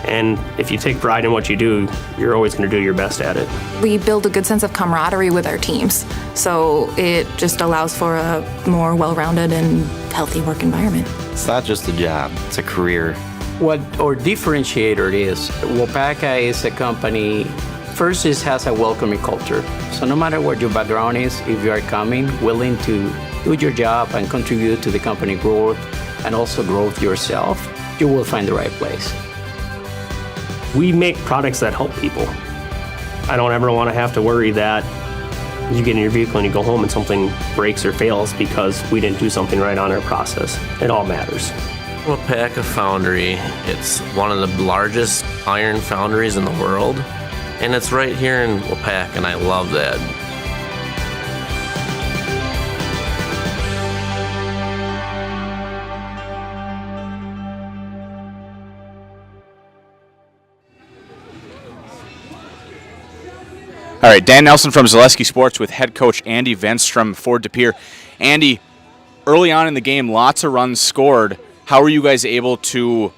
And if you take pride in what you do, you're always going to do your best at it. We build a good sense of camaraderie with our teams, so it just allows for a more well-rounded and healthy work environment. It's not just a job, it's a career. What our differentiator is, Waupaca is a company, first it has a welcoming culture. So no matter what your background is, if you are coming, willing to do your job and contribute to the company growth and also growth yourself, you will find the right place. We make products that help people. I don't ever want to have to worry that you get in your vehicle and you go home and something breaks or fails because we didn't do something right on our process. It all matters. Waupaca Foundry, it's one of the largest iron foundries in the world, and it's right here in Waupaca, and I love that. All right, Dan Nelson from Zaleski Sports with head coach Andy Venstrom for De Pere. Andy, early on in the game, lots of runs scored. How were you guys able to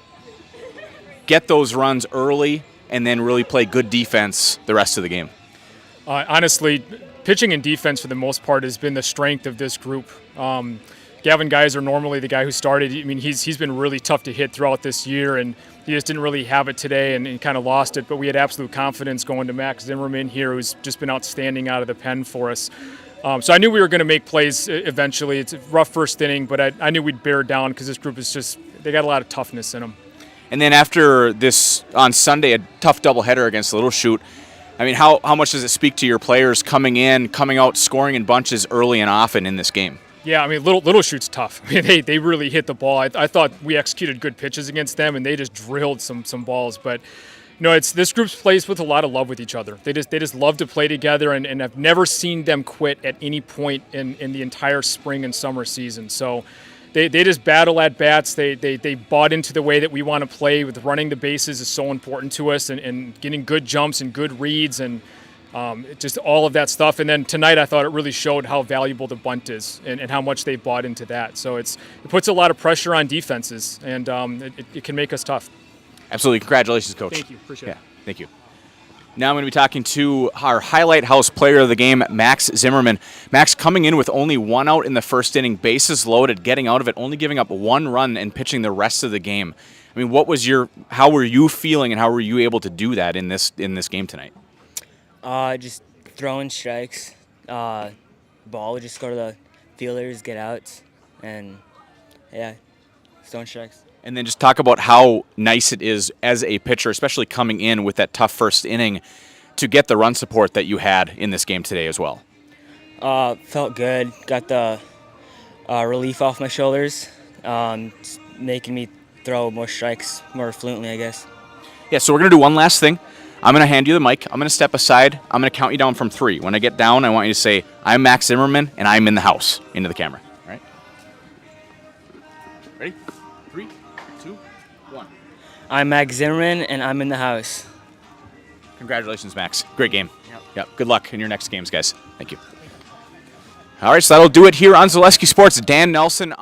get those runs early and then really play good defense the rest of the game? Honestly, pitching and defense for the most part has been the strength of this group. Gavin Geyser, normally the guy who started, I mean, he's been really tough to hit throughout this year, and he just didn't really have it today and kind of lost it. But we had absolute confidence going to Max Zimmerman here, who's just been outstanding out of the pen for us. So I knew we were going to make plays eventually. It's a rough first inning, but I knew we'd bear down because this group is just, they got a lot of toughness in them. And then after this, on Sunday, a tough doubleheader against Little Chute, I mean, how much does it speak to your players coming out, scoring in bunches early and often in this game? Yeah, I mean, Little Chute's tough. I mean, they really hit the ball. I thought we executed good pitches against them, and they just drilled some balls. But no, this group plays with a lot of love with each other. They just love to play together, and I've never seen them quit at any point in the entire spring and summer season. So they just battle at bats. They bought into the way that we want to play. With running the bases is so important to us, and getting good jumps and good reads and just all of that stuff. And then tonight I thought it really showed how valuable the bunt is and how much they bought into that. So it puts a lot of pressure on defenses, and it can make us tough. Absolutely. Congratulations, Coach. Thank you. Appreciate it. Thank you. Now I'm going to be talking to our highlight house player of the game, Max Zimmerman. Max coming in with only one out in the first inning, bases loaded, getting out of it, only giving up one run and pitching the rest of the game. I mean, how were you feeling and how were you able to do that in this game tonight? Just throwing strikes. Ball would just go to the fielders, get outs, and yeah, throwing strikes. And then just talk about how nice it is as a pitcher, especially coming in with that tough first inning, to get the run support that you had in this game today as well. Felt good. Got the relief off my shoulders, making me throw more strikes more fluently, I guess. Yeah, so we're going to do one last thing. I'm going to hand you the mic. I'm going to step aside. I'm going to count you down from 3. When I get down, I want you to say, "I'm Max Zimmerman, and I'm in the house," into the camera. All right? Ready? 3, 2, 1. I'm Max Zimmerman, and I'm in the house. Congratulations, Max. Great game. Yep. Good luck in your next games, guys. Thank you. All right, so that'll do it here on Zaleski Sports. Dan Nelson.